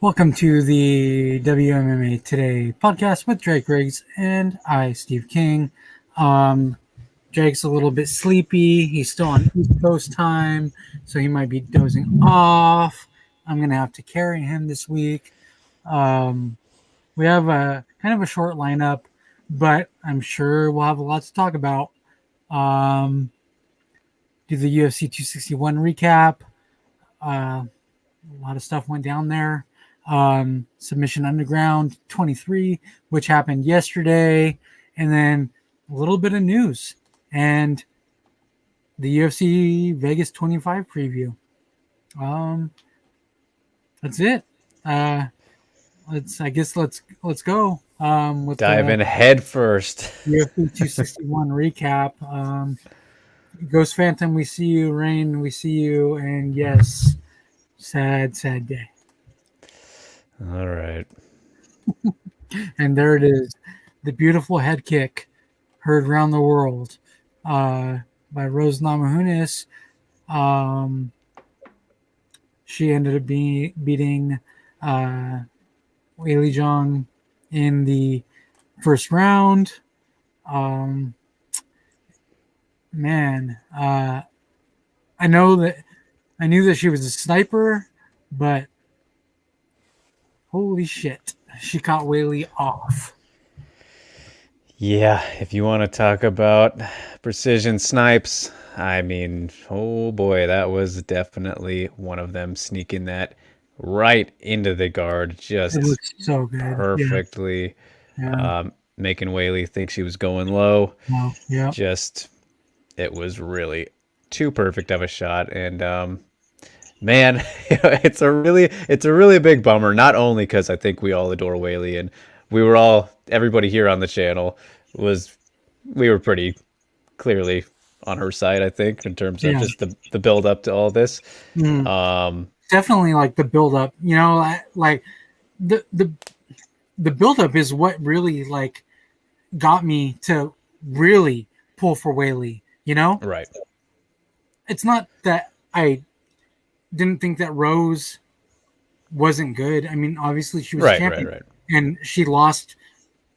Welcome to the WMMA Today podcast with Drake Riggs and I, Steve King. Drake's a little bit sleepy. He's still on East Coast time, so he might be dozing off. I'm going to have to carry him this week. We have a kind of a short lineup, but I'm sure we'll have a lot to talk about. Do the UFC 261 recap. A lot of stuff went down there. Submission Underground 23, which happened yesterday, and then a little bit of news and the UFC Vegas 25 preview. That's it. Let's go. With Dive in head first. UFC 261 recap. Ghost Phantom, we see you. Rain, we see you. And yes, sad day. All right. And there it is. The beautiful head kick heard around the world by Rose Namajunas. She ended up beating Whaley Zhang in the first round. I knew that she was a sniper, but holy shit, she caught Whaley off. Yeah, if you want to talk about precision snipes, I mean, oh boy, that was definitely one of them, sneaking that right into the guard, just It looks so good. perfectly, Yeah. making Whaley think she was going low. Wow. Yeah. Just, it was really too perfect of a shot, and man, it's a really big bummer. Not only because I think we all adore Whaley, and everybody here on the channel we were pretty clearly on her side, I think, in terms of just the build up to all this. Definitely, like the build up. You know, like the build up is what really like got me to really pull for Whaley. You know, Right. It's not that I didn't think that Rose wasn't good. I mean, obviously she was a champion, Right. And she lost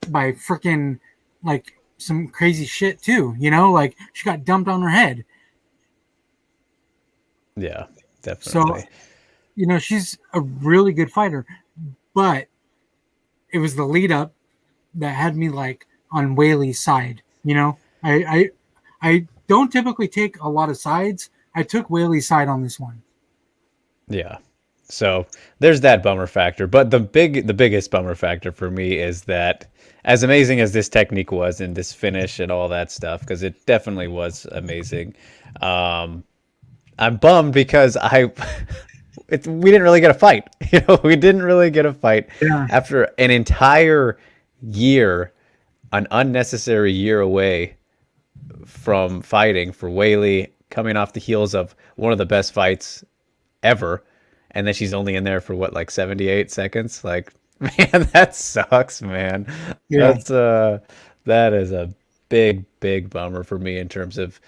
by freaking like some crazy shit too. You know, like she got dumped on her head. Yeah, definitely. So, you know, she's a really good fighter, but it was the lead up that had me like on Whaley's side. You know, I don't typically take a lot of sides. I took Whaley's side on this one. Yeah. So there's that bummer factor, but the biggest bummer factor for me is that, as amazing as this technique was and this finish and all that stuff, because it definitely was amazing, I'm bummed because we didn't really get a fight. You know, we didn't really get a fight after an entire year, an unnecessary year away from fighting for Whaley, coming off the heels of one of the best fights ever, and then she's only in there for what, like 78 seconds. Like, man, that sucks, man. That is a big bummer for me in terms of,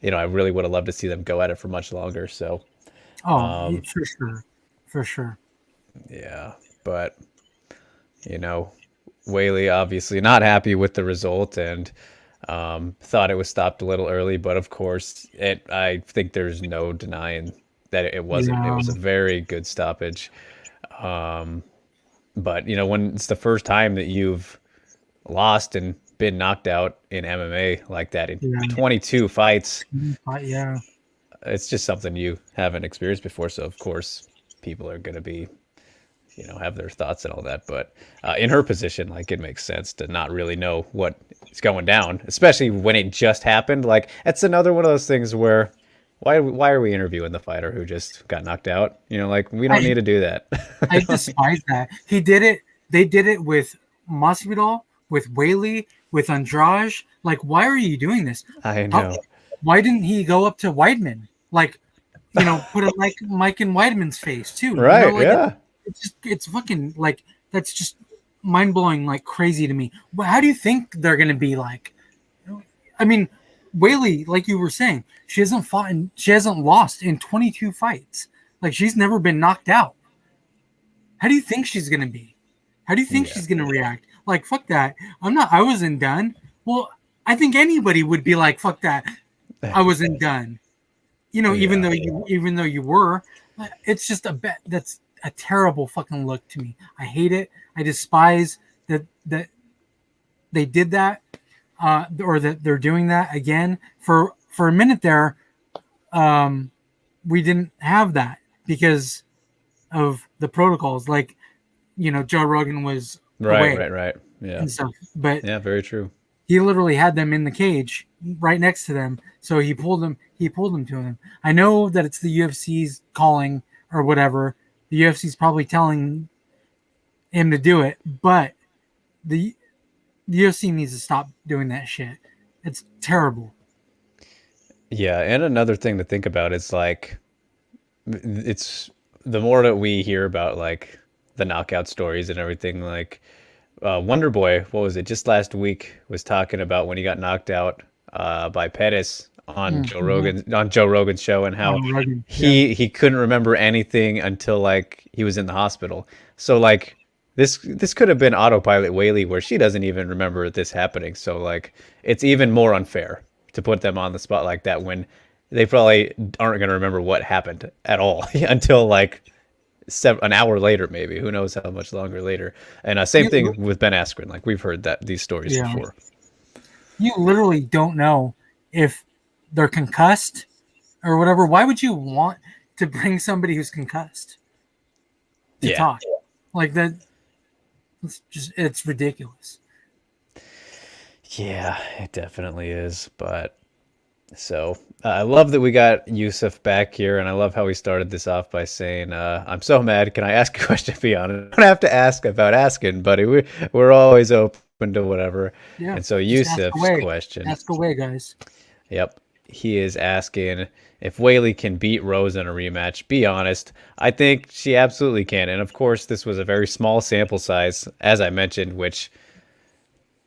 you know, I really would have loved to see them go at it for much longer. So for sure. Yeah, but you know, Whaley obviously not happy with the result, and thought it was stopped a little early, but of course I think there's no denying that it wasn't. It was a very good stoppage. But you know, when it's the first time that you've lost and been knocked out in MMA like that in 22 fights, it's just something you haven't experienced before. So of course people are going to be, you know, have their thoughts and all that. But in her position, like, it makes sense to not really know what is going down, especially when it just happened. Like, it's another one of those things where why are we interviewing the fighter who just got knocked out? You know, like, we don't need to do that. I despise that. He did it. They did it with Masvidal, with Whaley, with Andrade. Like, why are you doing this? I know. Why didn't he go up to Weidman? Like, you know, put a mic in Weidman's face too. Right? You know, like, yeah. It's fucking like, that's just mind blowing, like crazy to me. But how do you think they're gonna be like? I mean, Whaley, like you were saying, she hasn't lost in 22 fights. Like, she's never been knocked out. how do you think she's gonna be? How do you think she's gonna react? Like, fuck that. I wasn't done. Well, I think anybody would be like, fuck that. I wasn't done. Even though you were, it's just a bet. That's a terrible fucking look to me. I hate it. I despise that they did that, or that they're doing that again. For a minute there, we didn't have that because of the protocols. Like, Joe Rogan was away right, yeah, and stuff. But yeah, very true. He literally had them in the cage right next to them, so he pulled them to him. I know that it's the UFC's calling or whatever. The UFC's probably telling him to do it, but the UFC needs to stop doing that shit. It's terrible. Yeah, and another thing to think about is like, it's the more that we hear about like the knockout stories and everything, like Wonder Boy, what was it? Just last week was talking about when he got knocked out by Pettis on Joe Rogan's show, and how he couldn't remember anything until like he was in the hospital. So like this could have been autopilot Whaley, where she doesn't even remember this happening. So like it's even more unfair to put them on the spot like that when they probably aren't going to remember what happened at all until like an hour later, maybe. Who knows how much longer later. And same thing with Ben Askren. Like, we've heard these stories before. You literally don't know if they're concussed or whatever. Why would you want to bring somebody who's concussed to talk like that? It's ridiculous. Yeah, it definitely is. But so I love that we got Yusuf back here, and I love how we started this off by saying, I'm so mad. Can I ask a question beyond it? I don't have to ask about asking, buddy. We're always open to whatever. Yeah, and so Yusuf's question. Ask away, guys. Yep. He is asking if Whaley can beat Rose in a rematch. Be honest. I think she absolutely can. And of course, this was a very small sample size, as I mentioned, which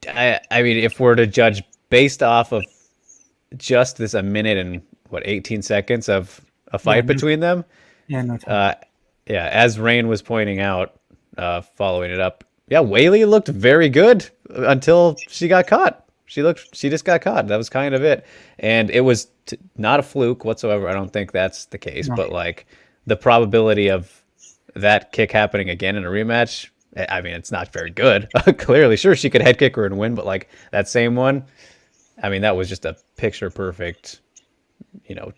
I mean, if we're to judge based off of just this a minute and 18 seconds of a fight between them. Yeah, no time. As Rain was pointing out, following it up. Yeah, Whaley looked very good until she got caught. She just got caught. That was kind of it. And it was not a fluke whatsoever. I don't think that's the case, but like the probability of that kick happening again in a rematch, I mean, it's not very good. Clearly, sure, she could head kick her and win, but like that same one, I mean, that was just a picture perfect, technique.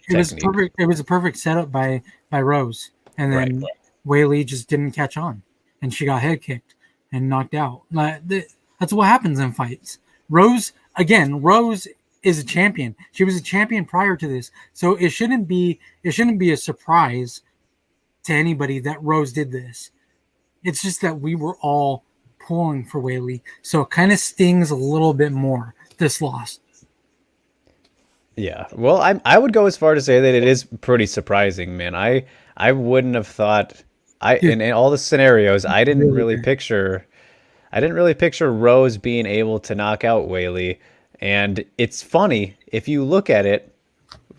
It was a perfect setup by Rose, and then Whaley just didn't catch on, and she got head kicked and knocked out. That's what happens in fights. Rose is a champion. She was a champion prior to this, so it shouldn't be a surprise to anybody that Rose did this. It's just that we were all pulling for Whaley, so it kind of stings a little bit more, this loss. Yeah, well, I would go as far to say that it is pretty surprising, man. I wouldn't have thought in all the scenarios, I didn't really picture Rose being able to knock out Whaley. And it's funny, if you look at it,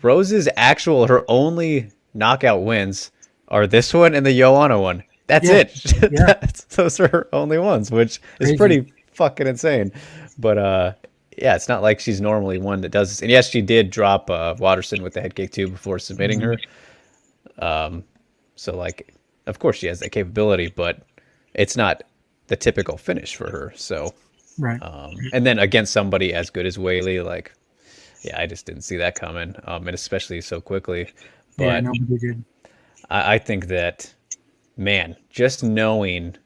Rose's her only knockout wins are this one and the Joanna one. That's it. Yeah. Those are her only ones, which is pretty fucking insane. But it's not like she's normally one that does this. And yes, she did drop Watterson with the head kick too before submitting her. So like, of course she has that capability, but it's not the typical finish for her. So, and then against somebody as good as Whaley, like, I just didn't see that coming, and especially so quickly. But nobody did. I think that, man, just knowing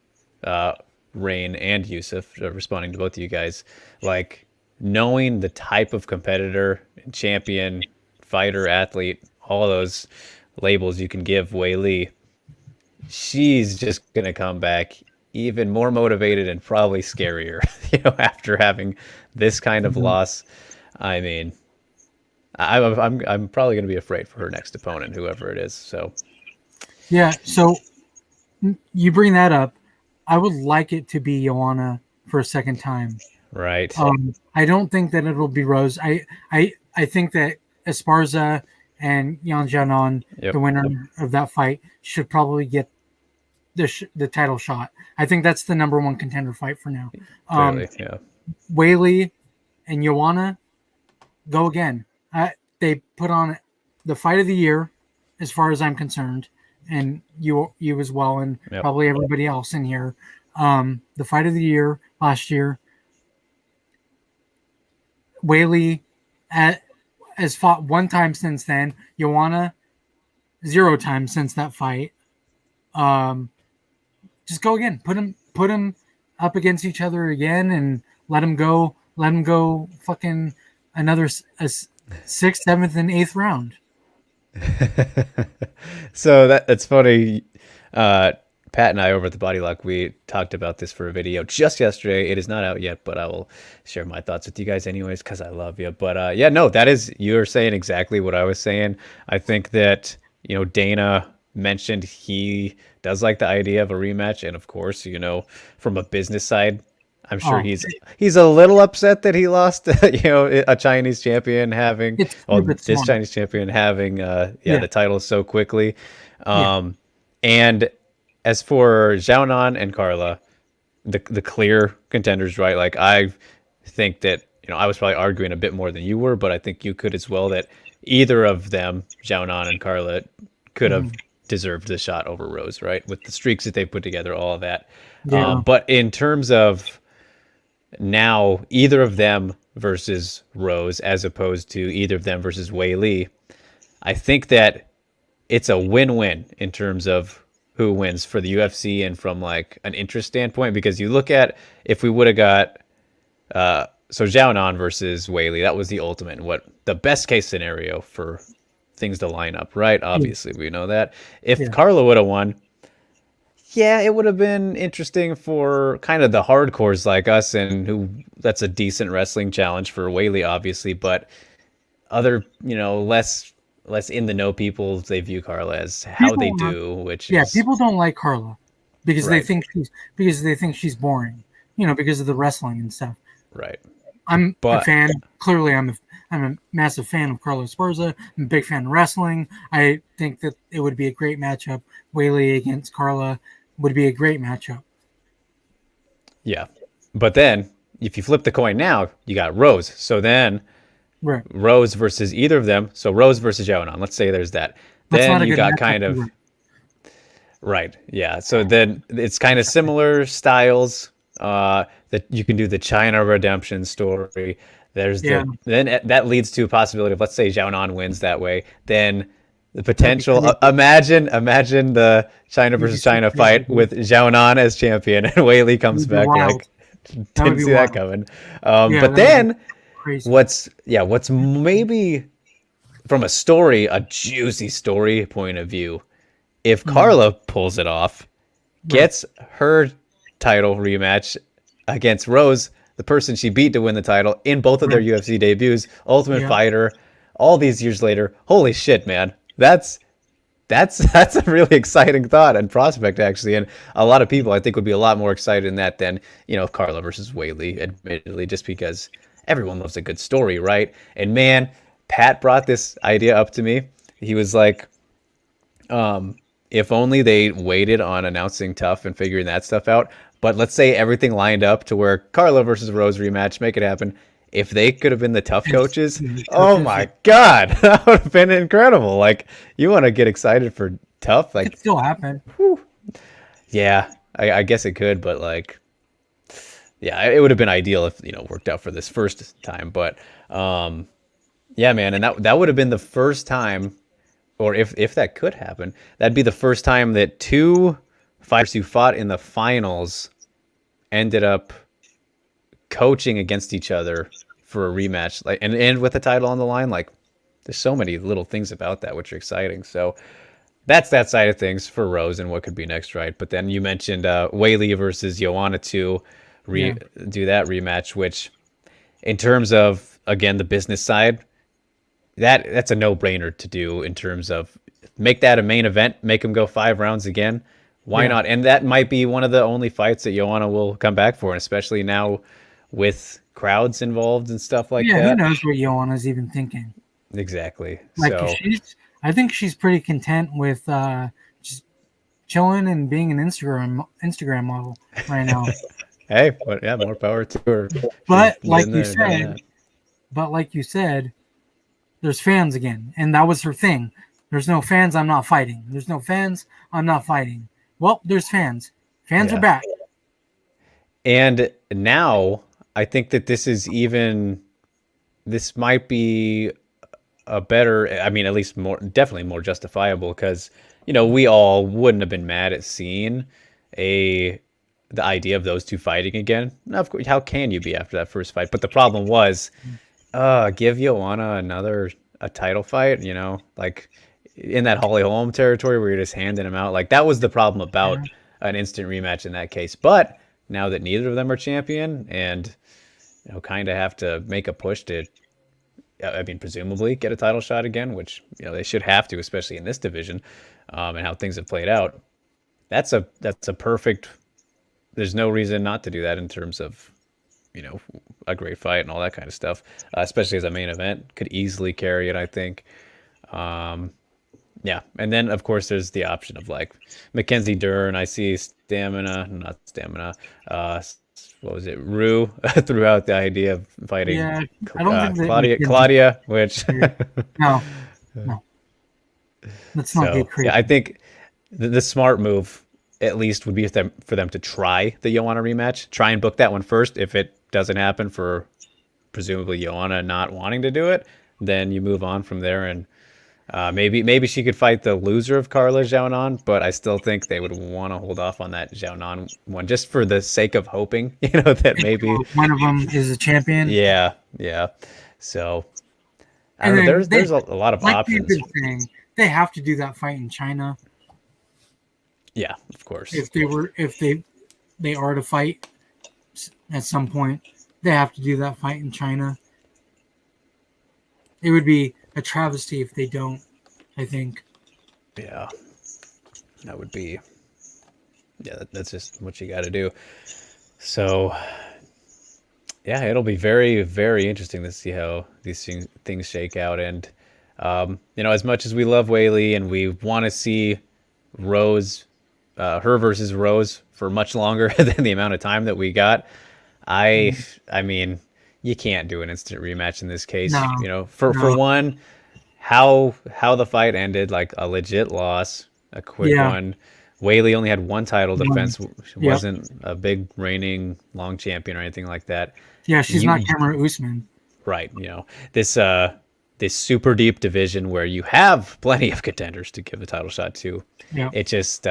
Rain and Yusuf, responding to both of you guys, like knowing the type of competitor, champion, fighter, athlete, all those labels you can give Whaley, she's just gonna come back even more motivated and probably scarier, after having this kind of loss. I mean, I'm probably going to be afraid for her next opponent, whoever it is. So, yeah. So you bring that up. I would like it to be Joanna for a second time. Right. I don't think that it'll be Rose. I think that Esparza and Yan Jianan, the winner of that fight, should probably get the title shot. I think that's the number one contender fight for now. Clearly, yeah. Whaley and Joanna, go again. They put on the fight of the year, as far as I'm concerned, and you as well, and probably everybody else in here. The fight of the year last year. Whaley has fought one time since then. Joanna, 0 times since that fight. Just go again. Put them up against each other again, and let them go. Let them go. Fucking another 6th, 7th, and 8th round. So that's funny. Pat and I over at the Body Lock, we talked about this for a video just yesterday. It is not out yet, but I will share my thoughts with you guys anyways, because I love you. But you're saying exactly what I was saying. I think that, Dana mentioned he does like the idea of a rematch. And of course, from a business side, I'm sure he's a little upset that he lost, a Chinese champion having, Chinese champion having, the title so quickly. And as for Xiaonan and Carla, the clear contenders, right? Like, I think that, I was probably arguing a bit more than you were, but I think you could as well, that either of them, Xiaonan and Carla, could have deserved the shot over Rose, right? With the streaks that they put together, all of that. Yeah. But in terms of now, either of them versus Rose, as opposed to either of them versus Whaley, I think that it's a win-win in terms of who wins for the UFC and from like an interest standpoint, because you look at if we would have got so Xiaonan versus Whaley, that was the ultimate, what the best case scenario for things to line up, right? Obviously, we know that. If Carla would have won, it would have been interesting for kind of the hardcores like us, and who that's a decent wrestling challenge for Whaley, obviously, but other, less in the know people, they view Carla as how they do, which is, people don't like Carla because they think she's boring, because of the wrestling and stuff. Right. I'm a fan. Clearly, I'm a massive fan of Carla Esparza. I'm a big fan of wrestling. I think that it would be a great matchup. Whaley against Carla would be a great matchup. Yeah, but then if you flip the coin now, you got Rose. So then. Right. Rose versus either of them. So Rose versus Joanna. Let's say there's that. Then you got kind of right. Yeah. So then it's kind of similar styles. That you can do the China redemption story. There's then that leads to a possibility of, let's say Xiaonan wins that way. Then the potential. Imagine the China versus China fight with Xiaonan as champion, and Whaley comes back like didn't see that coming. But then. Crazy. What's maybe from a juicy story point of view, if Carla pulls it off, gets her title rematch against Rose, the person she beat to win the title in both of their UFC debuts, Ultimate Fighter, all these years later, holy shit, man, that's a really exciting thought and prospect, actually, and a lot of people I think would be a lot more excited in that than Carla versus Whaley, admittedly, just because. Everyone loves a good story, right? And man, Pat brought this idea up to me. He was like, if only they waited on announcing Tough and figuring that stuff out. But let's say everything lined up to where Carla versus Rose rematch, make it happen. If they could have been the Tough coaches, oh my God, that would have been incredible. Like, you want to get excited for Tough? Like, it could still happen. Whew. Yeah, I guess it could, but like, yeah, it would have been ideal if, worked out for this first time. But, man, and that would have been the first time, or if that could happen, that'd be the first time that two fighters who fought in the finals ended up coaching against each other for a rematch, like, and with the title on the line. Like, there's so many little things about that which are exciting. So that's that side of things for Rose and what could be next, right? But then you mentioned Whaley versus Joanna too. Do that rematch, which in terms of, again, the business side, that's a no-brainer to do in terms of make that a main event, make them go 5 rounds again. Why not? And that might be one of the only fights that Joanna will come back for, and especially now with crowds involved and stuff like that. Yeah, who knows what Joanna's even thinking. Exactly. Like, so I think she's pretty content with just chilling and being an Instagram model right now. Hey, but yeah, more power to her. But She's like in you there doing said, that. there's fans again, and that was her thing. There's no fans, I'm not fighting. There's no fans, I'm not fighting. Well, there's fans. Fans are Yeah. back. And now I think that this might be a better, I mean, at least definitely more justifiable because, we all wouldn't have been mad at seeing a, the idea of those two fighting again. Now, of course, how can you be after that first fight? But the problem was, give Joanna a title fight, like in that Holly Holm territory where you're just handing him out. Like that was the problem about an instant rematch in that case. But now that neither of them are champion and kind of have to make a push to, I mean, presumably get a title shot again, which they should have to, especially in this division, and how things have played out. That's a perfect. There's no reason not to do that in terms of a great fight and all that kind of stuff, especially as a main event. Could easily carry it, I think. Yeah, and then of course there's the option of like Mackenzie Dern. I see not stamina. What was it? Rue threw out the idea of fighting I don't think that Claudia, which no, let's not get crazy. Yeah, I think the smart move at least would be for them to try the Joanna rematch. Try and book that one first. If it doesn't happen for presumably Joanna not wanting to do it, then you move on from there and maybe she could fight the loser of Carla Xiaonan, but I still think they would want to hold off on that Xiaonan one just for the sake of hoping, that maybe one of them is a champion. Yeah. So I don't know. There's a lot of options. They have to do that fight in China. Yeah, of course. If they are to fight at some point, they have to do that fight in China. It would be a travesty if they don't, I think. Yeah. That would be... Yeah, that's just what you got to do. So, yeah, it'll be very, very interesting to see how these things shake out. And, as much as we love Whaley and we want to see Rose, her versus Rose for much longer than the amount of time that we got, I mean... You can't do an instant rematch in this case. No, for one, how the fight ended, like a legit loss, a quick one. Whaley only had one title defense. She wasn't a big reigning long champion or anything like that. Yeah, she's not Kamaru Usman. Right. This super deep division where you have plenty of contenders to give a title shot to. Yeah. It just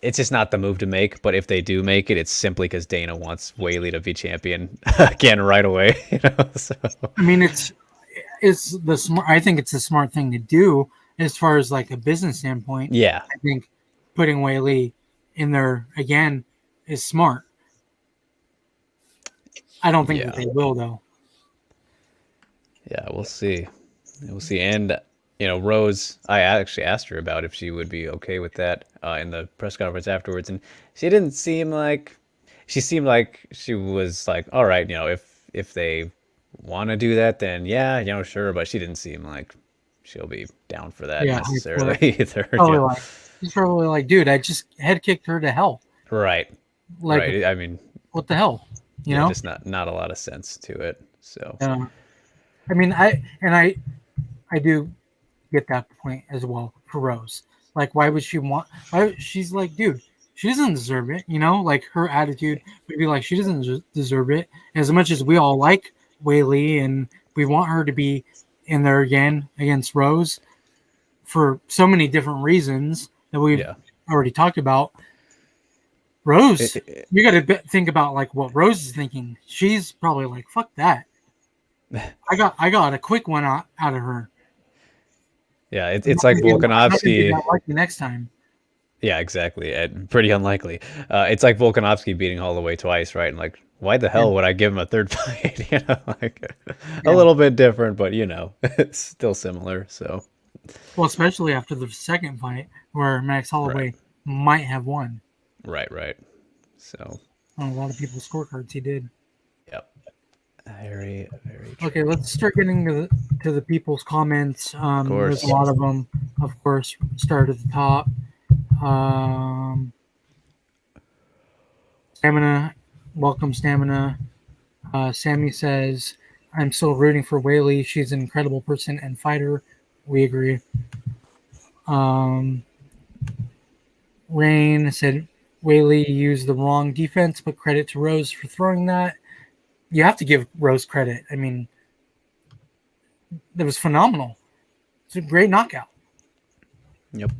it's just not the move to make. But if they do make it, it's simply because Dana wants Whaley to be champion again right away. So. I mean, it's the smart. I think it's a smart thing to do as far as like a business standpoint. Yeah, I think putting Whaley in there again is smart. I don't think that they will though. Yeah, we'll see. We'll see. And Rose, I actually asked her about if she would be okay with that in the press conference afterwards, and she didn't seem like she was like, all right, if they want to do that, then yeah, sure. But she didn't seem like she'll be down for that necessarily either. She's probably like, dude, I just head kicked her to hell. Right. Like, right. I mean, what the hell? You know, just not a lot of sense to it. So. I mean, I do get that point as well for Rose. Like, why would she want? She's like, dude, she doesn't deserve it. Like her attitude would be like, she doesn't deserve it. And as much as we all like Whaley and we want her to be in there again against Rose for so many different reasons that we've already talked about. Rose, you got to think about like what Rose is thinking. She's probably like, fuck that. I got a quick one out of her. Yeah, it's like Volkanovski. Likely next time. Yeah, exactly. Pretty unlikely. It's like Volkanovski beating Holloway twice, right? And like, why the hell would I give him a third fight? A little bit different, but it's still similar. So, well, especially after the second fight where Max Holloway might have won. Right. So, on a lot of people's scorecards, he did. Yep. Very, very true. Okay, let's start getting to the people's comments. There's a lot of them, of course. Start at the top. Stamina, welcome Stamina. Sammy says, I'm still rooting for Whaley. She's an incredible person and fighter. We agree. Rain said, Whaley used the wrong defense, but credit to Rose for throwing that. You have to give Rose credit. I mean, that was phenomenal. It's a great knockout. Yep.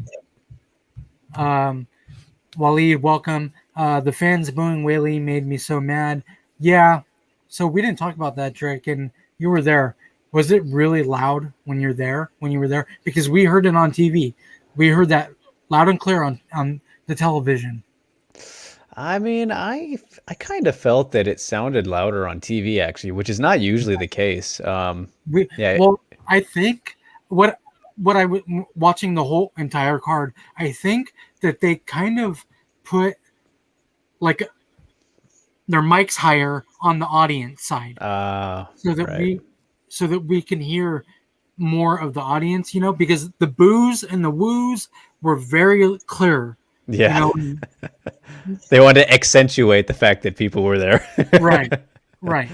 Waleed, welcome. The fans booing Whaley made me so mad. Yeah. So we didn't talk about that, Drake, and you were there. Was it really loud when you're there? When you were there? Because we heard it on TV. We heard that loud and clear on the television. I mean, I kind of felt that it sounded louder on TV actually, which is not usually the case. Yeah. Well, I think what I was watching the whole entire card, I think that they kind of put like their mics higher on the audience side, so that right. we can hear more of the audience, because the boos and the woos were very clear. Yeah. They wanted to accentuate the fact that people were there. Right.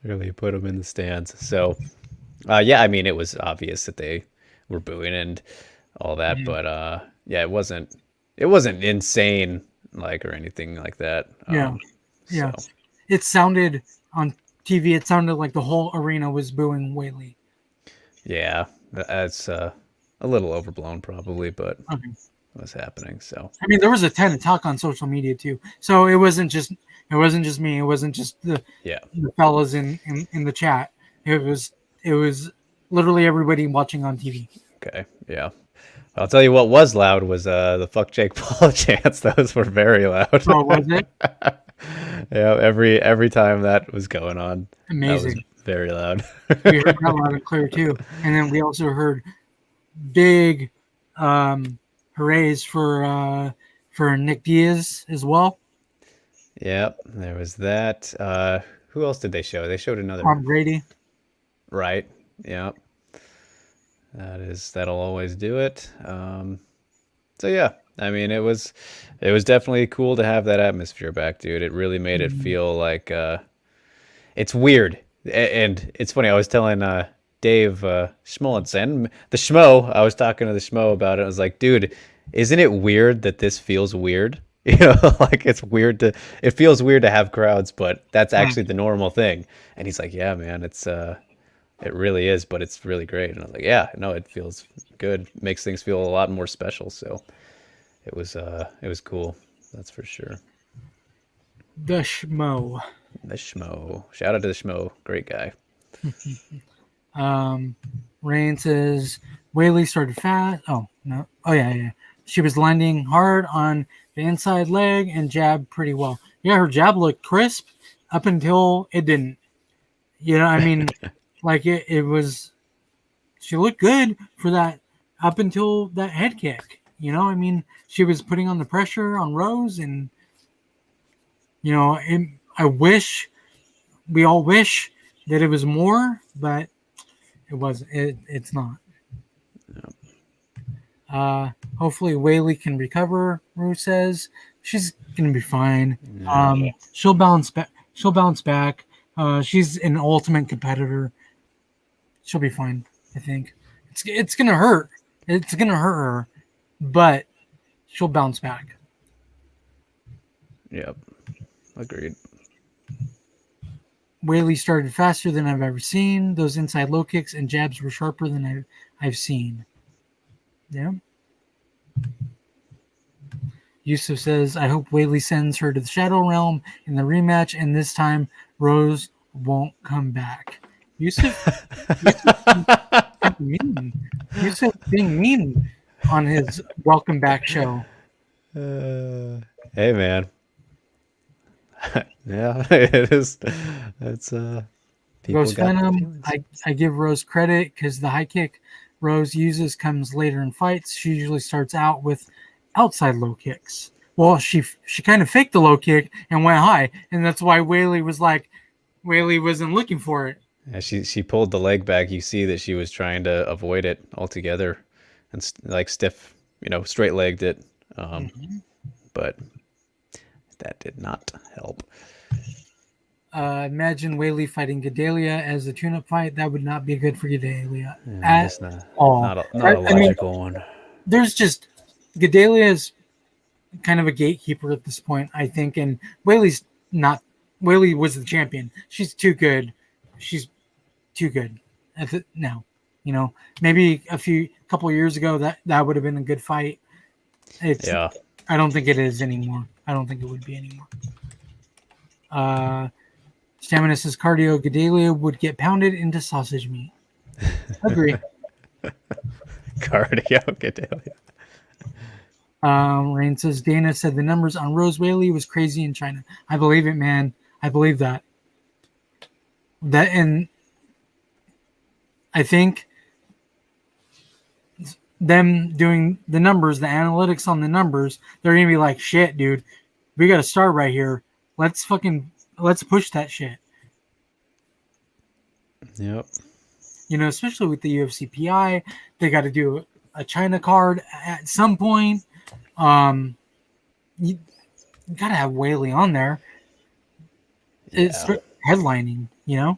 Really put them in the stands. So, yeah, I mean, it was obvious that they were booing and all that, but yeah, it wasn't insane or anything like that. Yeah. So. It sounded on TV. It sounded like the whole arena was booing Whaley. Yeah, that's a little overblown, probably, but what's happening? So I mean, there was a ton of talk on social media too. So it wasn't just me. It wasn't just the fellas in the chat. It was literally everybody watching on TV. Okay, yeah. I'll tell you what was loud was the "fuck Jake Paul" chants. Those were very loud. Oh, was it? Yeah, every time that was going on. Amazing. That was very loud. We heard that loud and clear too. And then we also heard big hoorays for Nick Diaz as well. Yep, there was that. Who else did they show? They showed another. Tom Brady. Right. Yep. That'll always do it. So yeah, I mean, it was definitely cool to have that atmosphere back, dude. It really made it feel like it's weird, and it's funny. I was telling Dave Schmollensen, the Schmo. I was talking to the Schmo about it. I was like, dude, isn't it weird that this feels weird? It's weird it feels weird to have crowds, but that's actually the normal thing. And he's like, yeah, man, it really is, but it's really great. And I was like, yeah, no, it feels good. Makes things feel a lot more special. So it was cool. That's for sure. The Schmo. Shout out to the Schmo. Great guy. Rain says Whaley started fast. Oh, no. Oh, yeah. She was landing hard on the inside leg and jab pretty well. Yeah, her jab looked crisp up until it didn't. I mean, it was, she looked good for that up until that head kick. I mean, she was putting on the pressure on Rose, and, we all wish that it was more, but it wasn't. It's not. Hopefully Whaley can recover. Rue says she's gonna be fine. She'll bounce back. She's an ultimate competitor. She'll be fine. I think it's gonna hurt. It's gonna hurt her, but she'll bounce back. Yep, agreed. Whaley started faster than I've ever seen. Those inside low kicks and jabs were sharper than I've seen. Yeah. Yusuf says, I hope Whaley sends her to the Shadow Realm in the rematch, and this time Rose won't come back. Yusuf being mean on his Welcome Back show. Hey, man. Yeah, it is. It's Rose Phantom. I give Rose credit because the high kick Rose uses comes later in fights. She usually starts out with outside low kicks. Well, she kind of faked the low kick and went high, and that's why Whaley wasn't looking for it. Yeah, she pulled the leg back. You see that she was trying to avoid it altogether, and stiff, straight legged it But that did not help. Imagine Whaley fighting Gedalia as a tune-up fight. That would not be good for Gedalia at That's not all. not a I mean, logical one. there's just Gedalia is kind of a gatekeeper at this point, I think, and Whaley's not. Whaley was the champion. She's too good. She's too good now. Maybe couple of years ago that would have been a good fight. Yeah. I don't think it is anymore. I don't think it would be anymore. Stamina says cardio Gedalia would get pounded into sausage meat. Agree. Cardio Gedalia. Rain says Dana said the numbers on Rose Whaley was crazy in China. I believe it, man. I believe that. And I think them doing the numbers, the analytics on the numbers, they're gonna be like, shit, dude, we got to start right here. Let's push that shit. Yep. Especially with the UFC PI, they got to do a China card at some point. You got to have Whaley on there. Yeah. It's headlining, Yeah,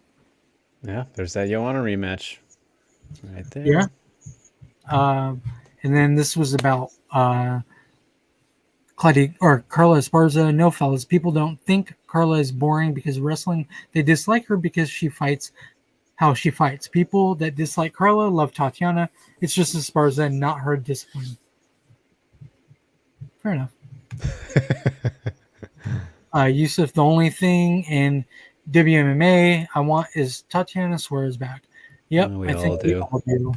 there's that Joanna rematch right there. Yeah. And then this was about Carla Esparza. No, fellas, people don't think Carla is boring because of wrestling. They dislike her because she fights how she fights. People that dislike Carla love Tatiana. It's just Esparza, not her discipline. Fair enough. Yusuf, the only thing in WMMA I want is Tatiana Suarez back. Yep, We all do.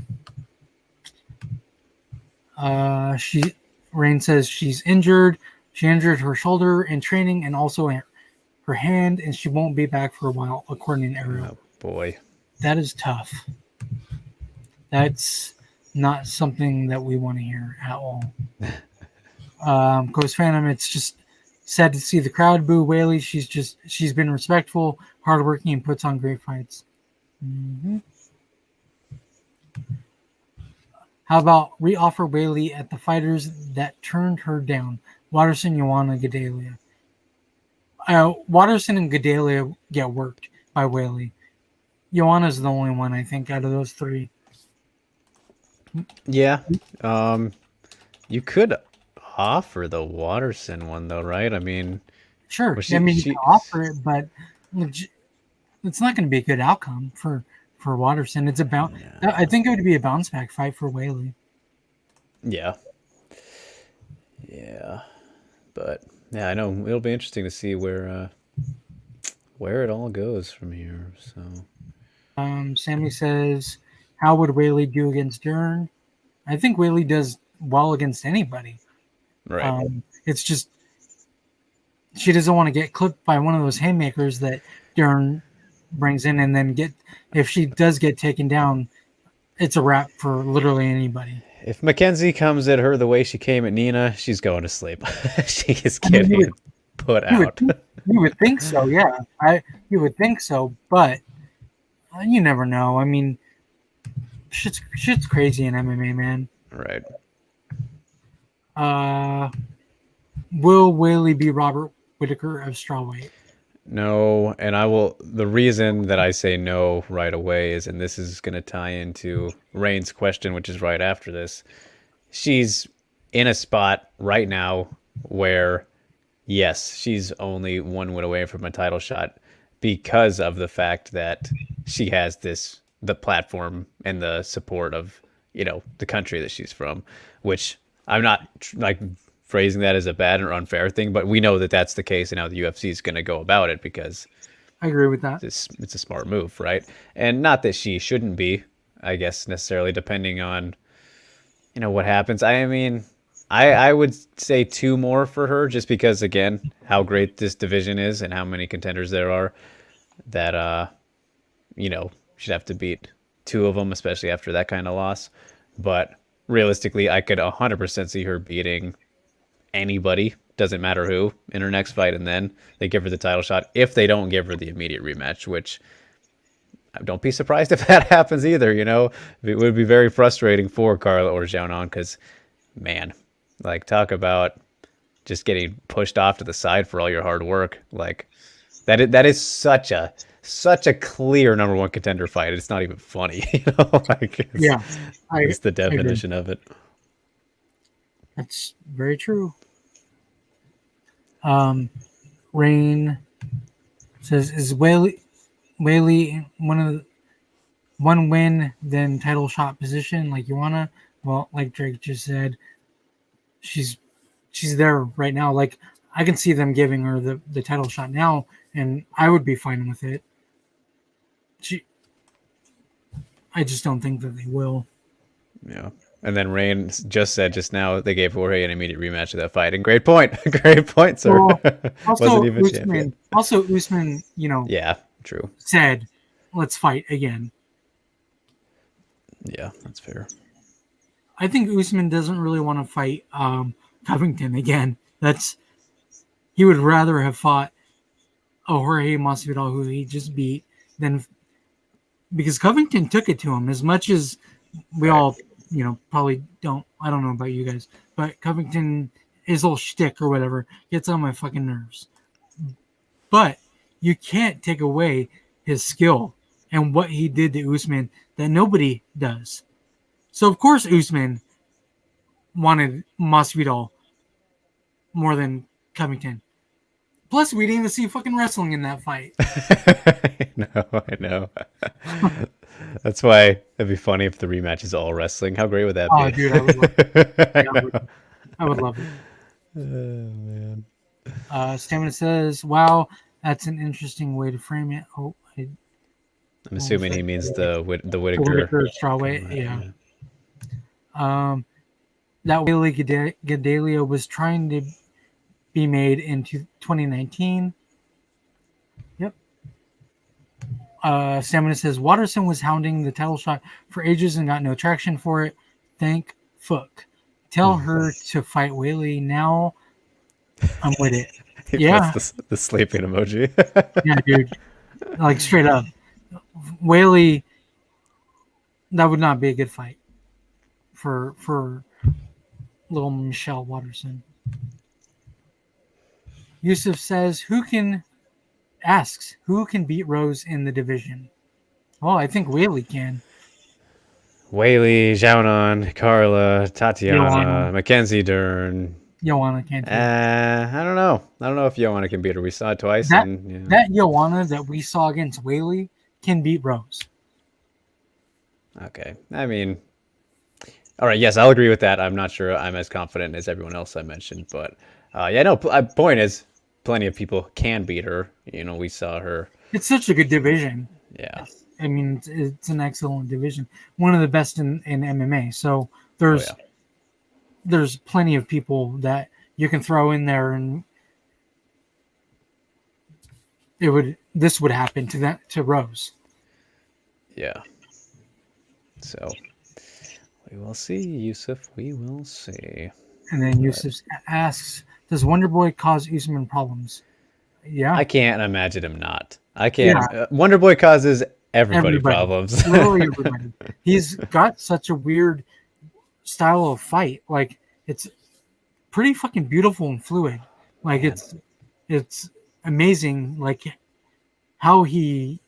Rain says she's injured. She injured her shoulder in training and also her hand, and she won't be back for a while, according to Ariel. Oh boy, that is tough. That's not something that we want to hear at all. Ghost Phantom, it's just sad to see the crowd boo Whaley. She's been respectful, hardworking, and puts on great fights. Mm-hmm. How about re-offer Whaley at the fighters that turned her down? Watterson, Joanna, Gedalia. Watterson and Gedalia get worked by Whaley. Joanna's the only one, I think, out of those three. Yeah. You could offer the Watterson one, though, right? I mean... Sure. You can offer it, but it's not going to be a good outcome for Watterson. It's about. Yeah. I think it would be a bounce back fight for Whaley. Yeah. But yeah, I know it'll be interesting to see where it all goes from here. So, Sammy says, "How would Whaley do against Dern?" I think Whaley does well against anybody. Right. It's just she doesn't want to get clipped by one of those haymakers that Dern brings in, and then if she does get taken down, it's a wrap for literally anybody. If Mackenzie comes at her the way she came at Nina, she's going to sleep. She is getting put out. You would think so, yeah. You would think so, but you never know. I mean, shit's crazy in MMA, man. Right. Will Whaley be Robert Whitaker of strawweight? No, and I will. The reason that I say no right away is, and this is going to tie into Rain's question, which is right after this. She's in a spot right now where, yes, she's only one win away from a title shot because of the fact that she has the platform and the support of, the country that she's from, which I'm not phrasing that as a bad or unfair thing, but we know that that's the case and how the UFC is going to go about it because I agree with that. It's a smart move, right? And not that she shouldn't be, I guess, necessarily, depending on, what happens. I mean, I would say 2 more for her just because, again, how great this division is and how many contenders there are that, she'd have to beat 2 of them, especially after that kind of loss. But realistically, I could 100% see her beating anybody, doesn't matter who, in her next fight, and then they give her the title shot if they don't give her the immediate rematch, which don't be surprised if that happens either. It would be very frustrating for Carla or Xiaonan because, man, Like, talk about just getting pushed off to the side for all your hard work. Like, that is such a clear number one contender fight. It's not even funny, Like, Yeah, it's the I agree. definition of it. That's very true. Rain says, "Is Whaley one win then title shot position like Joanna?" Well, like Drake just said, she's there right now. Like I can see them giving her the title shot now, and I would be fine with it. I just don't think that they will. Yeah. And then Rain just said just now they gave Jorge an immediate rematch of that fight. And great point. Great point, sir. Well, Wasn't even champion. Usman, Yeah, true. said, "Let's fight again." Yeah, that's fair. I think Usman doesn't really want to fight Covington again. He would rather have fought Jorge Masvidal, who he just beat, than because Covington took it to him as much as we all, probably don't. I don't know about you guys, but Covington, his little shtick or whatever, gets on my fucking nerves. But you can't take away his skill and what he did to Usman that nobody does. So of course Usman wanted Masvidal more than Covington. Plus, we didn't even see fucking wrestling in that fight. I know. That's why it'd be funny if the rematch is all wrestling. How great would that be? Oh, dude, I would love it. Yeah, I would love it. Oh, man. Stamina says, "Wow, that's an interesting way to frame it." Oh, I'm assuming he means the Whitaker strawweight. Yeah. That Whaley Gadelha was trying to be made in 2019. Yep. Stamina says Watterson was hounding the title shot for ages and got no traction for it. Thank fuck. Tell her to fight Whaley now. I'm with it. He puts the sleeping emoji. Yeah, dude. Like straight up. Whaley, that would not be a good fight for little Michelle Watterson. Yusuf says, who can beat Rose in the division? Well, I think Whaley can. Whaley, Xiaonan, Carla, Tatiana, Joanna. Mackenzie Dern. Joanna can't. I don't know. I don't know if Joanna can beat her. We saw it twice. That Joanna that we saw against Whaley can beat Rose. Okay. I mean, all right. Yes, I'll agree with that. I'm not sure I'm as confident as everyone else I mentioned, but point is, plenty of people can beat her. We saw her. It's such a good division. Yeah. I mean, it's an excellent division. One of the best in MMA. So there's plenty of people that you can throw in there, and this would happen to Rose. Yeah. So we will see, Yusuf. We will see. And then Yusuf asks, "Does Wonder Boy cause Usman problems?" Yeah. I can't imagine him not. I can't. Yeah. Wonder Boy causes everybody problems. Literally everybody. He's got such a weird style of fight. Like, it's pretty fucking beautiful and fluid. Like, it's amazing. Like how he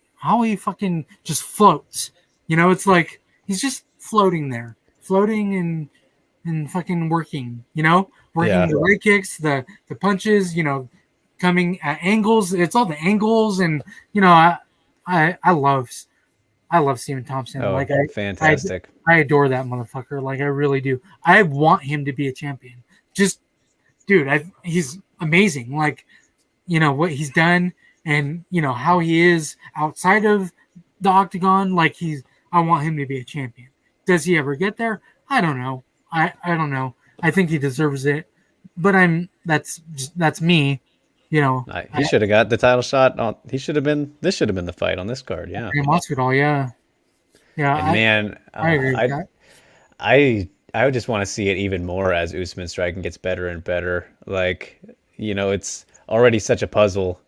fucking just floats. It's like he's just floating there, floating and fucking working. Working the leg kicks, the punches. Coming at angles. It's all the angles, and I love Stephen Thompson. Oh, fantastic! I adore that motherfucker. Like, I really do. I want him to be a champion. Just, dude, he's amazing. Like, what he's done, and how he is outside of the octagon. Like, I want him to be a champion. Does he ever get there? I don't know. I don't know. I think he deserves it, but that's me. He should have got the title shot. This should have been the fight on this card. Yeah. Masvidal, yeah. And man, I agree with that. I would just want to see it even more as Usman's striking gets better and better. Like, it's already such a puzzle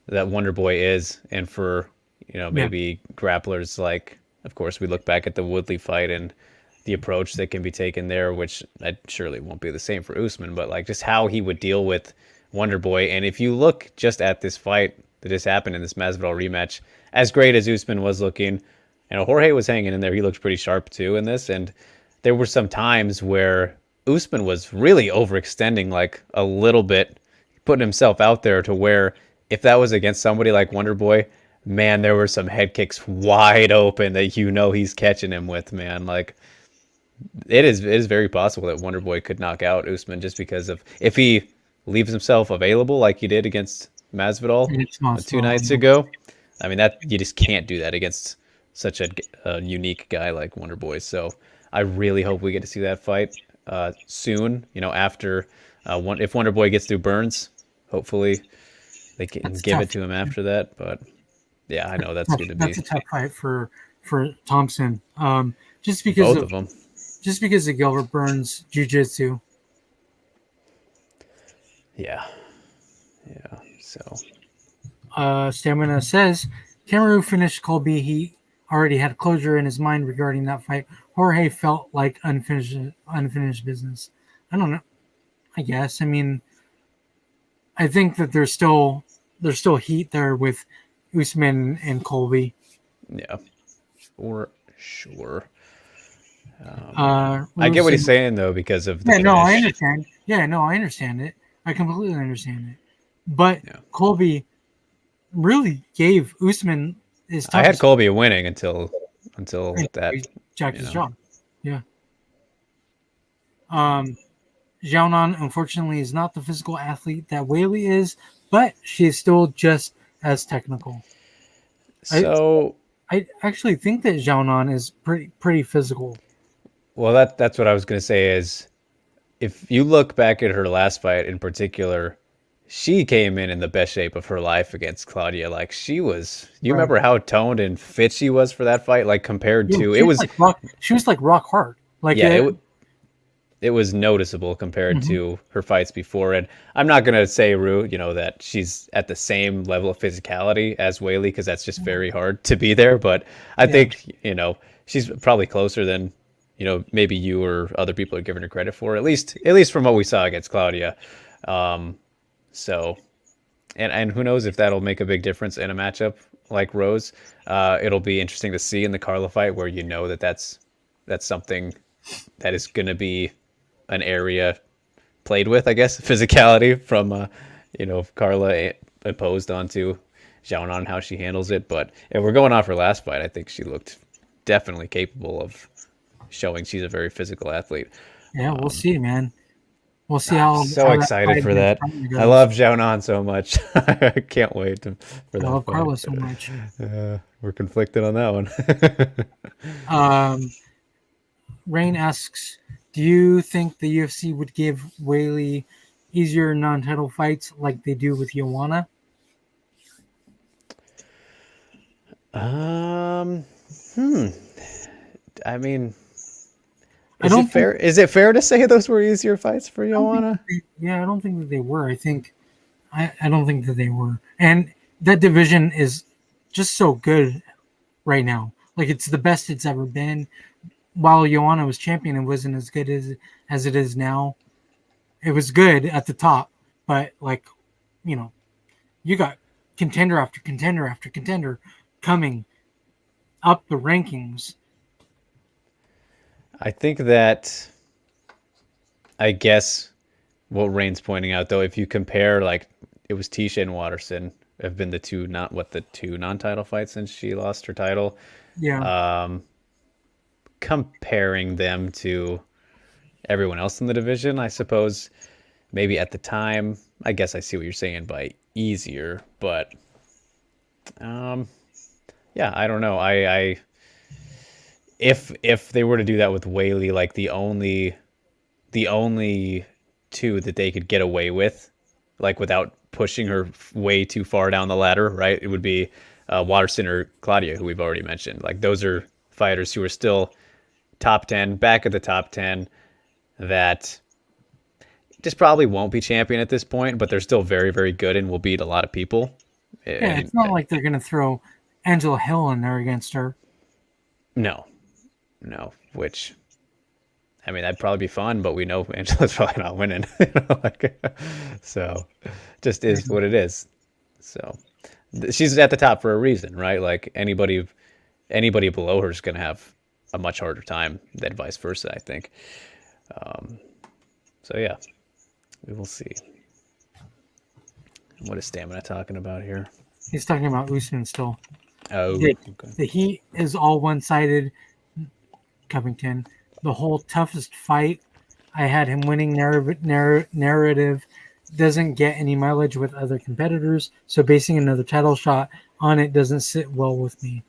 that Wonder Boy is, and for maybe grapplers, like, of course we look back at the Woodley fight and the approach that can be taken there, which I surely won't be the same for Usman, but like just how he would deal with Wonder Boy. And if you look just at this fight that just happened in this Masvidal rematch, as great as Usman was looking, Jorge was hanging in there. He looked pretty sharp too in this, and there were some times where Usman was really overextending like a little bit, putting himself out there to where if that was against somebody like Wonder Boy, man, there were some head kicks wide open that he's catching him with, man. Like it is very possible that Wonder Boy could knock out Usman just because of if he leaves himself available like he did against Masvidal 2 nights ago. I mean, that you just can't do that against such a unique guy like Wonder Boy. So I really hope we get to see that fight soon. After if Wonder Boy gets through Burns, hopefully they can give it to him after that. But yeah, I know that's going to be a tough fight for Thompson. Just because both of them. Just because of Gilbert Burns' jiu-jitsu. Yeah. So. Stamina says, Kamaru finished Colby. He already had closure in his mind regarding that fight. Jorge felt like unfinished business. I don't know. I guess. I mean, I think that there's still heat there with Usman and Colby. Yeah, for sure. I get what he's saying though because of the finish. I understand. Yeah, no, I understand it. I completely understand it. But Colby really gave Usman his toughest. I had Colby winning until that jacked his jaw. Yeah. Xiaonan, unfortunately, is not the physical athlete that Whaley is, but she is still just as technical. So I actually think that Xiaonan is pretty physical. Well, that's what I was going to say is if you look back at her last fight in particular, she came in the best shape of her life against Claudia. Like she was, remember how toned and fit she was for that fight? Like compared to, it was, she was like rock hard. Like, yeah, it was noticeable compared to her fights before. And I'm not going to say, Rue, that she's at the same level of physicality as Whaley, because that's just very hard to be there. But I think, she's probably closer than, maybe you or other people are giving her credit for, at least from what we saw against Claudia. So, and who knows if that'll make a big difference in a matchup like Rose. It'll be interesting to see in the Carla fight where that's something that is going to be an area played with, I guess, physicality from, Carla imposed onto Xiaonan, how she handles it. But if we're going off her last fight, I think she looked definitely capable of showing she's a very physical athlete. Yeah, we'll see, man. We'll see I'm so excited for that. I love Xiaonan so much. I can't wait for that. I love Carla so much. We're conflicted on that one. Rain asks, do you think the UFC would give Whaley easier non-title fights like they do with Joanna? I mean, is it fair to say those were easier fights for Joanna? I don't think that they were. I don't think that they were. And that division is just so good right now. Like it's the best it's ever been. While Joanna was champion, it wasn't as good as it is now. It was good at the top, but you got contender after contender after contender coming up the rankings. I think that, I guess, what Rain's pointing out though, if you compare, like it was Tisha and Watterson have been the two non-title fights since she lost her title. Yeah. Comparing them to everyone else in the division, I suppose maybe at the time, I guess I see what you're saying by easier, but I don't know. If they were to do that with Whaley, like the only two that they could get away with, like without pushing her way too far down the ladder, right? It would be Watterson or Claudia, who we've already mentioned. Like those are fighters who are still top 10, back at the top 10, that just probably won't be champion at this point, but they're still very, very good and will beat a lot of people. Yeah, it's not like they're going to throw Angela Hill in there against her. No, which I mean, that'd probably be fun, but we know Angela's probably not winning. So, just is what it is. So, she's at the top for a reason, right? Like anybody below her is going to have a much harder time than vice versa, I think. So yeah, we will see. What is Stamina talking about here? He's talking about Usman still. Oh, The, okay. the heat is all one-sided. Covington, the whole toughest fight. I had him winning narrative. Doesn't get any mileage with other competitors, so basing another title shot on it doesn't sit well with me.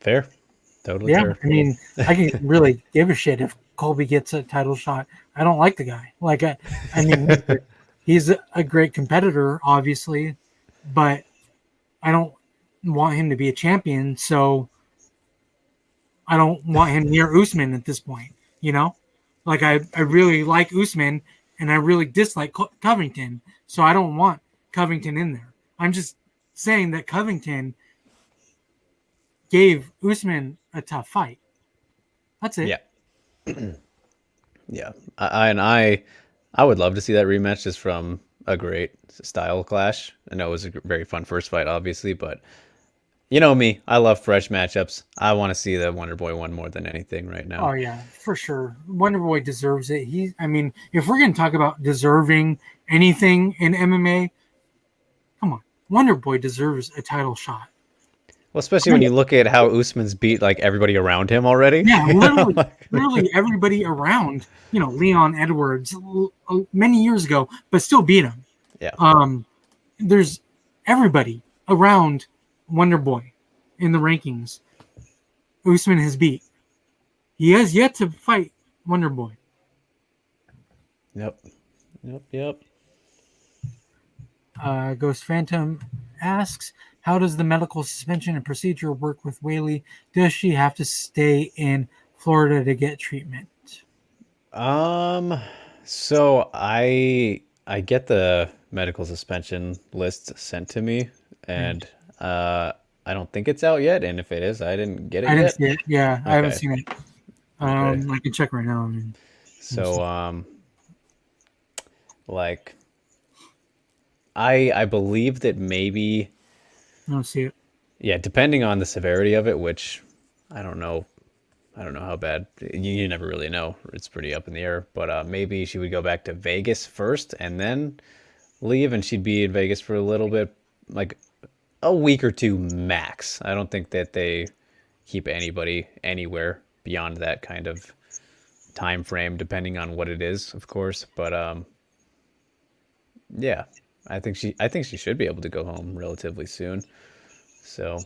Fair. Totally Yeah, fair. I mean, I can really give a shit if Colby gets a title shot. I don't like the guy. Like, I mean, he's a great competitor, obviously, but I don't want him to be a champion, so I don't want him near Usman at this point, you know? Like, I really like Usman, and I really dislike Covington, so I don't want Covington in there. I'm just saying that Covington gave Usman a tough fight. That's it. Yeah. Yeah. I would love to see that rematch just from a great style clash. I know it was a very fun first fight, obviously, but you know me, I love fresh matchups. I want to see the Wonder Boy one more than anything right now. Oh yeah, for sure. Wonder Boy deserves it. I mean, if we're gonna talk about deserving anything in MMA, come on, Wonder Boy deserves a title shot. Well, especially when you look at how Usman's beat like everybody around him already. Yeah, literally everybody around. You know, Leon Edwards many years ago, but still beat him. Yeah. There's everybody around Wonder Boy in the rankings. Usman has beat. He has yet to fight Wonder Boy. Yep. Ghost Phantom asks, how does the medical suspension and procedure work with Whaley? Does she have to stay in Florida to get treatment? So I get the medical suspension list sent to me, and I don't think it's out yet. And if it is, I didn't get it I didn't yet. see it. Yeah, I haven't Okay. seen it. Okay. I can check right now. I mean, So like I believe that maybe, I don't see it. yeah, depending on the severity of it, which I don't know. I don't know how bad. You never really know. It's pretty up in the air. But maybe she would go back to Vegas first and then leave, and she'd be in Vegas for a little bit, like a week or two max. I don't think that they keep anybody anywhere beyond that kind of time frame, depending on what it is, of course. But yeah, I think she should be able to go home relatively soon. So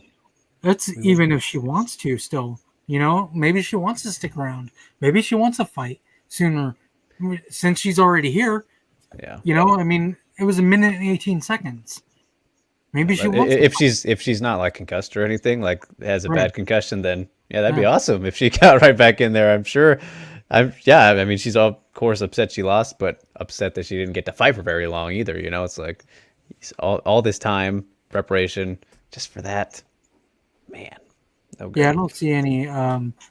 That's even if she wants to still. You know, maybe she wants to stick around. Maybe she wants a fight sooner since she's already here. yeah. You know, I mean, it was a minute and 18 seconds. Maybe she But wants if she's not like concussed or anything, like has a Right. bad concussion, then yeah, that'd be Yeah. awesome if she got right back in there. I'm sure. I mean, she's of course upset she lost, but upset that she didn't get to fight for very long either. You know, it's like all this time preparation just for that. Man, no good. Yeah, I don't see any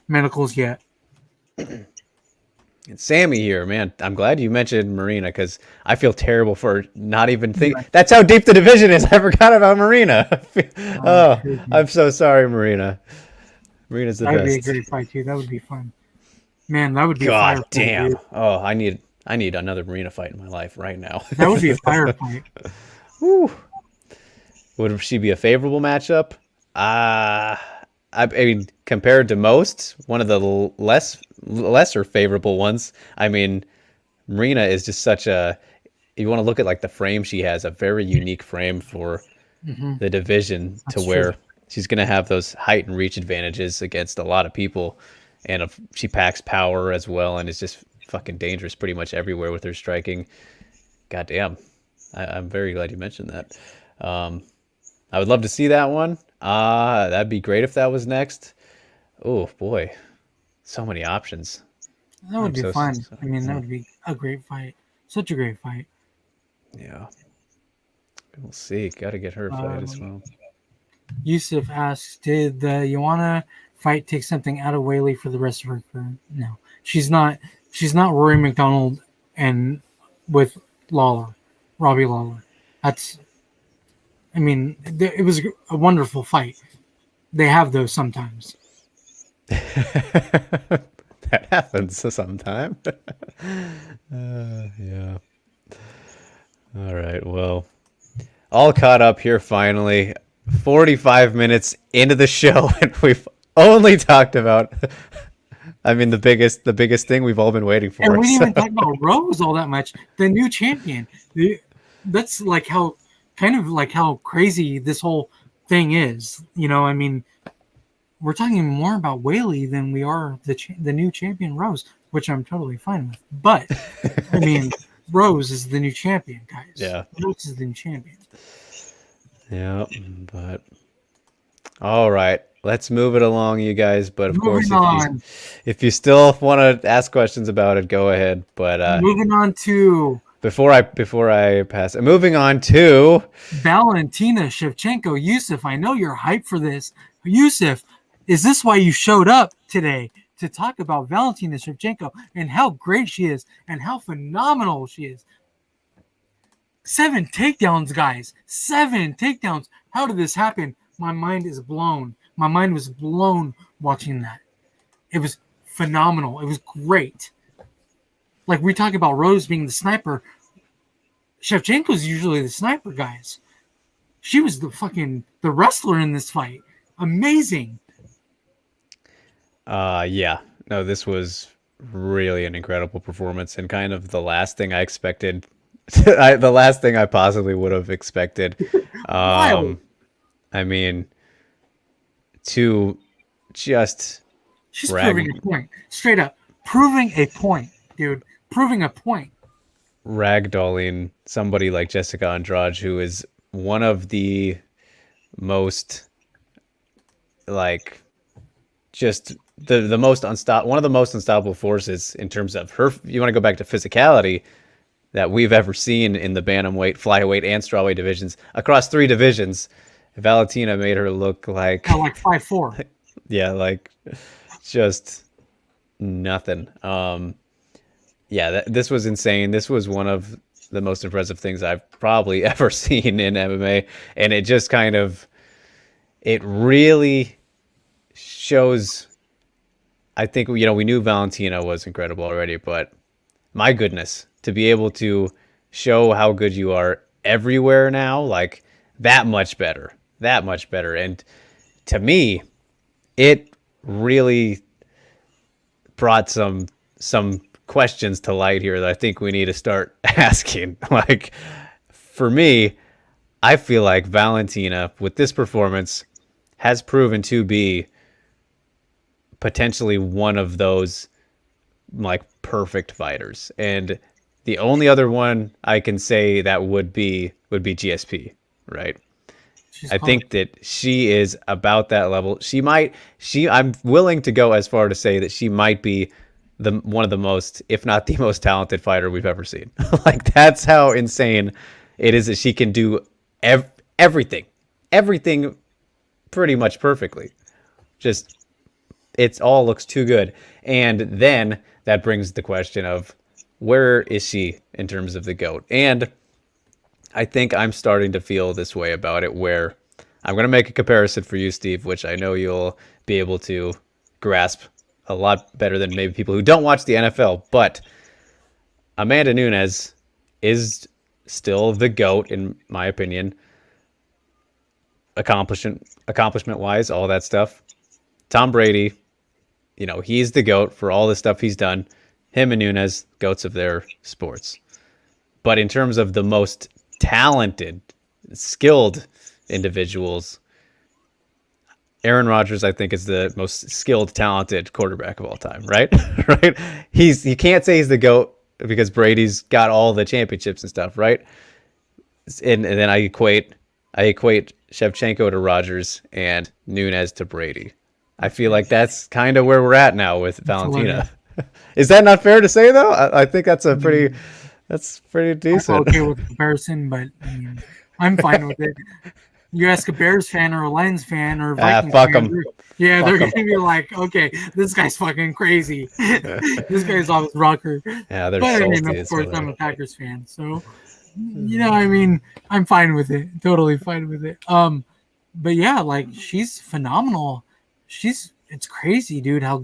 medicals yet. And Sammy here, man. I'm glad you mentioned Marina because I feel terrible for not even think. Yeah. That's how deep the division is. I forgot about Marina. Oh, Crazy. I'm so sorry, Marina. Marina's the That would be a best. great fight too. That would be fun. Man, that would be a God fire damn. fight, dude. Oh, I need another Marina fight in my life right now. That would be a fire fight. Whew. Would she be a favorable matchup? I mean, compared to most, one of the lesser favorable ones. I mean, Marina is just such a. You want to look at like the frame she has, a very unique frame for the division, to That's where true. she's going to have those height and reach advantages against a lot of people, and if she packs power as well, and is just fucking dangerous pretty much everywhere with her striking. Goddamn, I'm very glad you mentioned that. I would love to see that one. That'd be great if that was next. Oh boy, so many options. That would I'm be so fun. I mean, that would be a great fight. Such a great fight. yeah. We'll see. Got to get her a fight as well. Yusuf asks, did the Joanna fight take something out of Whaley for the rest of her career? No, she's not. She's not Rory McDonald and with Robbie Lawler. That's. I mean, it was a wonderful fight. They have those sometimes. That happens sometime. Yeah. All right. Well, all caught up here finally. 45 minutes into the show, and we've only talked about. I mean, the biggest thing we've all been waiting for. And we didn't even talk about Rose all that much. The new champion. That's like how crazy this whole thing is. You know, I mean, we're talking more about Whaley than we are the new champion Rose, which I'm totally fine with. But I mean, Rose is the new champion, guys. Yeah, Rose is the new champion. Yeah, but all right, let's move it along, you guys. But of course, if you still want to ask questions about it, go ahead. But moving on to before I pass, moving on to Valentina Shevchenko. Yusuf, I know you're hyped for this. Yusuf, is this why you showed up today to talk about Valentina Shevchenko and how great she is and how phenomenal she is? 7 takedowns, guys. 7 takedowns. How did this happen? My mind is blown. My mind was blown watching that. It was phenomenal. It was great. Like we talk about Rose being the sniper. Shevchenko's usually the sniper, guys. She was the wrestler in this fight. Amazing. Yeah. No, this was really an incredible performance and kind of the last thing I expected. The last thing I possibly would have expected. I mean, to just she's proving a point. Straight up. Proving a point, dude. Proving a point. Ragdolling somebody like Jessica Andrade, who is one of the most like just the most one of the most unstoppable forces in terms of her. You want to go back to physicality that we've ever seen in the bantamweight, flyweight, and strawweight divisions across 3 divisions. Valentina made her look like 5'4". Yeah, like just nothing. Yeah, this was insane. This was one of the most impressive things I've probably ever seen in MMA, and it just it really shows. I think we knew Valentina was incredible already, but my goodness, to be able to show how good you are everywhere now, like that much better. And to me, it really brought some questions to light here that I think we need to start asking. Like, for me, I feel like Valentina, with this performance, has proven to be potentially one of those like perfect fighters. And the only other one I can say that would be GSP, right? I think that she is about that level. I'm willing to go as far to say that she might be one of the most, if not the most talented fighter we've ever seen. Like, that's how insane it is that she can do everything pretty much perfectly. Just, it all looks too good. And then that brings the question of, where is she in terms of the GOAT? And I think I'm starting to feel this way about it, where I'm going to make a comparison for you, Steve, which I know you'll be able to grasp a lot better than maybe people who don't watch the NFL. But Amanda Nunes is still the GOAT, in my opinion. Accomplishment-wise, all that stuff. Tom Brady, he's the GOAT for all the stuff he's done. Him and Nunes, GOATs of their sports. But in terms of the most talented, skilled individuals, Aaron Rodgers, I think, is the most skilled, talented quarterback of all time, right? Right? You can't say he's the GOAT because Brady's got all the championships and stuff, right? And then I equate Shevchenko to Rodgers and Nunes to Brady. I feel like that's kind of where we're at now with Valentina. Is that not fair to say, though? I think that's pretty decent. I'm okay with the comparison, but I'm fine with it. You ask a Bears fan or a Lions fan or a Ah, Vikings fuck fan, 'em. yeah, Fuck they're 'em. gonna be like, okay, this guy's fucking crazy. This guy's off his rocker. Yeah, they're But I mean, salty of as course, hell. I'm a Packers fan, so I mean, I'm fine with it. Totally fine with it. But yeah, like she's phenomenal. It's crazy, dude. How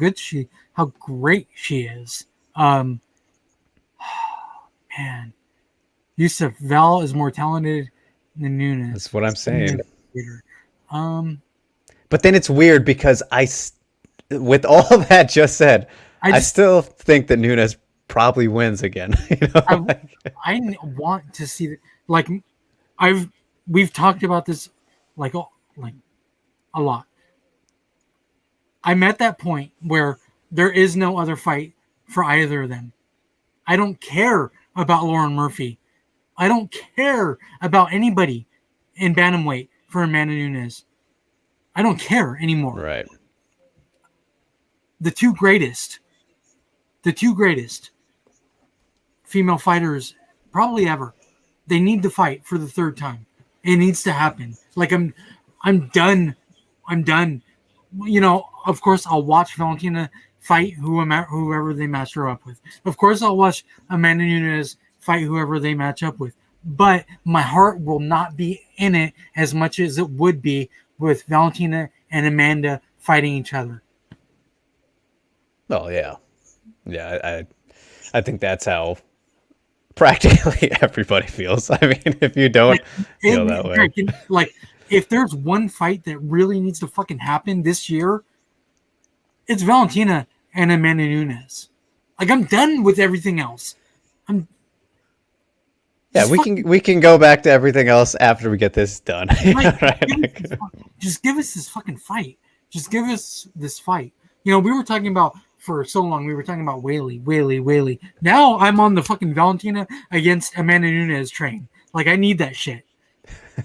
great she is. Um, man, Yusuf Val is more talented than That's Nunes. what I'm saying. Um, But then it's weird because with all that just said, I I just still think that Nunes probably wins again. I Like, want to see like I've we've talked about this like like a lot. I'm at that point where there is no other fight for either of them. I don't care about Lauren Murphy. I don't care about anybody in bantamweight for Amanda Nunes. I don't care anymore. right. The the two greatest female fighters probably ever. They need to fight for the third time. It needs to happen. Like I'm done. I'm done. Of course I'll watch Valentina fight whoever they match her up with. Of course I'll watch Amanda Nunes fight whoever they match up with. But my heart will not be in it as much as it would be with Valentina and Amanda fighting each other. Oh yeah, yeah. I think that's how practically everybody feels. I mean, if you don't Like, feel that way, like if there's one fight that really needs to fucking happen this year, it's Valentina and Amanda Nunes. Like I'm done with everything else. I'm yeah, just fucking we can go back to everything else after we get this done. like Right? just give us this fucking fight. Just give us this fight. We were talking about for so long. We were talking about Whaley. Now I'm on the fucking Valentina against Amanda Nunes train. Like I need that shit.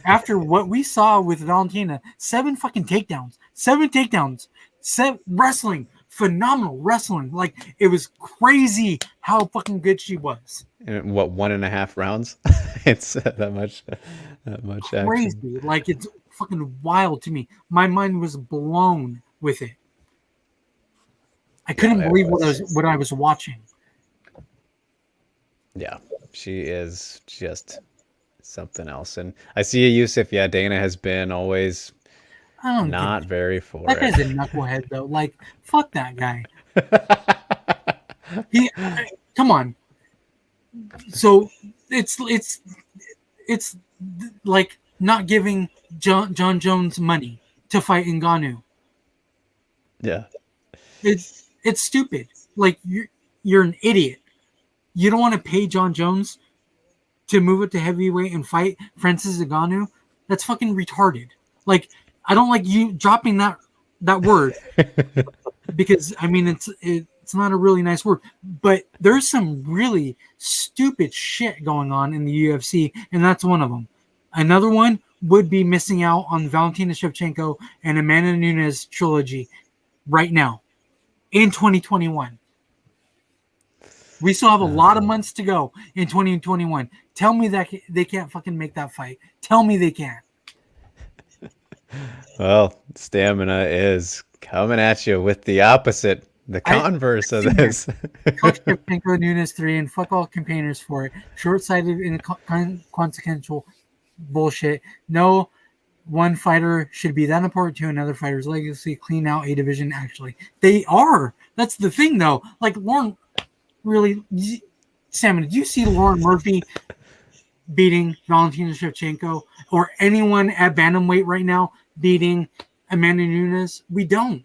After what we saw with Valentina, 7 takedowns, wrestling, phenomenal wrestling. Like it was crazy how fucking good she was. In what 1.5 rounds? It's that much action. Crazy, like it's fucking wild to me. My mind was blown with it. I couldn't It believe was. what I was watching. Yeah, she is just something else. And I see a Yusuf. Yeah, Dana has been always I don't give a not shit. very for That it. guy's a knucklehead though. Like fuck that guy. Come on. So it's like not giving John Jones money to fight Ngannou. Yeah. It's stupid. Like you're an idiot. You don't want to pay John Jones to move it to heavyweight and fight Francis Ngannou. That's fucking retarded. Like I don't like you dropping that word because I mean it's not a really nice word, but there's some really stupid shit going on in the UFC, and that's one of them. Another one would be missing out on Valentina Shevchenko and Amanda Nunes trilogy right now in 2021. We still have a lot of months to go in 2021. Tell me that they can't fucking make that fight. Tell me they can't. Well, stamina is coming at you with the opposite, the converse of this. Coach Shevchenko Nunes 3 and fuck all campaigners for it. Short-sighted and consequential bullshit. No one fighter should be that important to another fighter's legacy. Clean out a division. Actually, they are. That's the thing, though. Like Lauren, really, Sam, did you see Lauren Murphy beating Valentina Shevchenko or anyone at bantamweight right now beating Amanda Nunes? We don't.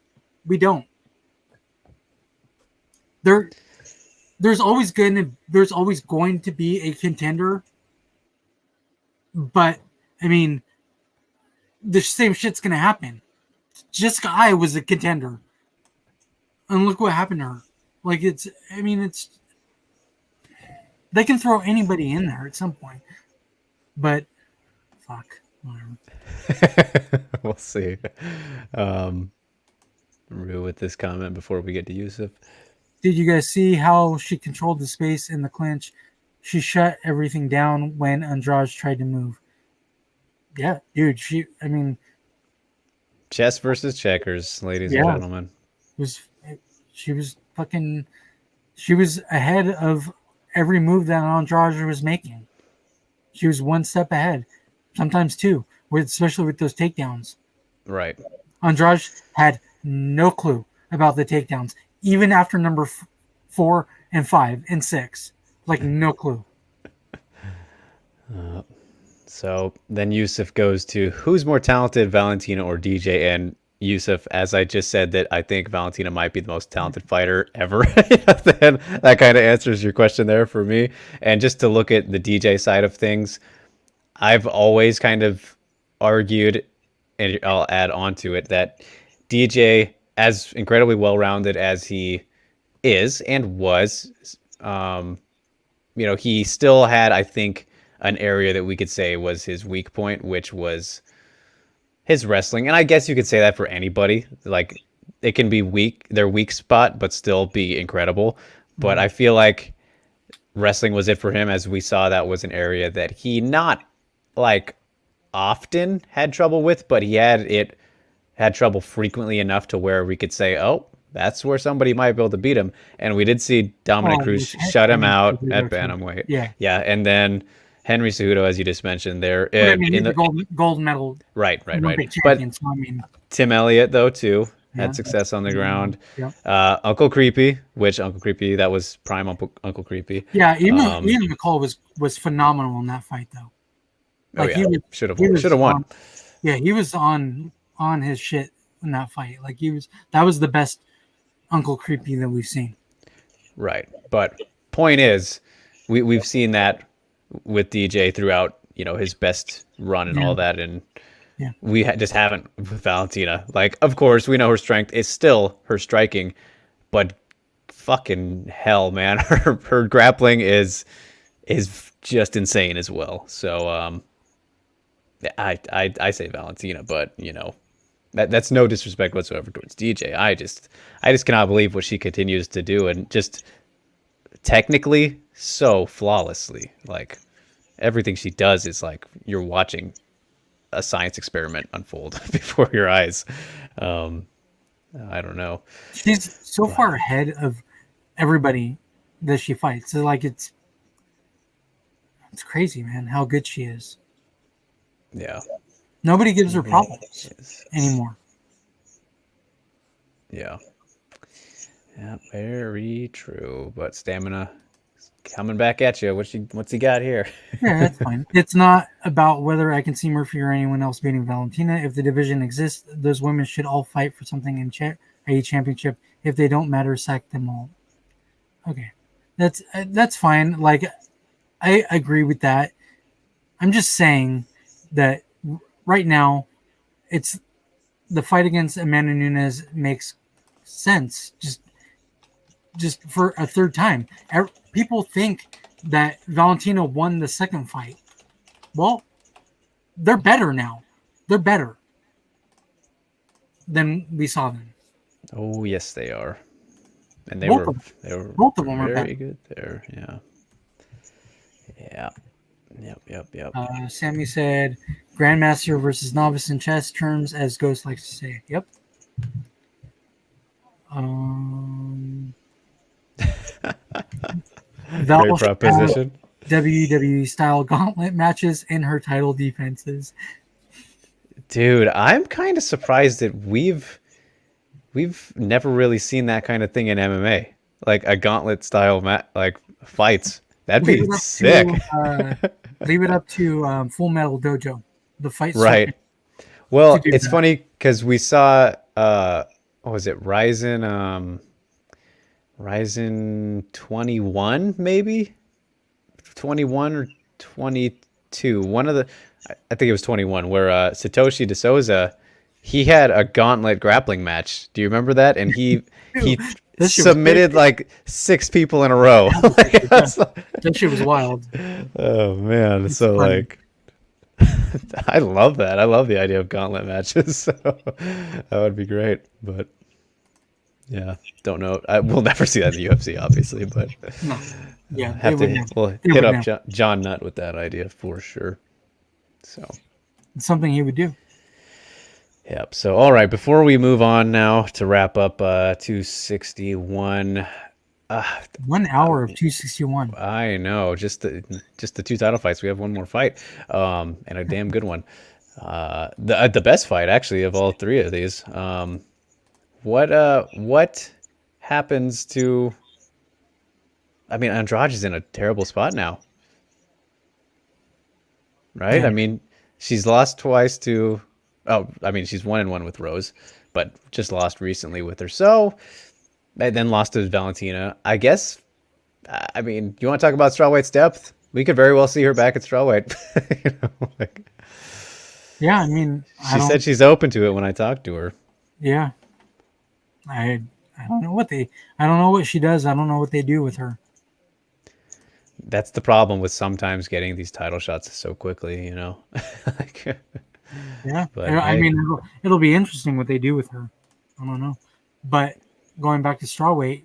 There's always going to be a contender, but I mean, the same shit's gonna happen. Jessica I was a contender, and look what happened to her. Like it's they can throw anybody in there at some point, but fuck, whatever. We'll see. With this comment before we get to Yusuf. Did you guys see how she controlled the space in the clinch? She shut everything down when Andrade tried to move. Yeah, dude. I mean, Chess versus checkers, ladies and yeah, gentlemen. was she was fucking. She was ahead of every move that Andrade was making. She was one step ahead, sometimes two, especially with those takedowns. Right. Andrade had no clue about the takedowns, even after number 4 and 5 and 6. Like, no clue. So then Yusuf goes to who's more talented, Valentina or DJ? And Yusuf, as I just said, that I think Valentina might be the most talented fighter ever. Then that kind of answers your question there for me. And just to look at the DJ side of things, I've always kind of argued, and I'll add on to it, that DJ, as incredibly well rounded as he is and was, he still had, I think, an area that we could say was his weak point, which was his wrestling. And I guess you could say that for anybody. Like, it can be weak, their weak spot, but still be incredible. But I feel like wrestling was it for him, as we saw that was an area that he not like often had trouble with, but he had trouble frequently enough to where we could say, oh, that's where somebody might be able to beat him. And we did see Dominic Cruz shut him out at bantamweight. Yeah. And then Henry Cejudo, as you just mentioned there, in the gold medal. Right. But so, I mean, Tim Elliott, though, too, had success on the ground. Yeah. Uncle Creepy, that was prime Uncle Creepy. Yeah, even McCall was phenomenal in that fight, though. Like, he should have won. He was on his shit in that fight. Like, that was the best Uncle Creepy that we've seen. Right. But point is, we've seen that with DJ throughout, his best run and all that. And we just haven't with Valentina. Like, of course, we know her strength is still her striking, but fucking hell, man, her grappling is just insane as well. So, I say Valentina, but that's no disrespect whatsoever towards DJ. I just cannot believe what she continues to do, and just technically so flawlessly. Like, everything she does is like you're watching a science experiment unfold before your eyes. I don't know. She's so far ahead of everybody that she fights. So, like, it's crazy, man, how good she is. Yeah. Nobody gives her problems anymore. Yeah. Yeah, very true. But stamina coming back at you. What's he got here? Yeah, that's fine. It's not about whether I can see Murphy or anyone else beating Valentina. If the division exists, those women should all fight for something in a championship. If they don't matter, sack them all. Okay, that's fine. Like, I agree with that. I'm just saying that right now, it's the fight against Amanda Nunes makes sense. Just for a third time. People think that Valentina won the second fight. Well, they're better now. They're better than we saw them. Oh, yes, they are. And they both were both of them are very good there. Yeah. Yeah. Yep. Sammy said, Grandmaster versus novice in chess terms, as Ghost likes to say. Yep. Great proposition. WWE style gauntlet matches in her title defenses. Dude, I'm kind of surprised that we've never really seen that kind of thing in MMA, like a gauntlet style like fights. That'd be sick. Leave it up to Full Metal Dojo, the fight. Right. Well, it's funny because we saw what was it, Ryzen 21, maybe 21 or 22. One of the, I think it was 21, where Satoshi DeSouza, he had a gauntlet grappling match. Do you remember that? And he submitted like 6 people in a row. That shit was wild. Oh man, it's so funny. Like, I love that. I love the idea of gauntlet matches. So that would be great. But yeah, don't know. We'll never see that in the UFC, obviously. But no. Yeah, we'll hit up John Nutt with that idea for sure. So It's something he would do. Yep. So, all right, before we move on now to wrap up 261, 1 hour of 261. I know, just the two title fights. We have one more fight, and a damn good one. The best fight actually of all three of these. What happens to? I mean, Andrade is in a terrible spot now, right? Yeah. I mean, she's lost twice to. Oh, I mean, she's 1-1 with Rose, but just lost recently with her. So, and then lost to Valentina. I guess. I mean, you want to talk about strawweight's depth? We could very well see her back at strawweight. Yeah, I mean, She said she's open to it when I talked to her. yeah, I don't know I don't know what she does. I don't know what they do with her. That's the problem with sometimes getting these title shots so quickly, you know. Like, Yeah, but I hey, mean, it'll be interesting what they do with her. I don't know, but going back to strawweight,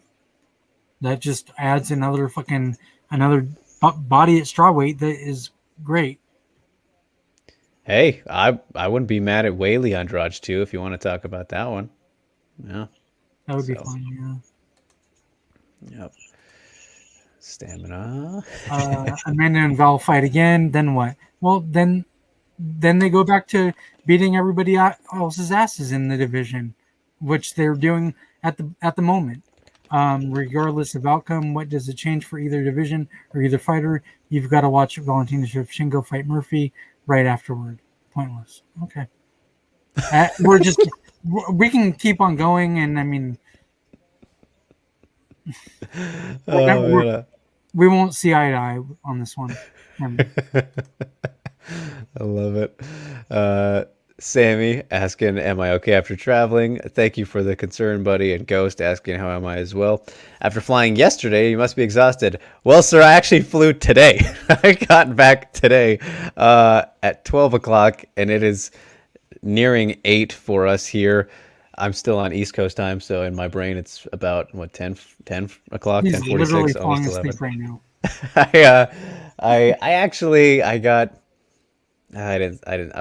that just adds another body at strawweight that is great. hey, I wouldn't be mad at Whaley Andrade too if you want to talk about that one. Yeah. That would be So, fun. yep. Stamina. Yeah. Amanda and Val fight again. Then what? Well, then they go back to beating everybody else's asses in the division, which they're doing at the moment. Regardless of outcome, what does it change for either division or either fighter? You've got to watch Valentina Shevchenko fight Murphy right afterward. Pointless. Okay. We can keep on going, and I mean, Oh, we won't see eye to eye on this one. I love it. Sammy asking, "Am I okay after traveling?" Thank you for the concern, buddy. And Ghost asking, "How am I as well?" After flying yesterday, you must be exhausted. Well, sir, I actually flew today. I got back today at 12 o'clock, and it is nearing 8 for us here. I'm still on East Coast time, so in my brain it's about what 10 o'clock, He's literally 10:46, falling almost 11. asleep right now. I actually I got I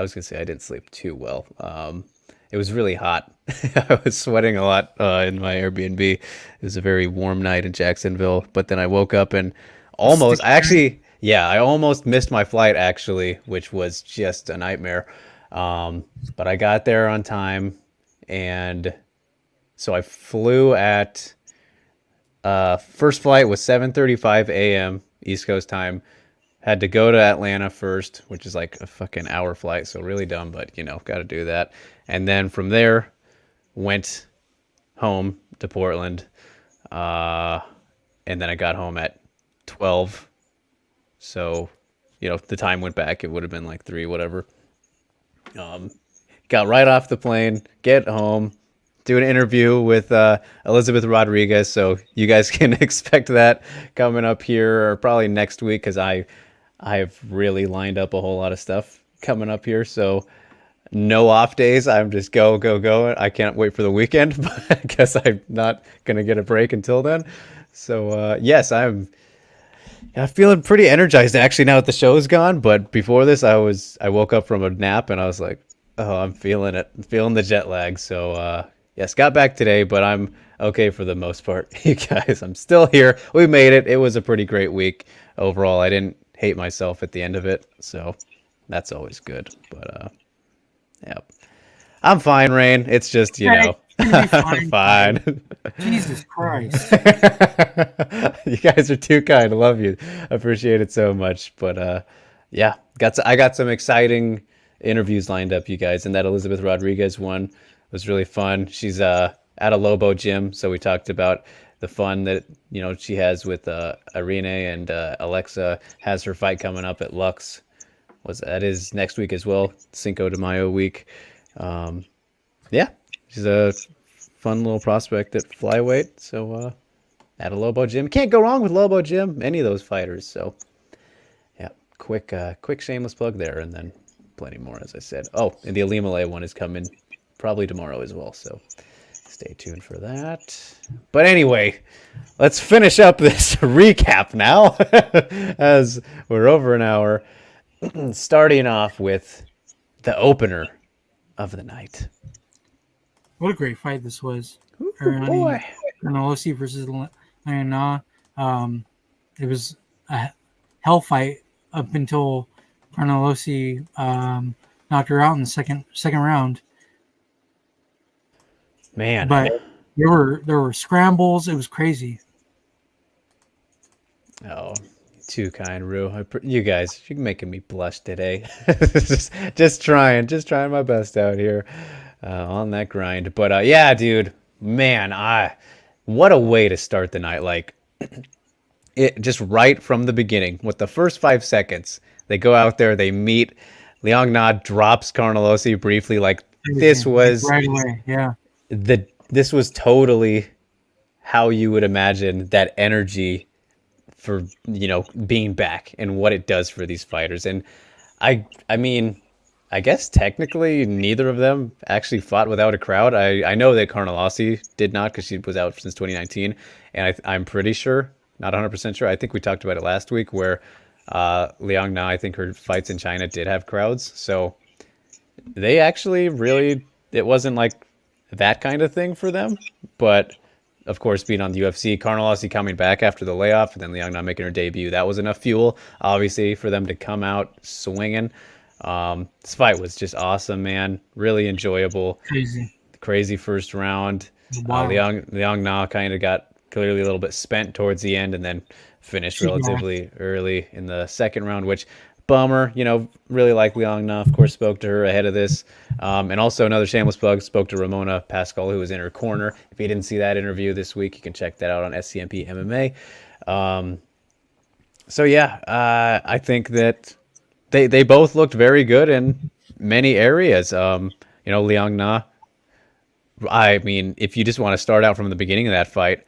was gonna say I didn't sleep too well. It was really hot. I was sweating a lot in my Airbnb. It was a very warm night in Jacksonville, but then I woke up and I almost missed my flight actually, which was just a nightmare. But I got there on time, and so I flew at first flight was 7:35 a.m. East Coast time. Had to go to Atlanta first, which is like a fucking hour flight, so really dumb, but got to do that. And then from there, went home to Portland, and then I got home at 12. So, if the time went back, it would have been like 3, whatever. Got right off the plane, get home, do an interview with Elizabeth Rodriguez. So you guys can expect that coming up here or probably next week, because I've really lined up a whole lot of stuff coming up here. So no off days. I'm just go, go, go. I can't wait for the weekend, but I guess I'm not going to get a break until then. So yes, I'm feeling pretty energized actually now that the show's gone. But before this, I woke up from a nap and I was like, oh, I'm feeling it. I'm feeling the jet lag. So yes, got back today, but I'm okay for the most part. You guys, I'm still here. We made it. It was a pretty great week overall. I didn't hate myself at the end of it, so that's always good. But yeah, I'm fine, Rain. It's just I'm fine. Jesus Christ. You guys are too kind. I love you. I appreciate it so much. But yeah, I got some exciting interviews lined up, you guys, and that Elizabeth Rodriguez one was really fun. She's at a Lobo gym, so we talked about the fun that she has with Irene, and Alexa has her fight coming up at Lux. That is next week as well, Cinco de Mayo week. Yeah, she's a fun little prospect at flyweight. So at a Lobo gym, can't go wrong with Lobo gym. Any of those fighters. So yeah, quick shameless plug there, and then plenty more, as I said. Oh, and the Alimale one is coming probably tomorrow as well. So stay tuned for that. But anyway, let's finish up this recap now, as we're over an hour. Starting off with the opener of the night. What a great fight this was. Ooh, Ariane boy. Gonzalez versus Luanna. It was a hell fight up until Gonzalez knocked her out in the second round. Man. But there were scrambles. It was crazy. Oh, too kind, Rue. You guys, you're making me blush today. just trying my best out here on that grind. But yeah, dude, man, what a way to start the night. Like it just right from the beginning, with the first 5 seconds, they go out there, they meet. Liang Na drops Carnelossi briefly. Like this was right away. Yeah, this was totally how you would imagine that energy for being back and what it does for these fighters. And I mean, I guess technically neither of them actually fought without a crowd. I know that Carnelossi did not, because she was out since 2019, and I'm pretty sure, not 100% sure, I think we talked about it last week, where Liang Na, I think her fights in China did have crowds. So they actually really, it wasn't like that kind of thing for them. But of course, being on the UFC, Carnelossi coming back after the layoff, and then Liang Na making her debut, that was enough fuel, obviously, for them to come out swinging. This fight was just awesome, man. Really enjoyable. Crazy first round. Wow. Liang Na kind of got clearly a little bit spent towards the end, and then finished relatively early in the second round, which bummer. Really like Liang Na. Of course, spoke to her ahead of this. And also another shameless plug, spoke to Ramona Pascal, who was in her corner. If you didn't see that interview this week, you can check that out on SCMP MMA. So yeah, I think that they both looked very good in many areas. Liang Na, I mean, if you just want to start out from the beginning of that fight,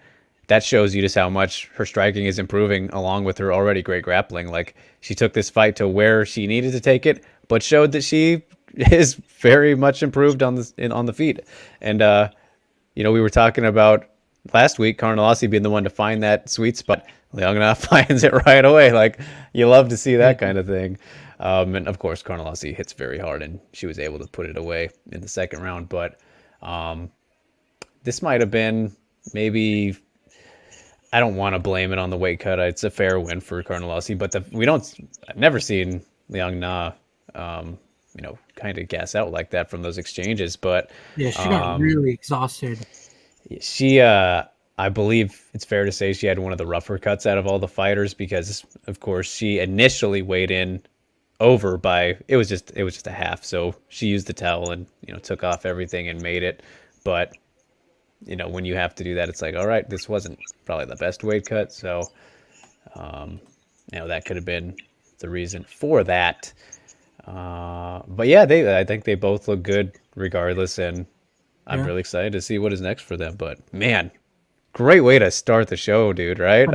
that shows you just how much her striking is improving along with her already great grappling. Like, she took this fight to where she needed to take it, but showed that she is very much improved on the feet. And we were talking about last week Carnelossi being the one to find that sweet spot. Liang Na finds it right away. Like, you love to see that kind of thing. And of course, Carnelossi hits very hard, and she was able to put it away in the second round. But this might have been maybe. I don't want to blame it on the weight cut. It's a fair win for Carnelossi, but I've never seen Liang Na, kind of gas out like that from those exchanges. But yeah, she got really exhausted. She, I believe it's fair to say she had one of the rougher cuts out of all the fighters, because of course she initially weighed in over by, it was just a half. So she used the towel and, took off everything and made it. But when you have to do that, it's like, all right, this wasn't probably the best weight cut. So, that could have been the reason for that. But yeah, I think they both look good regardless. And I'm really excited to see what is next for them. But man, great way to start the show, dude. Right?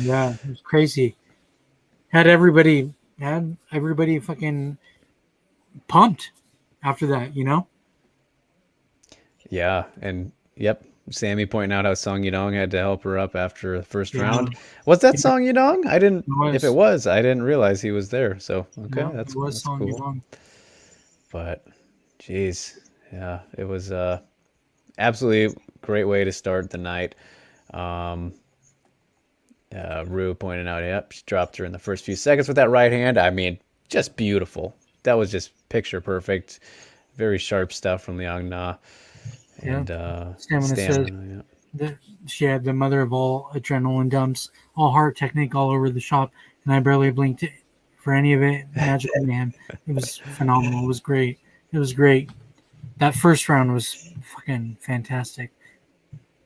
Yeah, it was crazy. Had everybody fucking pumped after that, Yeah. And yep. Sammy pointing out how Song Yudong had to help her up after the first round. Was that Song Yudong? I didn't. If it was, I didn't realize he was there. So okay, that's cool. Yudong. But, geez, yeah, it was absolutely great way to start the night. Rue pointed out, yep, she dropped her in the first few seconds with that right hand. I mean, just beautiful. That was just picture perfect. Very sharp stuff from Liang Na. And Stamina says that she had the mother of all adrenaline dumps, all heart technique all over the shop, and I barely blinked for any of it. Magic man, it was phenomenal. It was great. That first round was fucking fantastic.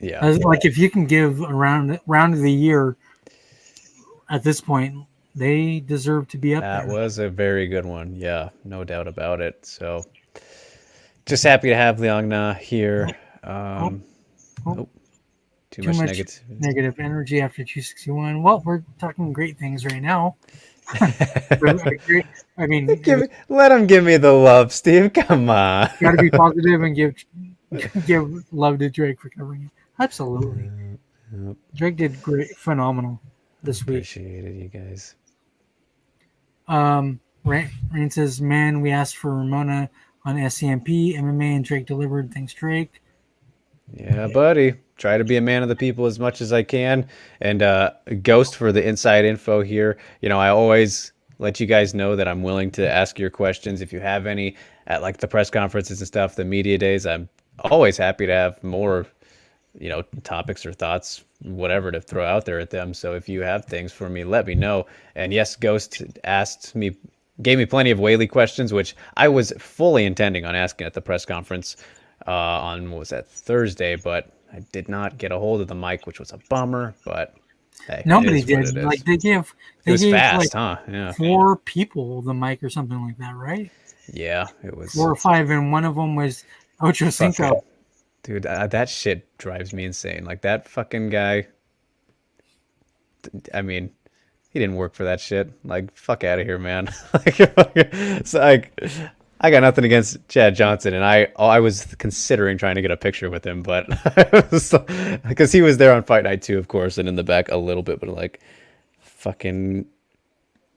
Yeah, like if you can give a round of the year at this point, they deserve to be up there. That was a very good one. Yeah, no doubt about it. So. Just happy to have Liang Na here. Too much negative energy after 261. Well, we're talking great things right now. I mean, let him give me the love, Steve. Come on. Got to be positive and give love to Drake for covering it. Absolutely. Drake did great, phenomenal this week. Appreciate it, you guys. Rain says, man, we asked for Ramona on SCMP, MMA, and Drake delivered. Thanks, Drake. Yeah, buddy. Try to be a man of the people as much as I can. And Ghost for the inside info here. I always let you guys know that I'm willing to ask your questions if you have any at like the press conferences and stuff, the media days. I'm always happy to have more, topics or thoughts, whatever to throw out there at them. So if you have things for me, let me know. And yes, Ghost gave me plenty of Whaley questions, which I was fully intending on asking at the press conference on, what was that, Thursday, but I did not get a hold of the mic, which was a bummer, but hey, nobody did. Like they it was gave fast, like huh? Yeah. 4 people the mic or something like that, right? Yeah, it was 4 or 5, and one of them was Ocho Cinco. Dude, that shit drives me insane. Like that fucking guy. I mean, he didn't work for that shit. Like, fuck out of here, man. It's like, I got nothing against Chad Johnson, and I was considering trying to get a picture with him, but because he was there on Fight Night too, of course, and in the back a little bit, but like, fucking,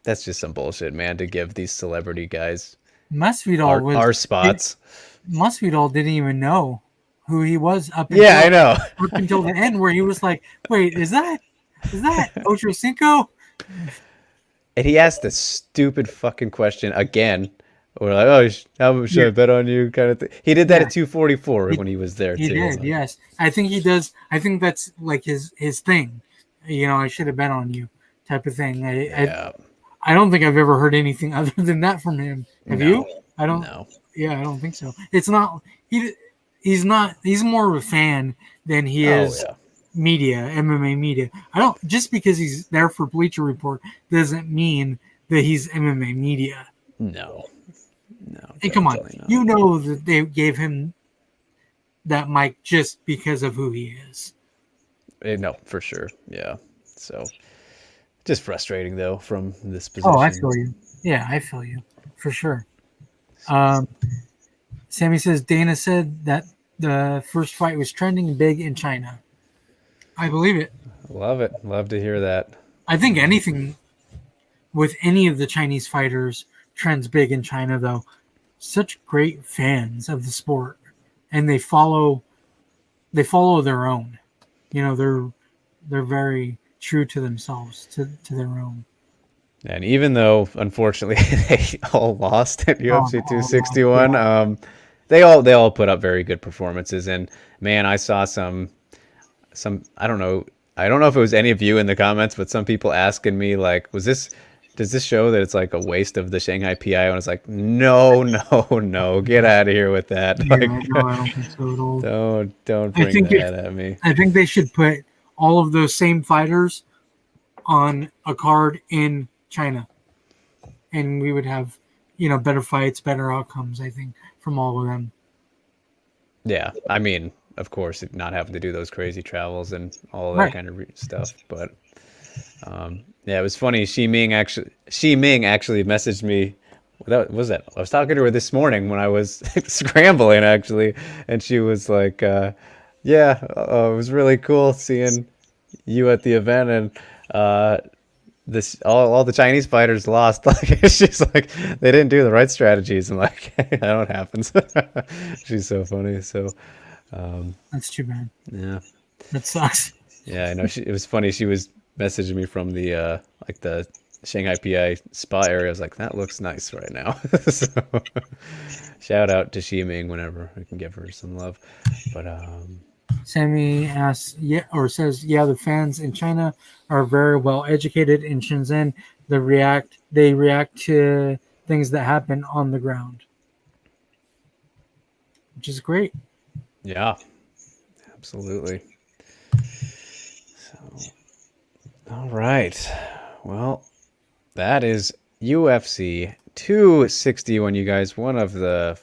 that's just some bullshit, man. To give these celebrity guys our spots. Masvidal didn't even know who he was up until the end, where he was like, "Wait, is that Ocho Cinco?" And he asked the stupid fucking question again. We're like, "Oh, how much should I bet on you?" Kind of thing. He did that at 244 when he was there too. He did, like, yes. I think he does. I think that's like his thing. I should have bet on you, type of thing. I don't think I've ever heard anything other than that from him. Have you? I don't. No. Yeah, I don't think so. It's not. He's not. He's more of a fan than he is media, MMA media. I don't. Just because he's there for Bleacher Report doesn't mean that he's MMA media. No. Hey, come on. Not. You know that they gave him that mic just because of who he is. No, for sure. Yeah. So, just frustrating though from this position. Oh, I feel you. Yeah, I feel you for sure. Sammy says Dana said that the first fight was trending big in China. I believe it. Love it. Love to hear that. I think anything with any of the Chinese fighters trends big in China, though. Such great fans of the sport, and they follow their own. They're very true to themselves, to their own. And even though, unfortunately, they all lost at UFC 261, they all put up very good performances. And man, I saw some I don't know if it was any of you in the comments, but some people asking me like, does this show that it's like a waste of the Shanghai PI? And it's like, no, get out of here with that. Yeah, like, no, I don't think so at all. Don't bring that at me. I think they should put all of those same fighters on a card in China, and we would have, better fights, better outcomes, I think, from all of them. Yeah, I mean, of course, not having to do those crazy travels and all that kind of stuff, but yeah, it was funny. Xi Ming actually messaged me. What was that? I was talking to her this morning when I was scrambling, actually, and she was like, "Yeah, it was really cool seeing you at the event, and this all the Chinese fighters lost." Like, she's like, they didn't do the right strategies, and like, that what happens. She's so funny. So that's too bad. Yeah, that sucks. Yeah, I know. It was funny. She was messaging me from the like the Shanghai PI spa area. I was like, that looks nice right now. So, shout out to Xi Ming whenever we can give her some love. But Sammy asks, says, the fans in China are very well educated in Shenzhen. They react to things that happen on the ground, which is great. Yeah, absolutely. So, all right. Well, that is UFC 261, you guys. One of the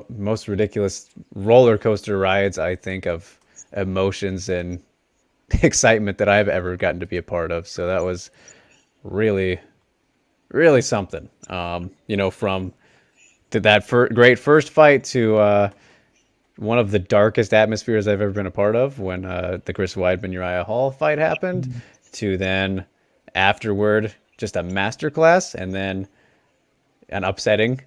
most ridiculous roller coaster rides, I think, of emotions and excitement that I've ever gotten to be a part of. So that was really, really something. From that great first fight to one of the darkest atmospheres I've ever been a part of when the Chris Weidman-Uriah Hall fight happened, to then afterward just a masterclass, and then an upsetting,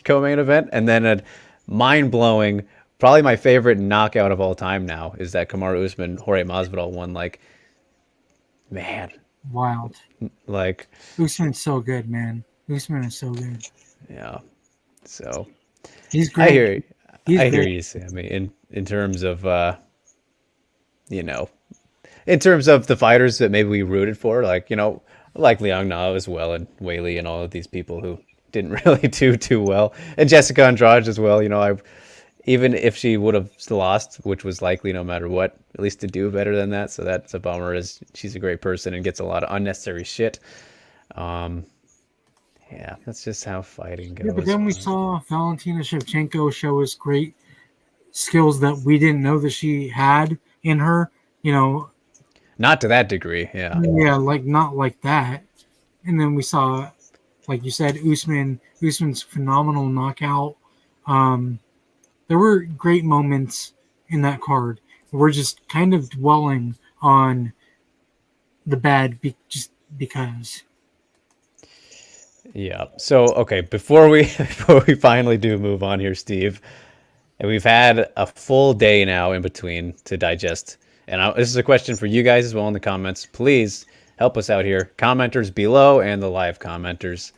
co-main event, and then a mind-blowing, probably my favorite knockout of all time now is that Kamaru Usman Jorge Masvidal one. Like, man, Wild. like, Usman's so good, man. Usman is so good. yeah. So He's I great. hear, He's I hear great. you, Sammy. In terms of, you know, in terms of the fighters that maybe we rooted for, like, like Liang Na as well, and Whaley and all of these people who didn't really do too well, and Jessica Andrade as well. Even if she would have lost, which was likely no matter what, at least to do better than that. So that's a bummer, as she's a great person and gets a lot of unnecessary shit. Yeah, that's just how fighting goes. Yeah, but then we saw Valentina Shevchenko show us great skills that we didn't know that she had in her. Not to that degree, yeah. Yeah, like not like that. And then we saw, like you said, Usman's phenomenal knockout. There were great moments in that card. We're just kind of dwelling on the bad just because. Yeah. So okay, before we finally do move on here, Steve, and we've had a full day now in between to digest. And this is a question for you guys as well in the comments. Please help us out here, commenters below and the live commenters.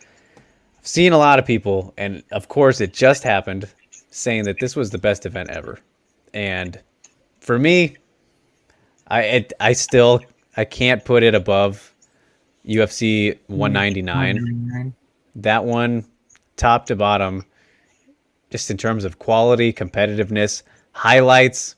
I've seen a lot of people, and of course it just happened, saying that this was the best event ever. And for me, I can't put it above UFC 199. That one, top to bottom, just in terms of quality, competitiveness, highlights,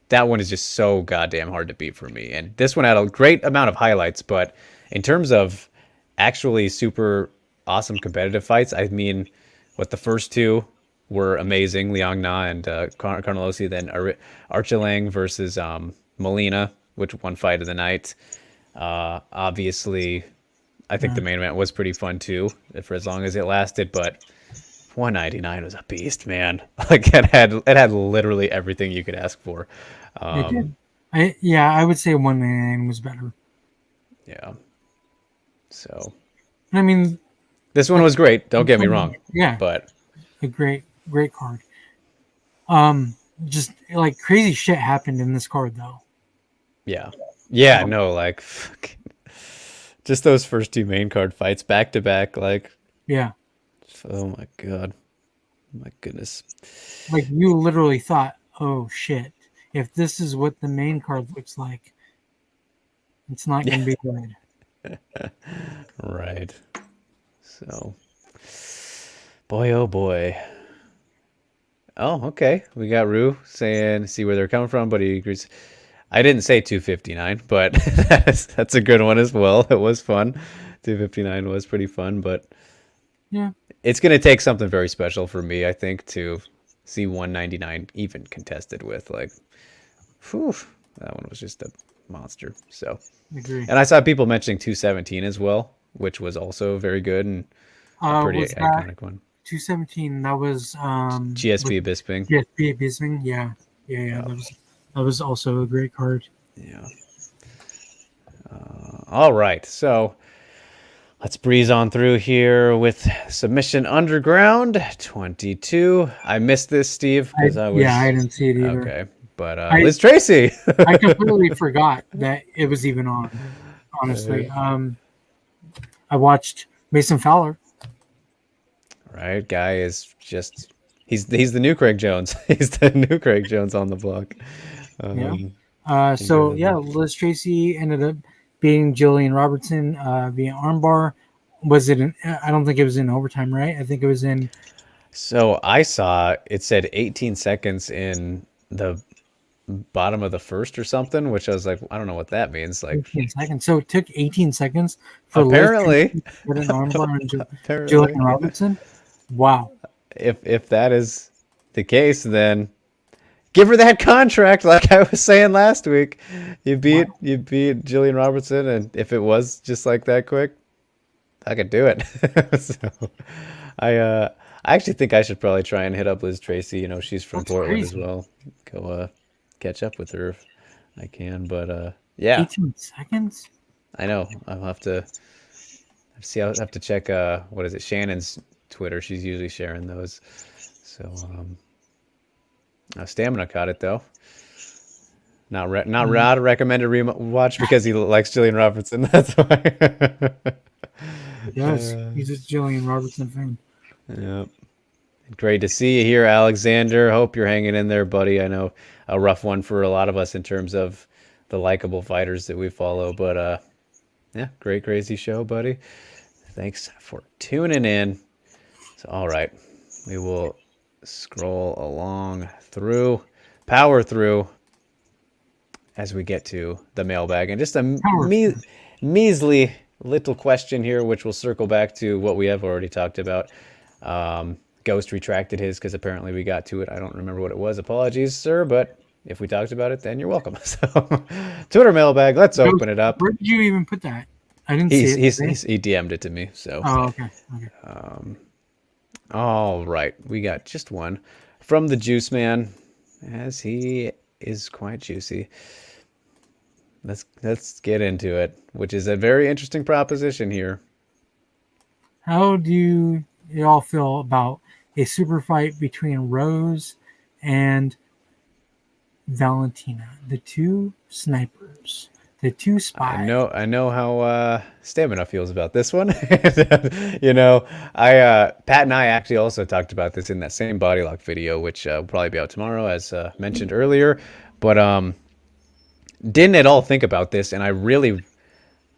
that one is just so goddamn hard to beat for me. And this one had a great amount of highlights, but in terms of actually super awesome competitive fights, I mean, the first two were amazing, Liang Na and Carnelosi, then Archelang versus Molina, which one fight of the night. Obviously, I think the main event was pretty fun too, for as long as it lasted, but 199 was a beast, man. Like it had literally everything you could ask for. It did. I would say 199 was better. Yeah. So. I mean, this one was great. Don't get me wrong. Yeah. But a great card. Just like crazy shit happened in this card though. Yeah. Yeah. No, like, just those first two main card fights back to back, like. Yeah. Oh my god. My goodness. Like you literally thought, oh shit, if this is what the main card looks like, it's not going to be good. Right. So, boy, oh boy. Oh, okay. We got Rue saying, see where they're coming from, but he agrees. I didn't say 259, but that's a good one as well. It was fun. 259 was pretty fun, but yeah, it's going to take something very special for me, I think, to see 199 even contested with. Like, whew, that one was just a monster. So, agree. And I saw people mentioning 217 as well, which was also very good and a pretty iconic one. 217. That was GSP Bisping. GSP Bisping. Yeah. That was also a great card. Yeah. All right. So let's breeze on through here with Submission Underground 22. I missed this, Steve, because I didn't see it either. Okay. But Liz Tracy. I completely forgot that it was even on. Honestly, I watched Mason Fowler. Right, guy is just he's the new Craig Jones. He's the new Craig Jones on the block. Liz Tracy ended up beating Jillian Robertson via armbar. Was it? I don't think it was in overtime, right? I think it was in. So I saw it said 18 seconds in the bottom of the first or something, which I was like, I don't know what that means. Like 18 seconds. So it took 18 seconds for apparently Liz to put an armbar on Jillian Robertson. Wow. If that is the case, then give her that contract. Like I was saying last week, you beat Jillian Robertson, and if it was just like that quick, I could do it. So I actually think I should probably try and hit up Liz Tracy. You know, she's from Portland as well. Go catch up with her if I can. But yeah, 18 seconds. I know. I'll have to see. I'll have to check. What is it? Shannon's Twitter. She's usually sharing those. So Stamina caught it though. Not Rod recommended rewatch because he likes Jillian Robertson. That's why. Yes, he's a Jillian Robertson fan. Yep. Great to see you here, Alexander. Hope you're hanging in there, buddy. I know a rough one for a lot of us in terms of the likable fighters that we follow, but yeah, great, crazy show, buddy. Thanks for tuning in. So, all right, we will scroll along through, power through, as we get to the mailbag. And just a measly little question here, which will circle back to what we have already talked about. Ghost retracted his because apparently we got to it. I don't remember what it was. Apologies, sir, but if we talked about it, then you're welcome. So, Twitter mailbag, let's open it up. Where did you even put that? I didn't see it. He DM'd it to me. So. Oh, okay. All right, we got just one from the Juice Man, as he is quite juicy. Let's get into it, which is a very interesting proposition here. How do you all feel about a super fight between Rose and Valentina, the two snipers, the two spies? I know how Stamina feels about this one. You know, Pat and I actually also talked about this in that same Body Lock video, which will probably be out tomorrow, as mentioned earlier. But didn't at all think about this, and I really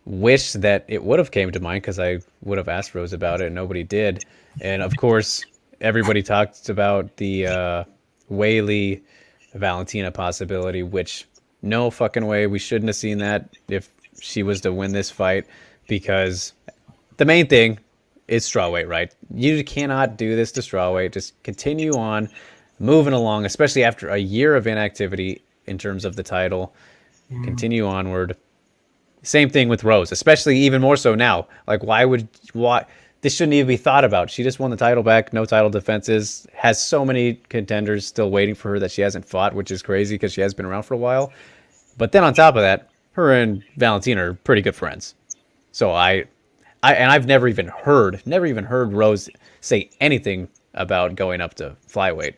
wish that it would have came to mind because I would have asked Rose about it, and nobody did. And of course, everybody talked about the Whaley Valentina possibility, which no fucking way we shouldn't have seen that if she was to win this fight, because the main thing is strawweight, right? You cannot do this to strawweight. Just continue on moving along, especially after a year of inactivity in terms of the title. Continue onward. Same thing with Rose, especially even more so now. Like, why this shouldn't even be thought about. She just won the title back, no title defenses, has so many contenders still waiting for her that she hasn't fought, which is crazy because she has been around for a while. But then on top of that, her and Valentina are pretty good friends. So I've never even heard Rose say anything about going up to flyweight.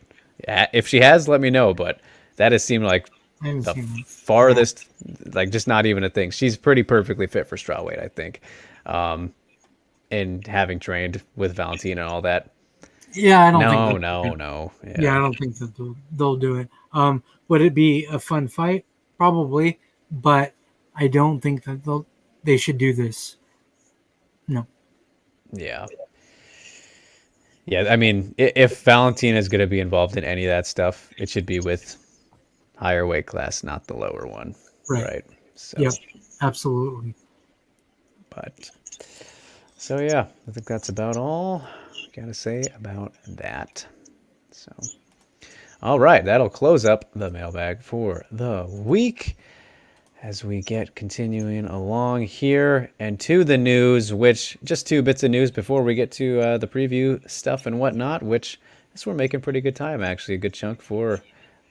If she has, let me know. But that has seemed like the farthest, like just not even a thing. She's pretty perfectly fit for strawweight, I think. And having trained with Valentina and all that. Yeah, I don't think no. Yeah, I don't think that they'll do it. Would it be a fun fight? Probably, but I don't think that they should do this. No. Yeah. I mean, if Valentina is going to be involved in any of that stuff, it should be with higher weight class, not the lower one. Right. So. Yep, absolutely. But so yeah, I think that's about all I gotta say about that. So all right, that'll close up the mailbag for the week as we get continuing along here and to the news, which just 2 bits of news before we get to the preview stuff and whatnot, which this we're making pretty good time, actually. A good chunk for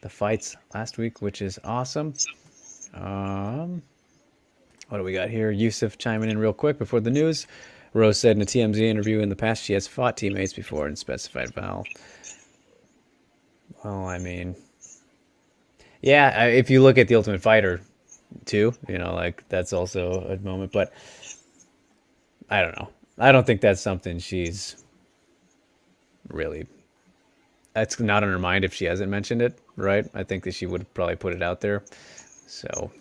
the fights last week, which is awesome. What do we got here? Yusuf chiming in real quick before the news. Rose said in a TMZ interview in the past she has fought teammates before and specified Val. Well, I mean, yeah, if you look at The Ultimate Fighter too, you know, like that's also a moment, but I don't know. I don't think that's something she's really, that's not on her mind if she hasn't mentioned it, right? I think that she would probably put it out there. So,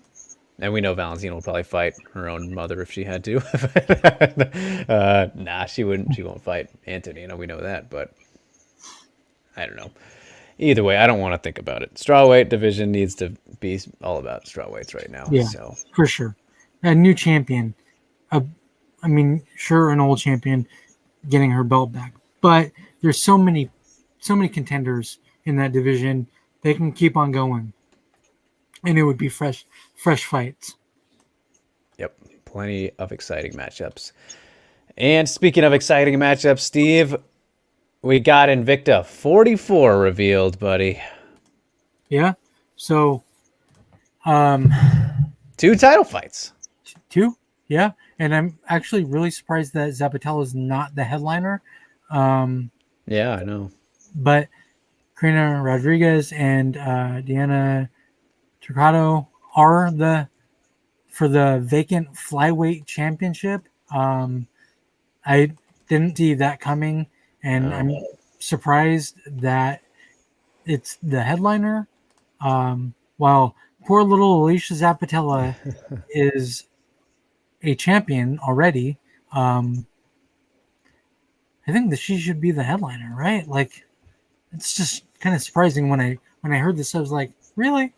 and we know Valentina will probably fight her own mother if she had to. Nah, she wouldn't. She won't fight Anthony. You know, we know that, but I don't know. Either way, I don't want to think about it. Strawweight division needs to be all about strawweights right now. Yeah, so. For sure. A new champion. I mean, sure, an old champion getting her belt back, but there's so many contenders in that division. They can keep on going, and it would be fresh fights. Yep, plenty of exciting matchups. And speaking of exciting matchups, Steve, we got Invicta 44 revealed, buddy. Yeah. So, 2 title fights. 2. Yeah. And I'm actually really surprised that Zapatello is not the headliner. Yeah, I know. But Karina Rodriguez and Diana Turcado are for the vacant flyweight championship. I didn't see that coming, and No. I'm surprised that it's the headliner. While poor little Alicia Zapatella is a champion already, um, I think that she should be the headliner, right? Like, it's just kind of surprising when I heard this. I was like, really?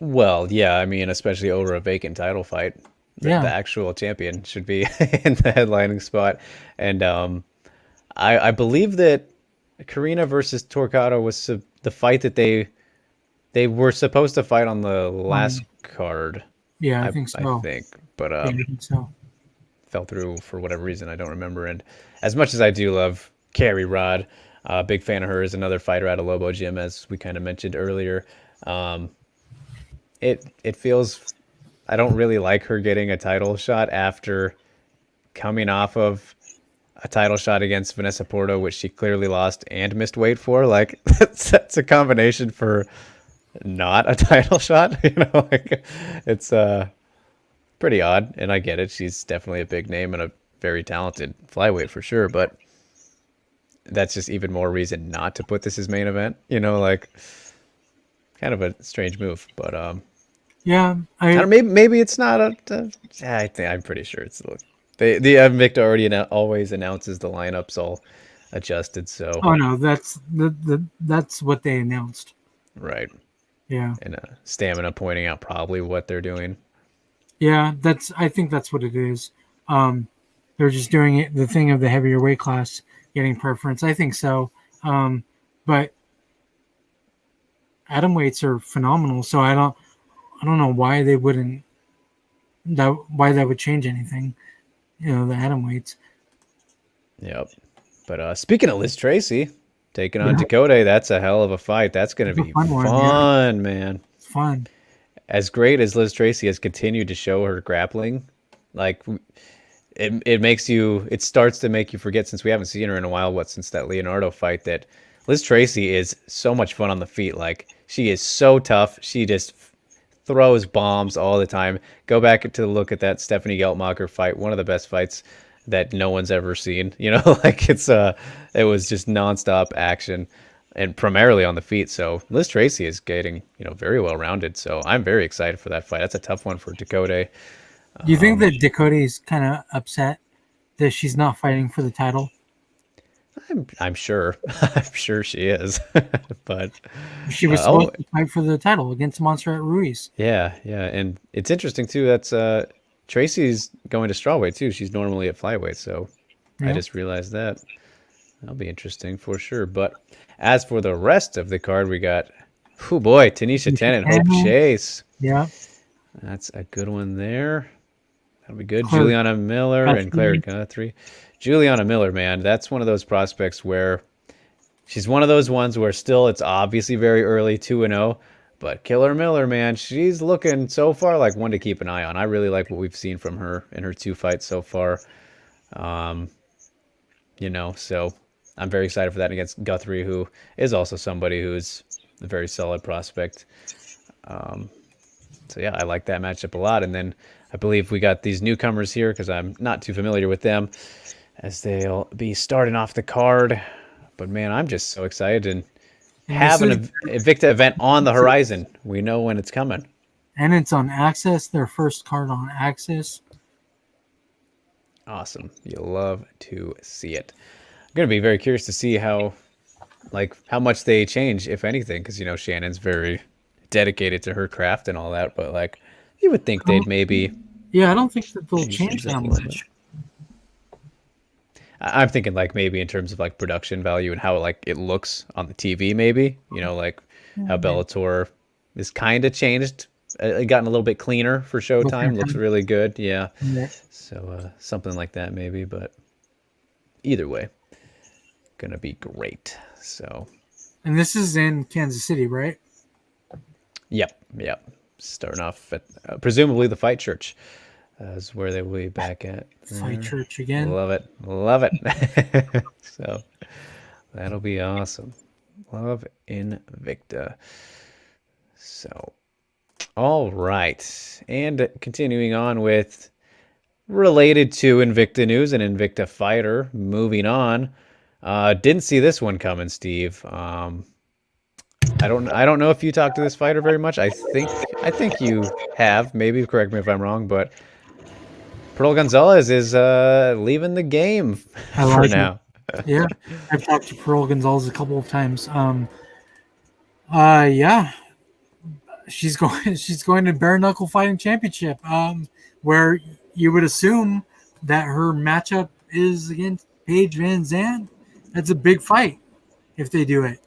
Well, yeah, I mean, especially over a vacant title fight, the Yeah, actual champion should be in the headlining spot. And I believe that Karina versus Torquato was the fight that they were supposed to fight on the last um, card. yeah, I I think I so. think, but Yeah, I think so. fell through for whatever reason. I don't remember. And as much as I do love Carrie Rod, big fan of hers, another fighter out of Lobo Gym, as we kind of mentioned earlier. Um, it feels I don't really like her getting a title shot after coming off of a title shot against Vanessa Porto, which she clearly lost and missed weight for. Like that's a combination for not a title shot. Like it's pretty odd, and I get it. She's definitely a big name and a very talented flyweight for sure, but that's just even more reason not to put this as main event. Like kind of a strange move, but Yeah, I don't. Maybe it's not I think I'm pretty sure it's the Invicta already always announces the lineups all adjusted. So oh no, that's what they announced. right, Yeah, and Stamina pointing out probably what they're doing. yeah, I think that's what it is. Um, they're just doing it the thing of the heavier weight class getting preference. I think so. But atom weights are phenomenal, so I don't know why they wouldn't why that would change anything. The atom weights. Yep. But speaking of Liz Tracy taking on Yeah, Dakota, that's a hell of a fight. That's gonna it's a be fun one. Yeah, fun, man. it's fun. As great as Liz Tracy has continued to show her grappling, like it starts to make you forget, since we haven't seen her in a while, since that Leonardo fight, that Liz Tracy is so much fun on the feet. Like she is so tough. She just throws bombs all the time. Go back to look at that Stephanie Geltmacher fight, one of the best fights that no one's ever seen. Like it was just nonstop action and primarily on the feet. So Liz Tracy is getting, very well rounded. So I'm very excited for that fight. That's a tough one for Dakota. Do you think that Dakota's kind of upset that she's not fighting for the title? I'm sure. I'm sure she is. But She was oh supposed to fight for the title against Montserrat Ruiz. yeah, yeah, and it's interesting too. That's Tracy's going to strawweight too. She's normally at flyweight, so I Yeah. just realized that. That'll be interesting for sure. But as for the rest of the card, we got, oh boy, Tanisha Tennant, Hope Chase. Yeah. That's a good one there. That'll be good. Claire Juliana Miller and Claire Guthrie. Guthrie. Juliana Miller, man, that's one of those prospects where she's one of those ones where still it's obviously very early, 2-0, but Killer Miller, man, she's looking so far like one to keep an eye on. I really like what we've seen from her in her two fights so far. Um, so I'm very excited for that against Guthrie, who is also somebody who's a very solid prospect. So yeah, I like that matchup a lot. And then I believe we got these newcomers here because I'm not too familiar with them, as they'll be starting off the card. But man, I'm just so excited and And this have an is Invicta event on the horizon. We know when it's coming. and it's on Access, their first card on Access. Awesome. You'll love to see it. I'm gonna be very curious to see how much they change, if anything, because Shannon's very dedicated to her craft and all that. But you would think they'd maybe Yeah, I don't think that they'll change change things up that a little bit. much. I'm thinking maybe in terms of production value and how it looks on the TV, maybe how Bellator is kind of changed, it gotten a little bit cleaner for Showtime. Looks really good, yeah. Yeah. So something like that maybe, but either way, gonna be great. So And this is in Kansas City, right? yep. Starting off at presumably the Fight Church. That's where they will be back at. Fight Church again. Love it. Love it. So that'll be awesome. Love Invicta. So, all right. And continuing on with related to Invicta news and Invicta fighter, moving on. Didn't see this one coming, Steve. I don't know if you talked to this fighter very much. I think you have. Maybe correct me if I'm wrong, but Pearl Gonzalez is leaving the game for now. Yeah, I've talked to Pearl Gonzalez a couple of times. Yeah, she's going to bare knuckle fighting championship. Where you would assume that her matchup is against Paige Van Zandt. That's a big fight if they do it.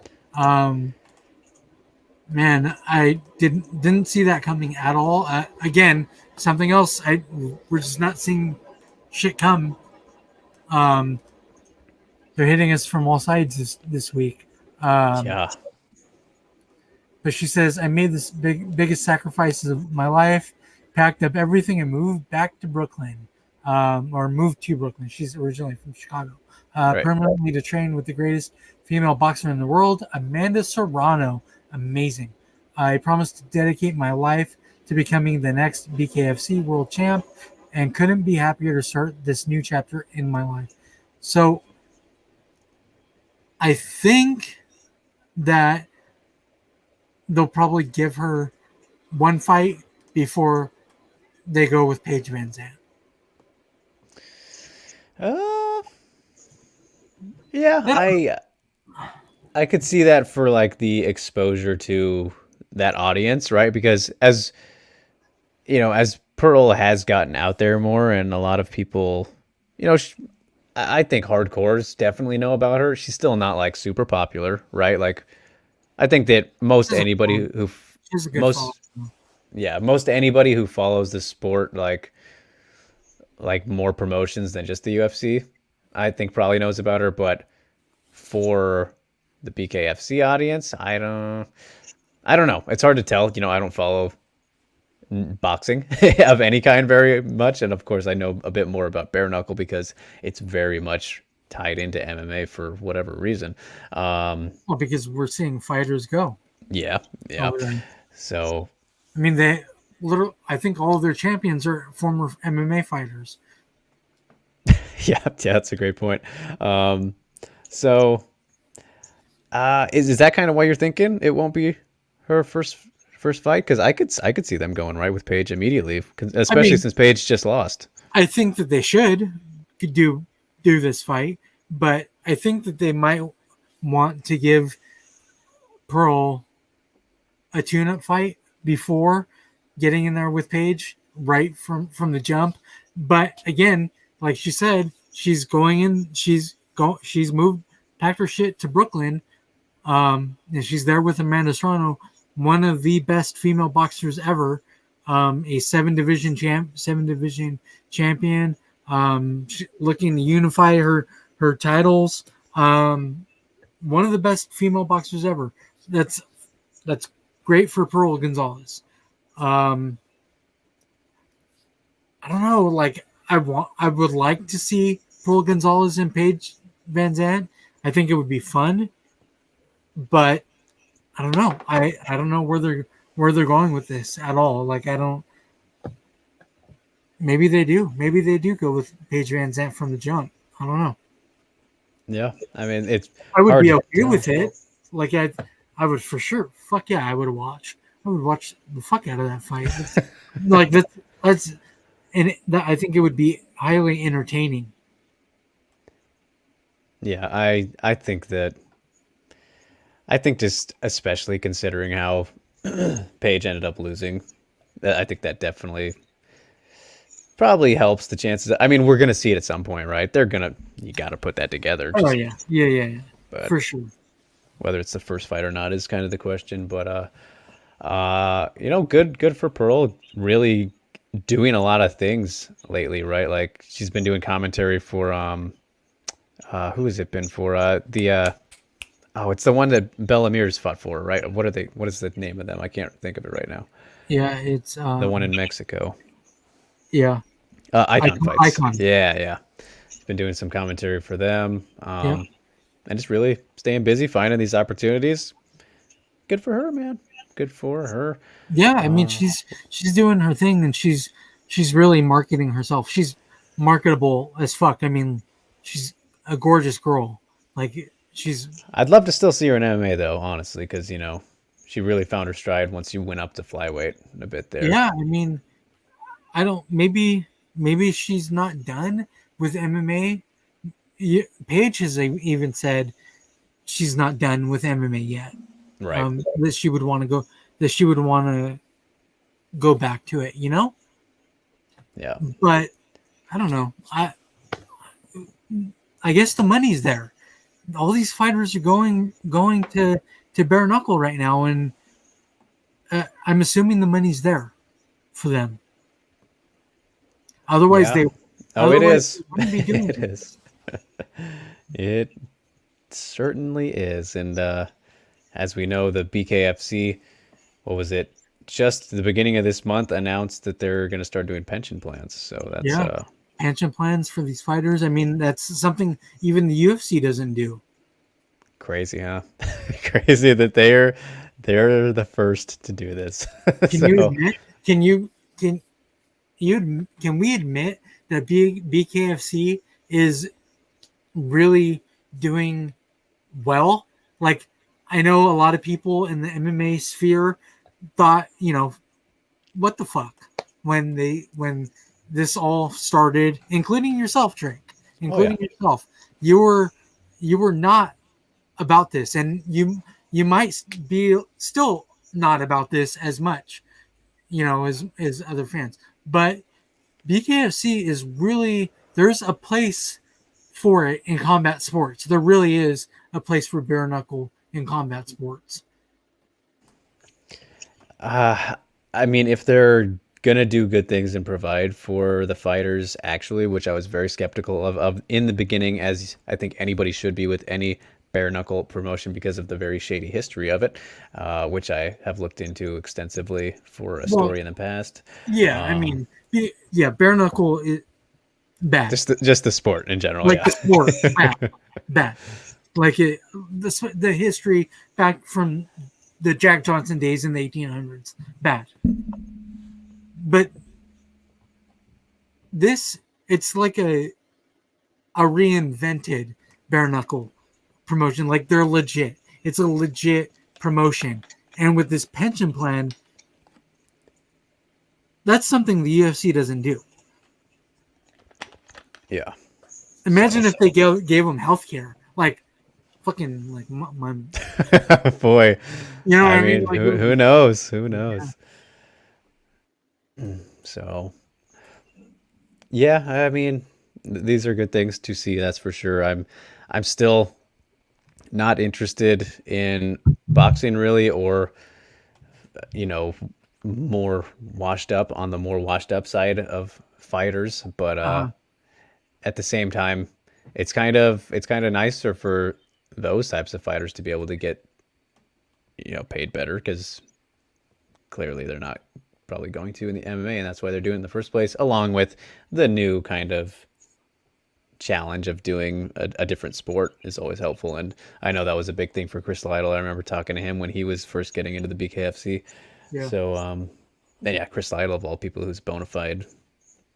Man, I didn't see that coming at all. Again, something else. We're just not seeing shit come. They're hitting us from all sides this week. Yeah. But she says, I made this biggest sacrifices of my life, packed up everything and moved back to Brooklyn, or moved to Brooklyn. She's originally from Chicago. Right. Permanently to train with the greatest female boxer in the world, Amanda Serrano. Amazing. I promised to dedicate my life to becoming the next BKFC world champ and couldn't be happier to start this new chapter in my life. So I think that they'll probably give her one fight before they go with Paige Van Zandt. Yeah, I could see that for like the exposure to that audience, right? Because as you know, as Pearl has gotten out there more, and a lot of people, I think hardcores definitely know about her. She's still not like super popular, right? Like, I think that most anybody who follows the sport like more promotions than just the UFC, I think probably knows about her. But for the BKFC audience, I don't know. It's hard to tell. I don't follow boxing of any kind very much, and of course I know a bit more about bare knuckle because it's very much tied into MMA for whatever reason. Well, because we're seeing fighters go. Yeah. So I mean, I think all of their champions are former MMA fighters. yeah, that's a great point. So is that kind of why you're thinking it won't be her first fight? Because I could see them going right with Paige immediately, especially since Paige just lost. I think that they should do this fight, but I think that they might want to give Pearl a tune-up fight before getting in there with Paige right from the jump. But again, like she said, she's moved, packed her shit to Brooklyn, and she's there with Amanda Serrano, one of the best female boxers ever, a seven division champion, looking to unify her titles. One of the best female boxers ever. That's great for Pearl Gonzalez. I don't know. Like I would like to see Pearl Gonzalez and Paige Van Zandt. I think it would be fun, but I don't know. I don't know where they're going with this at all. Like I don't. Maybe they do. Maybe they do go with Paige Van Zandt from the jump. I don't know. Yeah, I mean I would be okay with it. Like I would for sure. Fuck yeah, I would watch. I would watch the fuck out of that fight. Like that's I think it would be highly entertaining. Yeah, I think just especially considering how Paige ended up losing, I think that definitely probably helps the chances. I mean, we're gonna see it at some point, right? You got to put that together. Oh yeah. But for sure. Whether it's the first fight or not is kind of the question. But good for Pearl. Really doing a lot of things lately, right? Like she's been doing commentary for who has it been for? It's the one that Bellamir's fought for, right? What is the name of them? I can't think of it right now. Yeah, it's the one in Mexico. Yeah. Icon Fights. Icon. Yeah. He's been doing some commentary for them, Yeah. and just really staying busy, finding these opportunities. Good for her, man. Good for her. Yeah, I mean she's doing her thing and she's really marketing herself. She's marketable as fuck. I mean, she's a gorgeous girl. Like she's I'd love to still see her in MMA though, honestly, because she really found her stride once you went up to flyweight a bit there. yeah, I mean, I don't maybe she's not done with MMA. Paige has even said she's not done with MMA yet. Right. That she would want to go that she would want to go back to it, Yeah. But I don't know. I guess the money's there. All these fighters are going to bare knuckle right now, and I'm assuming the money's there for them. Otherwise, Yeah. they. Oh, it is. They wouldn't be doing It is. It certainly is. And as we know, the BKFC, what was it? Just the beginning of this month announced that they're going to start doing pension plans. So that's Yeah, pension plans for these fighters. I mean, that's something even the UFC doesn't do. crazy, huh? Crazy that they're the first to do this. Can So you admit? Can we admit that BKFC is really doing well? Like, I know a lot of people in the MMA sphere thought, what the fuck when this all started, including yourself, Drake, including yourself. You were not about this, and you might be still not about this as much, as other fans. But BKFC is really, there's a place for it in combat sports. There really is a place for bare knuckle in combat sports. I mean, if they're gonna do good things and provide for the fighters, actually, which I was very skeptical of in the beginning, as I think anybody should be with any bare knuckle promotion because of the very shady history of it, which I have looked into extensively for a story in the past. Yeah, I mean, bare knuckle is bad. Just the sport in general, Like yeah. the sport, bad. Like the history back from the Jack Johnson days in the 1800s, bad. But it's like a reinvented bare knuckle promotion. Like they're legit. It's a legit promotion. And with this pension plan, that's something the UFC doesn't do. Yeah. Imagine if they gave them healthcare, like fucking like my Boy, you know what I I mean? mean, Like, who knows? Who knows? So, yeah, I mean, these are good things to see, that's for sure. I'm still not interested in boxing really, or more washed up on the more washed up side of fighters, but at the same time, it's kind of nicer for those types of fighters to be able to get paid better, because clearly they're not probably going to in the MMA, and that's why they're doing it in the first place, along with the new kind of challenge of doing a different sport is always helpful. And I know that was a big thing for Chris Lytle. I remember talking to him when he was first getting into the BKFC. yeah. So and yeah, Chris Lytle, of all people, who's bona fide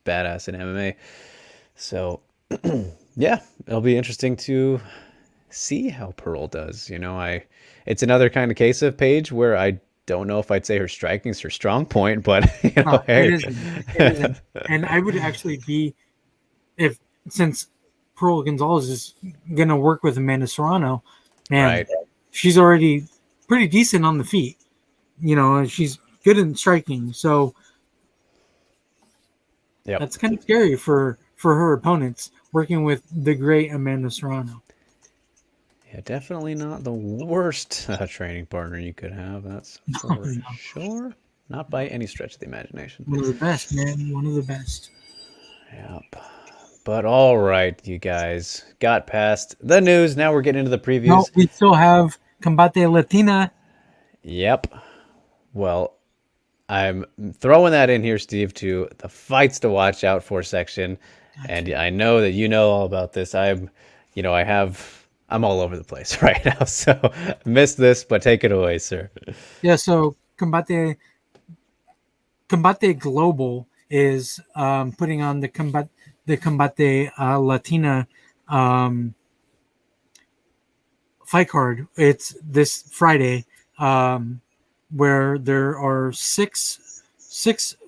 badass in MMA. So yeah, it'll be interesting to see how Pearl does. It's another kind of case of Paige where I don't know if I'd say her striking is her strong point, but hey. It isn't. It isn't. And I would actually be, since Pearl Gonzalez is gonna work with Amanda Serrano, man, Right. she's already pretty decent on the feet. And she's good in striking. So Yep. that's kind of scary for her opponents working with the great Amanda Serrano. Yeah, definitely not the worst training partner you could have. That's for sure. Not by any stretch of the imagination. One of the best, man. One of the best. Yep. But all right, you guys got past the news. Now we're getting into the previews. No, we still have Combate Latina. Yep. Well, I'm throwing that in here, Steve, to the fights to watch out for section. Gotcha. And I know that you know all about this. I'm all over the place right now. So I missed this, but take it away, sir. Yeah, so Combate Global is putting on the Combate Latina fight card. It's this Friday, where there are six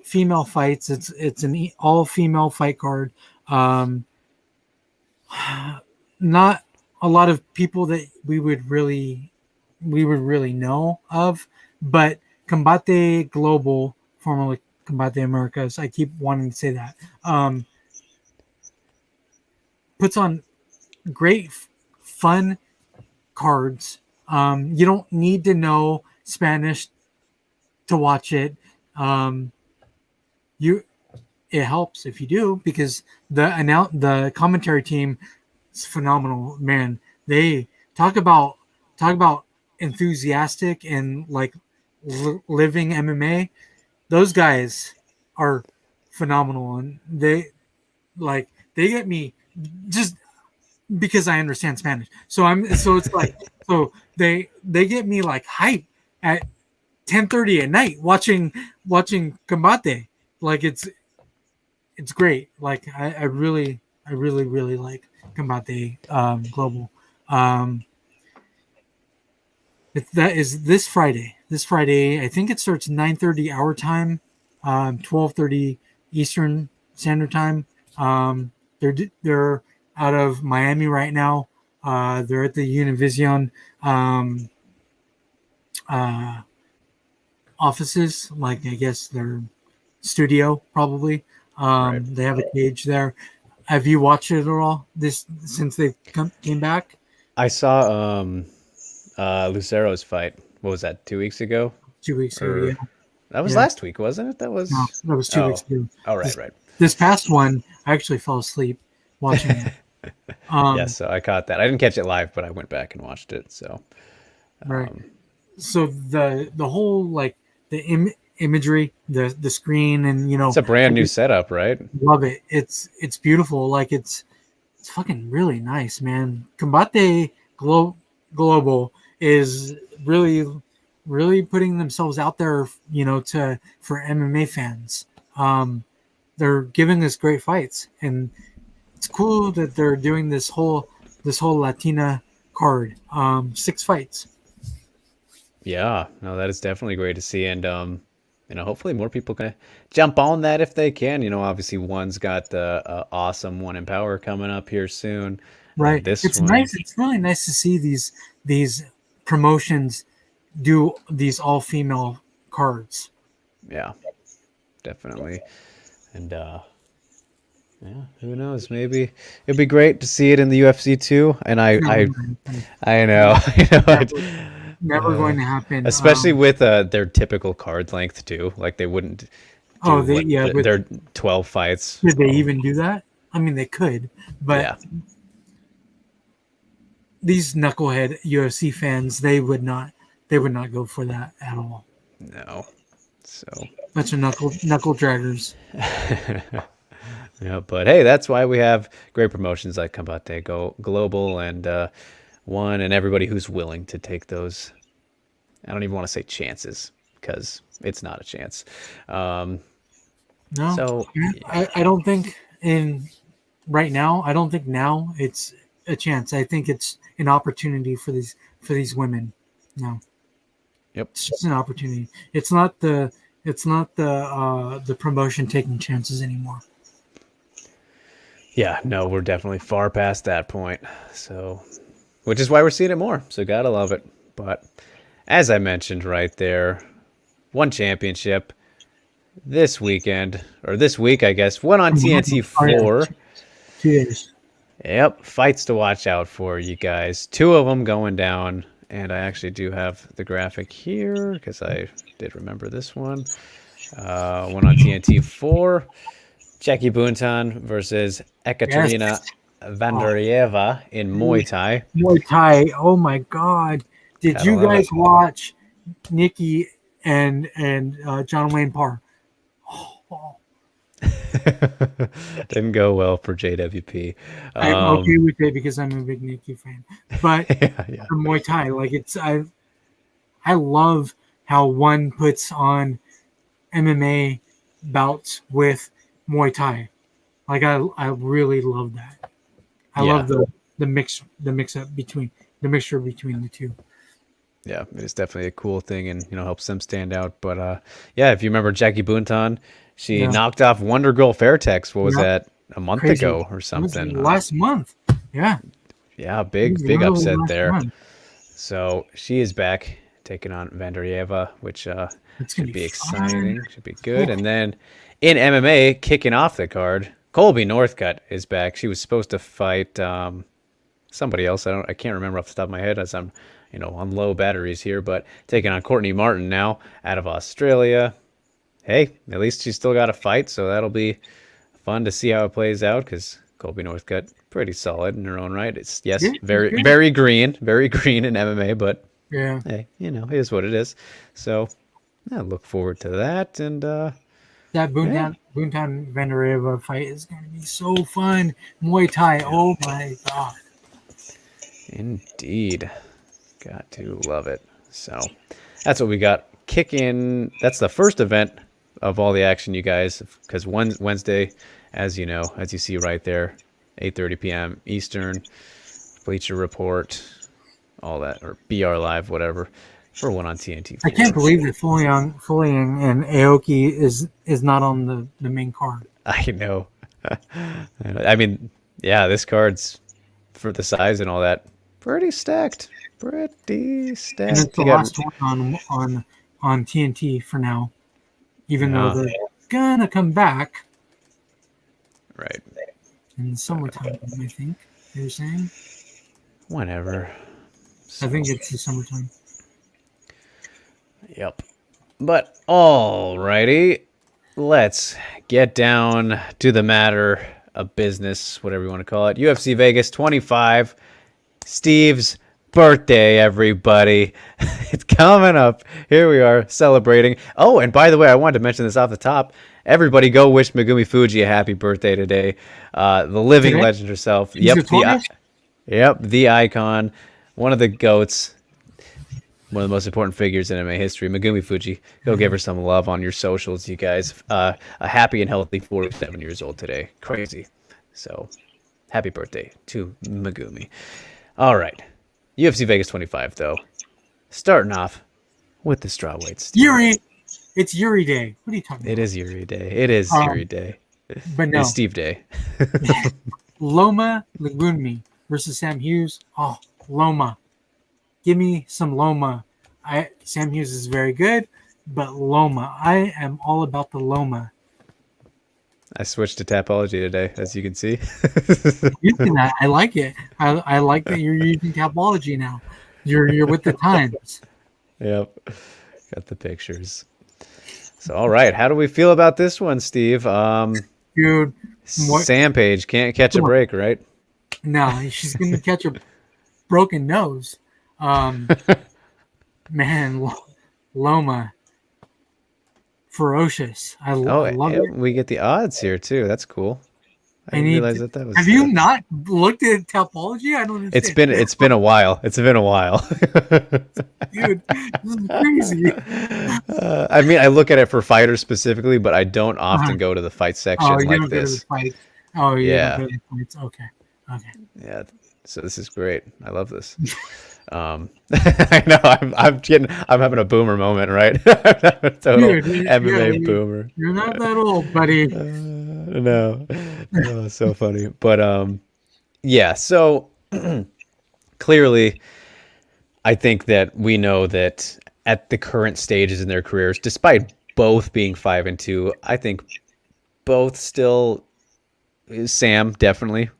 female fights. It's an all female fight card. Not a lot of people that we would really know of, but Combate Global, formerly Combate Americas, I keep wanting to say that, puts on great fun cards. You don't need to know Spanish to watch it. It helps if you do, because the commentary team is phenomenal. Man, they talk about enthusiastic and like living MMA. Those guys are phenomenal, and they get me just because I understand Spanish. So it's like, so they get me like hype at 10:30 at night watching Combate. Like it's great. Like I really like Combate Global. That is this Friday. This Friday, I think it starts 9:30 our time, 12:30 Eastern Standard Time. They're out of Miami right now. They're at the Univision offices, like I guess their studio probably. Right. They have a cage there. Have you watched it at all since they came back? I saw Lucero's fight. What was that? 2 weeks ago? 2 weeks ago, Or yeah. that was Yeah. last week, wasn't it? That was No, that was 2 weeks ago. Oh, right. This past one, I actually fell asleep watching it. Yes, so I caught that. I didn't catch it live, but I went back and watched it. So Right. So the whole like the imagery, the screen, and it's a brand new setup, right? love it. It's beautiful. Like it's fucking really nice, man. Combate Global is really putting themselves out there, for MMA fans. They're giving us great fights, and it's cool that they're doing this whole Latina card. 6 fights. Yeah, no, that is definitely great to see, and hopefully more people can jump on that if they can. Obviously one's got the awesome One in Power coming up here soon. Right. And this It's one, nice. It's really nice to see these promotions do these all female cards. yeah, definitely, and yeah, who knows? Maybe it'd be great to see it in the UFC too. And I know, Never going to happen. especially with their typical card length too. Like they wouldn't. Their 12 fights. Did they even do that? I mean, they could, but Yeah. these knucklehead UFC fans, they would not go for that at all. No. So. Bunch of knuckle draggers. Yeah, but hey, that's why we have great promotions like Combate Global and One, and everybody who's willing to take those. I don't even want to say chances, because it's not a chance. No, So I don't think right now. I don't think now it's a chance. I think it's an opportunity for these women. No. Yep. It's just an opportunity. It's not the promotion taking chances anymore. Yeah, no, we're definitely far past that point. So, which is why we're seeing it more. So, gotta love it. But as I mentioned right there, one championship this weekend, or this week, I guess, one on TNT 4. 2 days. Yep, fights to watch out for, you guys. 2 of them going down. And I actually do have the graphic here because I did remember this one. One on TNT 4. Jackie Boonton versus Ekaterina Vandarieva in Muay Thai. Muay Thai. Oh my God! Did you guys watch Nikki and John Wayne Parr. Oh, Didn't go well for JWP. I'm okay with it because I'm a big Nikki fan. But Yeah. for Muay Thai, like I love how one puts on MMA bouts with Muay Thai. Like I really love that. I love the mixture between the two. Yeah, it's definitely a cool thing, and helps them stand out. But yeah, if you remember Jackie Boonton, she knocked off Wonder Girl Fairtex. What was that? A month Crazy. ago or something? It was last month. Yeah. Yeah, big upset there. Month. So she is back taking on Vandarieva, which should be exciting. Should be good. And then in MMA, kicking off the card, Colby Northcutt is back. She was supposed to fight somebody else. I can't remember off the top of my head as I'm on low batteries here, but taking on Courtney Martin now out of Australia. Hey, at least she's still got a fight, so that'll be fun to see how it plays out because Colby Northcutt pretty solid in her own right. It's very green in MMA, but hey, it is what it is. So I look forward to that. And that Boonton Vandarieva fight is going to be so fun. Muay Thai, oh my god! Indeed. Got to love it. So that's what we got kicking. That's the first event of all the action, you guys, because Wednesday, as you see right there, 8:30 p.m. Eastern, Bleacher Report, all that, or BR Live, whatever, for one on TNT. I can't believe that Fuliang and Aoki is not on the main card. I know. I mean, yeah, this card's for the size and all that, pretty stacked. And it's the last one on TNT for now, even though they're gonna come back. Right. In the summertime, I think they're saying. Whenever. I think it's the summertime. Yep. But alrighty, let's get down to the matter of business, whatever you want to call it. UFC Vegas 25, Steve's birthday, everybody. It's coming up. Here we are celebrating. Oh, and by the way, I wanted to mention this off the top. Everybody go wish Megumi Fuji a happy birthday today. The living legend herself. The icon, one of the GOATs, one of the most important figures in MMA history, Megumi Fuji. Go give her some love on your socials, you guys. A happy and healthy 47 years old today. Crazy. So, happy birthday to Megumi. All right. UFC Vegas 25, though. Starting off with the strawweights. Yuri! It's Yuri Day. What are you talking about? It is Yuri Day. It is Yuri Day. But no. It's Steve Day. Loma Lagunmi versus Sam Hughes. Oh, Loma. Give me some Loma. Sam Hughes is very good, but Loma. I am all about the Loma. I switched to Tapology today, as you can see. Using that, I like it. I like that you're using Tapology now. You're with the times. Yep. Got the pictures. So, all right. How do we feel about this one, Steve? Dude. Sam Page can't catch a break, right? No, she's going to catch a broken nose. Man, Loma. Ferocious. I love it. We get the odds here too. That's cool. I didn't realize that was. Have you not looked at Tapology? I don't understand. It's been a while. It's been a while. Dude, this is crazy. I mean, I look at it for fighters specifically, but I don't often go to the fight section like this. Oh, yeah. Go to the fights. Okay. Yeah. So this is great. I love this. I know I'm having a boomer moment, right? A total MMA boomer. You're not that old, buddy. No. Oh, so funny. But yeah, so clearly I think that we know that at the current stages in their careers, despite both being 5-2, I think both still Sam definitely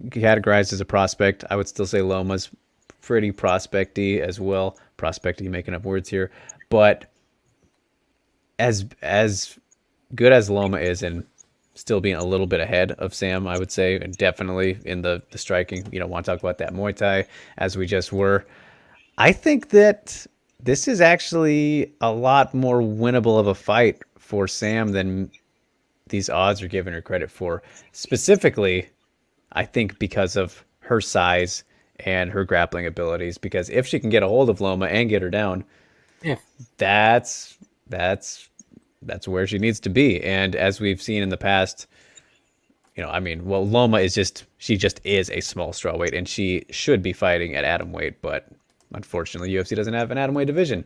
categorized as a prospect. I would still say Loma's pretty prospecty as well. Prospecty, making up words here. But as good as Loma is and still being a little bit ahead of Sam, I would say, and definitely in the striking, want to talk about that Muay Thai as we just were. I think that this is actually a lot more winnable of a fight for Sam than these odds are giving her credit for. Specifically, I think because of her size and her grappling abilities. Because if she can get a hold of Loma and get her down, If that's that's that's where she needs to be. And as we've seen in the past, Loma is she just is a small strawweight, and she should be fighting at atom weight, but unfortunately, UFC doesn't have an atom weight division.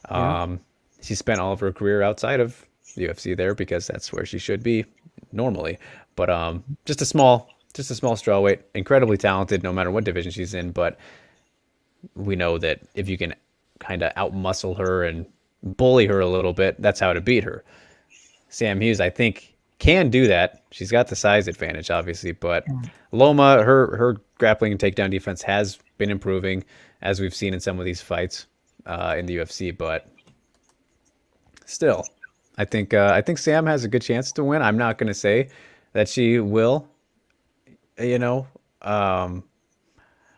yeah, She spent all of her career outside of the UFC there because that's where she should be normally. But just a small strawweight, incredibly talented, no matter what division she's in. But we know that if you can kind of outmuscle her and bully her a little bit, that's how to beat her. Sam Hughes, I think, can do that. She's got the size advantage, obviously, but Loma, her grappling and takedown defense has been improving, as we've seen in some of these fights in the UFC. But still, I think Sam has a good chance to win. I'm not going to say that she will, you know, um,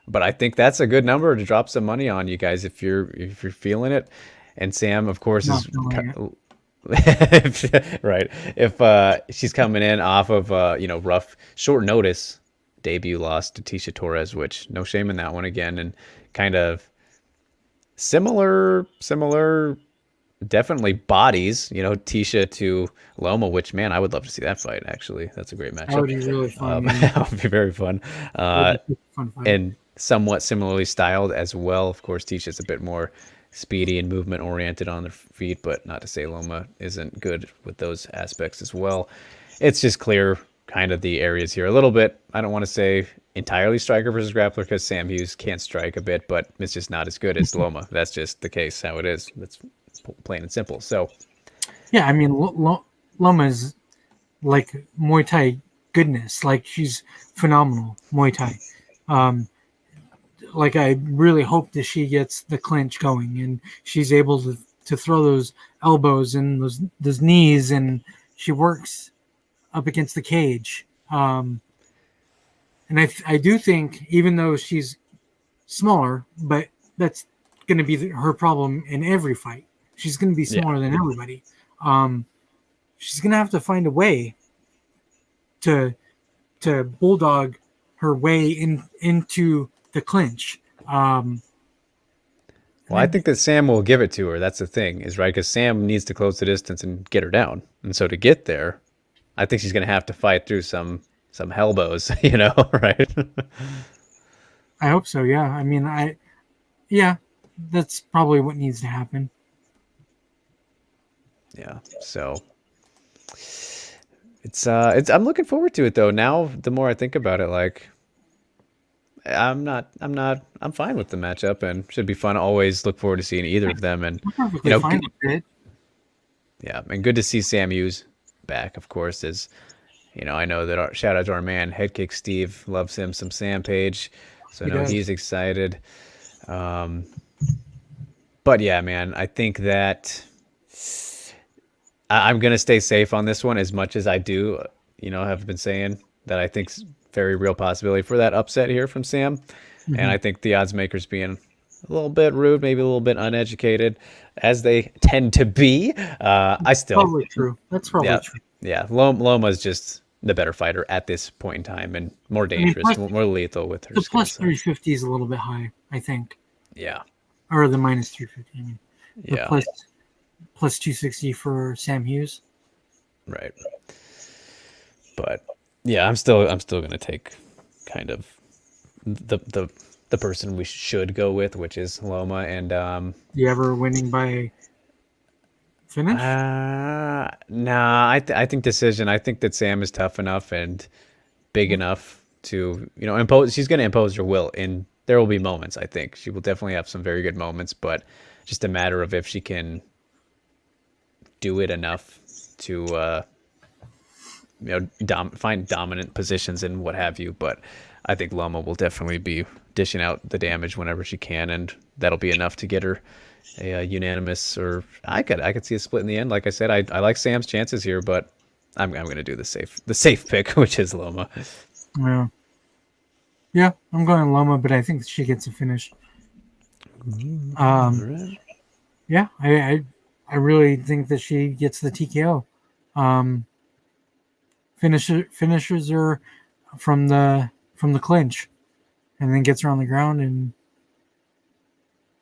but I think that's a good number to drop some money on, you guys, if you're feeling it. And Sam, of course, not is doing it. right. If she's coming in off of rough short notice debut loss to Tisha Torres, which no shame in that one again, and kind of similar definitely bodies, Tisha to Loma, which man, I would love to see that fight actually. That's a great That would matchup. be really fun. Yeah. That would be very fun. That would be a fun fight. And somewhat similarly styled as well. Of course, Tisha's a bit more speedy and movement oriented on their feet, but not to say Loma isn't good with those aspects as well. It's just clear kind of the areas here a little bit. I don't want to say entirely striker versus grappler because Sam Hughes can strike a bit, but it's just not as good as Loma. That's just the case, how it is. That's plain and simple. So, Yeah, I mean, Loma's like Muay Thai goodness. Like she's phenomenal Muay Thai. Like I really hope that she gets the clinch going and she's able to throw those elbows and those knees and she works up against the cage. And I do think even though she's smaller, but that's going to be her problem in every fight. She's going to be yeah. smaller than everybody. She's going to have to find a way to bulldog her way into the clinch. Well, I think that Sam will give it to her. That's the thing, is right, because Sam needs to close the distance and get her down. And so to get there, I think she's going to have to fight through some elbows, right? I hope so. Yeah. I mean, yeah, that's probably what needs to happen. Yeah. So it's I'm looking forward to it though. Now, the more I think about it, like I'm fine with the matchup and should be fun. Always look forward to seeing either of them. And I'm perfectly fine with it. yeah, and good to see Sam Hughes back, of course, as I know that shout out to our man Headkick Steve, loves him some Sam Page, so I know he's excited. But yeah, man, I think that I'm gonna stay safe on this one as much as I do. Have been saying that I think's very real possibility for that upset here from Sam, and I think the odds makers being a little bit rude, maybe a little bit uneducated, as they tend to be. Probably true. That's probably true. Yeah, Loma's just the better fighter at this point in time and more dangerous, more lethal with her The skill plus set. 350 is a little bit high, I think. Yeah. Or the minus 350. I mean, the Yeah. plus 260 for Sam Hughes. Right. But yeah, I'm still gonna take kind of the person we should go with, which is Loma, and You ever winning by finish? nah, I think decision. I think that Sam is tough enough and big enough to impose. She's gonna impose her will, and there will be moments. I think she will definitely have some very good moments, but just a matter of if she can do it enough to find dominant positions and what have you. But I think Loma will definitely be dishing out the damage whenever she can, and that'll be enough to get her a unanimous. Or I could see a split in the end. Like I said, I like Sam's chances here, but I'm going to do the safe pick, which is Loma. Yeah, I'm going Loma, but I think she gets a finish. Right. Yeah, I really think that she gets the TKO. Um, finishes her from the clinch, and then gets her on the ground and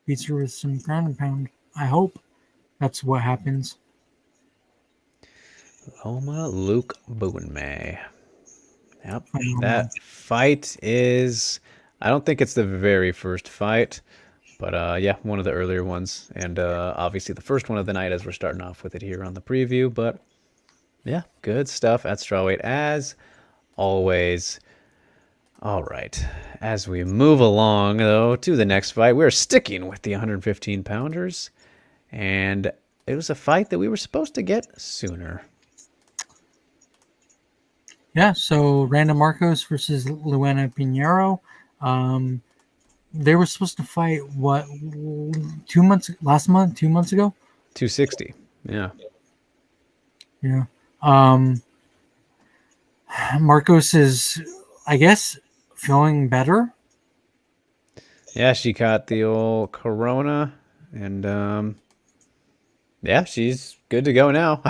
beats her with some ground and pound. I hope that's what happens. Loma Luke Boonmay. Yep. Um, That fight is, I don't think it's the very first fight, but yeah, one of the earlier ones. And obviously the first one of the night as we're starting off with it here on the preview. But yeah, good stuff at strawweight as always. All right. As we move along, though, to the next fight, we're sticking with the 115 pounders. And it was a fight that we were supposed to get sooner. yeah, so Randa Marcos versus Luanna Pinero. They were supposed to fight what 2 months last month, 2 months ago. 260. Yeah. Yeah. Marcos is, I guess, feeling better. Yeah, she caught the old corona, and yeah, she's good to go now.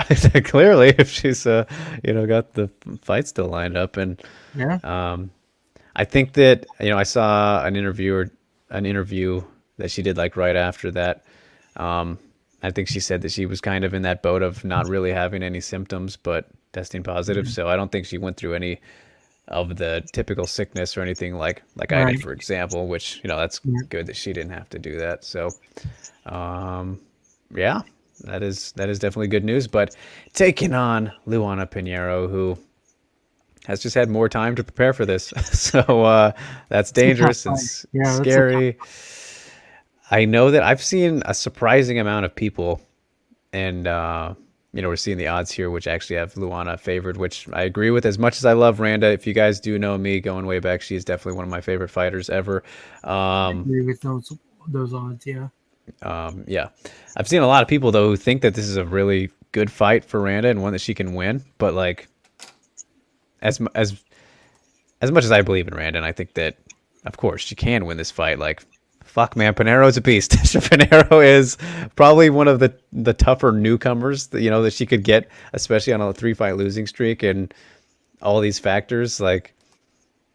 Clearly, if she's got the fight still lined up, and Yeah. I think that I saw an interview that she did like right after that. I think she said that she was kind of in that boat of not really having any symptoms, but testing positive. So I don't think she went through any of the typical sickness or anything like I did, Right. for example, which, that's Yeah. good that she didn't have to do that. So, yeah, that is definitely good news. But taking on Luanna Pinero, who has just had more time to prepare for this. So that's It's a tough dangerous. fight. It's Yeah, that's a tough. scary. I know that I've seen a surprising amount of people, and we're seeing the odds here, which actually have Luana favored, which I agree with. As much as I love Randa, if you guys do know me going way back, she is definitely one of my favorite fighters ever. I agree with those odds. Yeah. Yeah, I've seen a lot of people though who think that this is a really good fight for Randa and one that she can win. But like, as much as I believe in Randa, and I think that, of course, she can win this fight. Like, fuck, man, Pinero's a beast. Pinero is probably one of the tougher newcomers that she could get, especially on a 3-fight losing streak and all these factors. Like,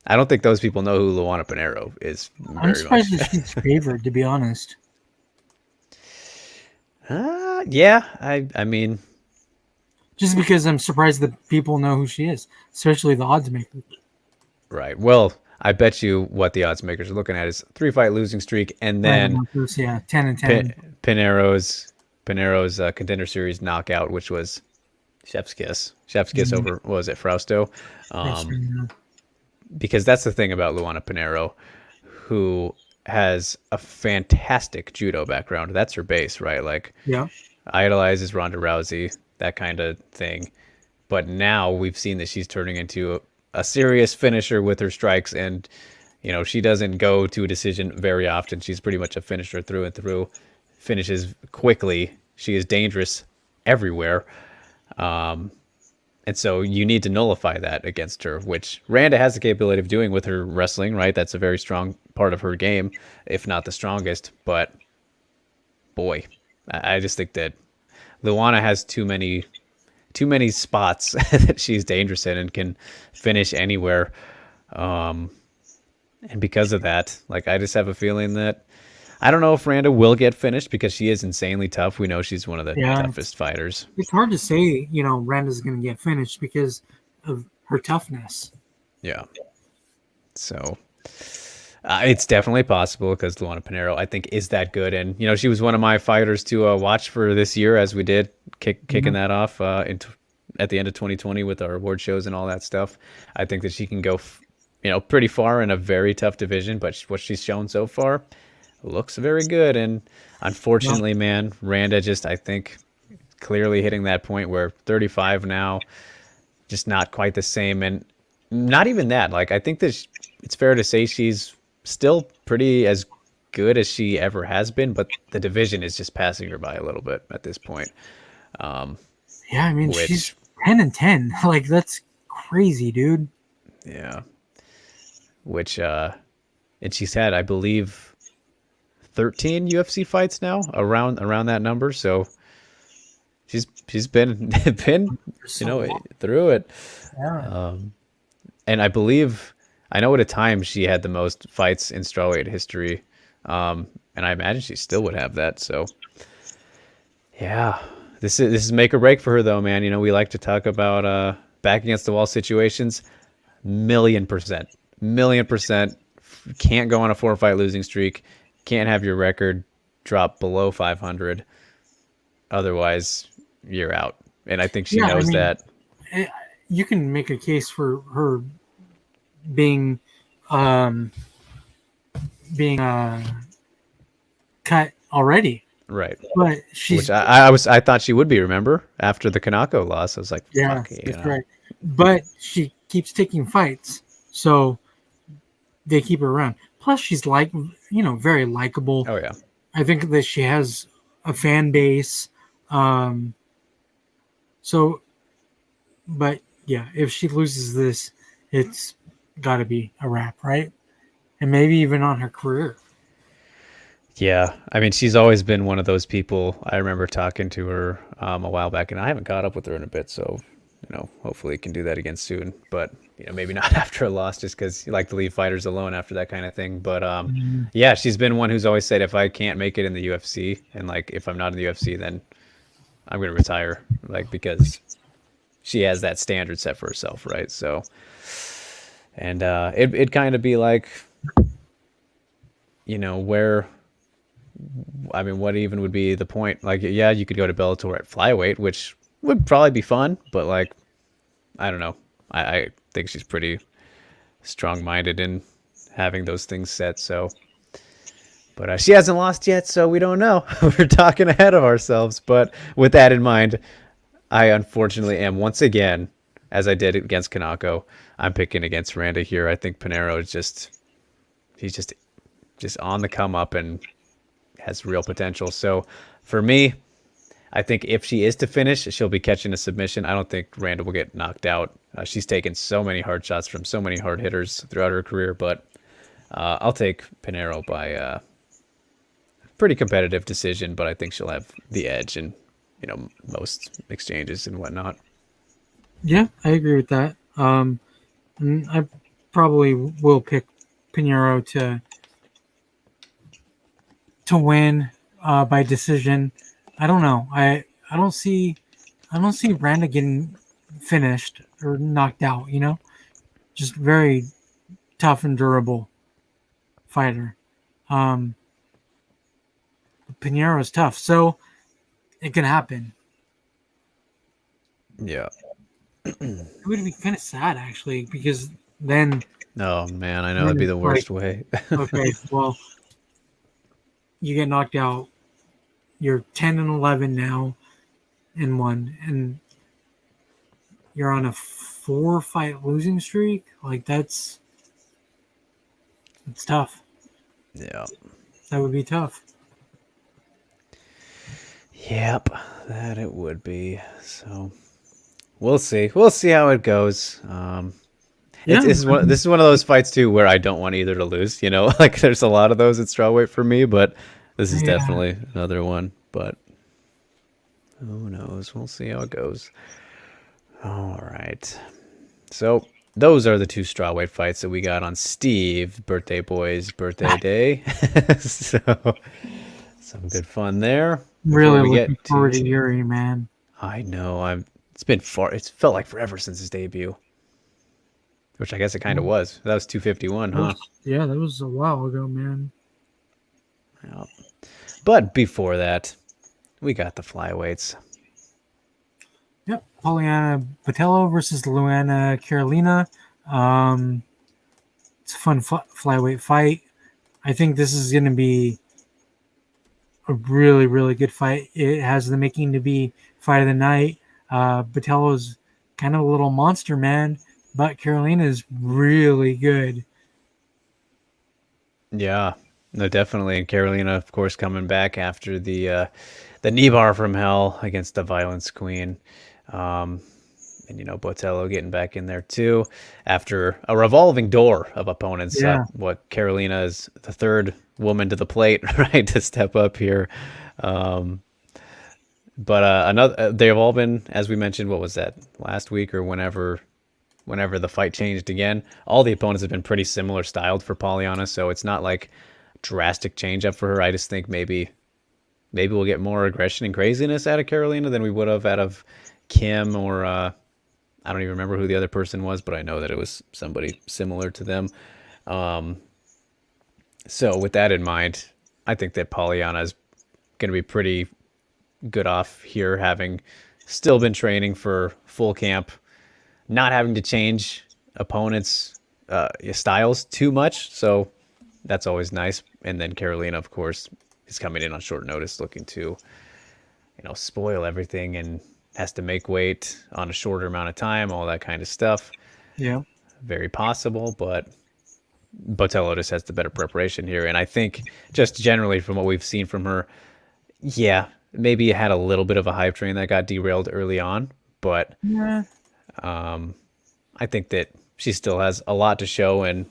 I don't think those people know who Luana Pinero is I'm very surprised much. that she's favored, to be honest. Yeah, I mean, Just because I'm surprised that people know who she is, especially the odds maker. right. Well, I bet you what the odds makers are looking at is 3-fight losing streak, and Random then Marcos, yeah, 10-10. Pinero's Contender Series knockout, which was Chef's Kiss. Chef's Kiss over, what was it, Frausto? Because that's the thing about Luana Pinero, who has a fantastic judo background. That's her base, right? Like, Yeah. idolizes Ronda Rousey, that kind of thing. But now we've seen that she's turning into a serious finisher with her strikes, and she doesn't go to a decision very often. She's pretty much a finisher through and through. Finishes quickly. She is dangerous everywhere. And so you need to nullify that against her, which Randa has the capability of doing with her wrestling, right? That's a very strong part of her game, if not the strongest. But boy, I just think that Luana has too many spots that she's dangerous in and can finish anywhere. And because of that, like, I just have a feeling that I don't know if Randa will get finished because she is insanely tough. We know she's one of the toughest fighters. It's hard to say, Randa's going to get finished because of her toughness. Yeah. So it's definitely possible because Luana Pinero, I think, is that good. And, she was one of my fighters to watch for this year as we did, kicking that off at the end of 2020 with our award shows and all that stuff. I think that she can go, pretty far in a very tough division. But what she's shown so far looks very good. And unfortunately, man, Randa just, I think, clearly hitting that point where 35 now, just not quite the same. And not even that. Like, I think that it's fair to say she's still pretty as good as she ever has been, but the division is just passing her by a little bit at this point. Yeah, I mean, she's 10-10. Like, that's crazy, dude. Yeah. Which, and she's had, I believe, 13 UFC fights now, around that number. So she's been through it. Yeah. And I know at a time she had the most fights in strawweight history, and I imagine she still would have that. So, yeah, this is make or break for her, though, man. We like to talk about back against the wall situations. Million percent, can't go on a 4-fight losing streak. Can't have your record drop below 500. Otherwise, you're out. And I think she knows that. You can make a case for her being cut already, Right. but she's Which I thought she would be. Remember, after the Kanako loss, I was like, yeah, fuck, that's right. But she keeps taking fights, so they keep her around. Plus, she's very likable. Oh yeah. I think that she has a fan base. So, but yeah, if she loses this, it's got to be a wrap, right? And maybe even on her career. Yeah, I mean, she's always been one of those people. I remember talking to her a while back, and I haven't caught up with her in a bit, so hopefully can do that again soon. But maybe not after a loss, just because you like to leave fighters alone after that kind of thing. But yeah, she's been one who's always said, if I can't make it in the UFC, and if I'm not in the UFC, then I'm gonna retire, because she has that standard set for herself, right? So, and it'd kind of be like, where. I mean, what even would be the point? Yeah, you could go to Bellator at flyweight, which would probably be fun, but I don't know. I think she's pretty strong-minded in having those things set. So, but she hasn't lost yet, so we don't know. We're talking ahead of ourselves. But with that in mind, I unfortunately am once again, as I did against Kanako, I'm picking against Randa here. I think Pinero is he's just on the come up and has real potential. So for me, I think if she is to finish, she'll be catching a submission. I don't think Randa will get knocked out. She's taken so many hard shots from so many hard hitters throughout her career, but I'll take Pinero by a pretty competitive decision, but I think she'll have the edge in most exchanges and whatnot. Yeah, I agree with that. I probably will pick Pinero to win by decision. I don't know. I don't see Randa getting finished or knocked out. Just very tough and durable fighter. Pinero is tough, so it can happen. Yeah. It would be kind of sad actually, because then. Oh man, I know that'd be the worst way. Okay, well, you get knocked out. You're 10-11 now, and 1, and you're on a 4-fight losing streak. It's tough. Yeah, that would be tough. Yep, that it would be. So we'll see. We'll see how it goes. This is one of those fights too where I don't want either to lose. There's a lot of those at strawweight for me, but this is definitely another one. But who knows? We'll see how it goes. All right. So those are the 2 strawweight fights that we got on Steve birthday boy's birthday day. So some good fun there. Really looking forward to Yuri, man. I know. It's felt like forever since his debut. Which I guess it kind of was. That was 251, huh? Yeah, that was a while ago, man. Yeah. But before that, we got the flyweights. Yep, Poliana Botello versus Luanna Carolina. It's a fun flyweight fight. I think this is going to be a really, really good fight. It has the making to be fight of the night. Botello's kind of a little monster, man. But Carolina is really good. Yeah, no, definitely. And Carolina, of course, coming back after the knee bar from hell against the Violence Queen. And, Botello getting back in there, too, after a revolving door of opponents. Yeah. Carolina is the third woman to the plate, right, to step up here. Um, but another, they've all been, as we mentioned, what was that, last week or whenever the fight changed again. All the opponents have been pretty similar styled for Polyana, so it's not like drastic change up for her. I just think maybe we'll get more aggression and craziness out of Carolina than we would have out of Kim or I don't even remember who the other person was, but I know that it was somebody similar to them. So with that in mind, I think that Polyana is going to be pretty good off here, having still been training for full camp, not having to change opponents' styles too much. So that's always nice. And then Carolina, of course, is coming in on short notice, looking to spoil everything and has to make weight on a shorter amount of time, all that kind of stuff. Yeah. Very possible, but Botello just has the better preparation here. And I think just generally from what we've seen from her, yeah, maybe it had a little bit of a hype train that got derailed early on, but Yeah. I think that she still has a lot to show and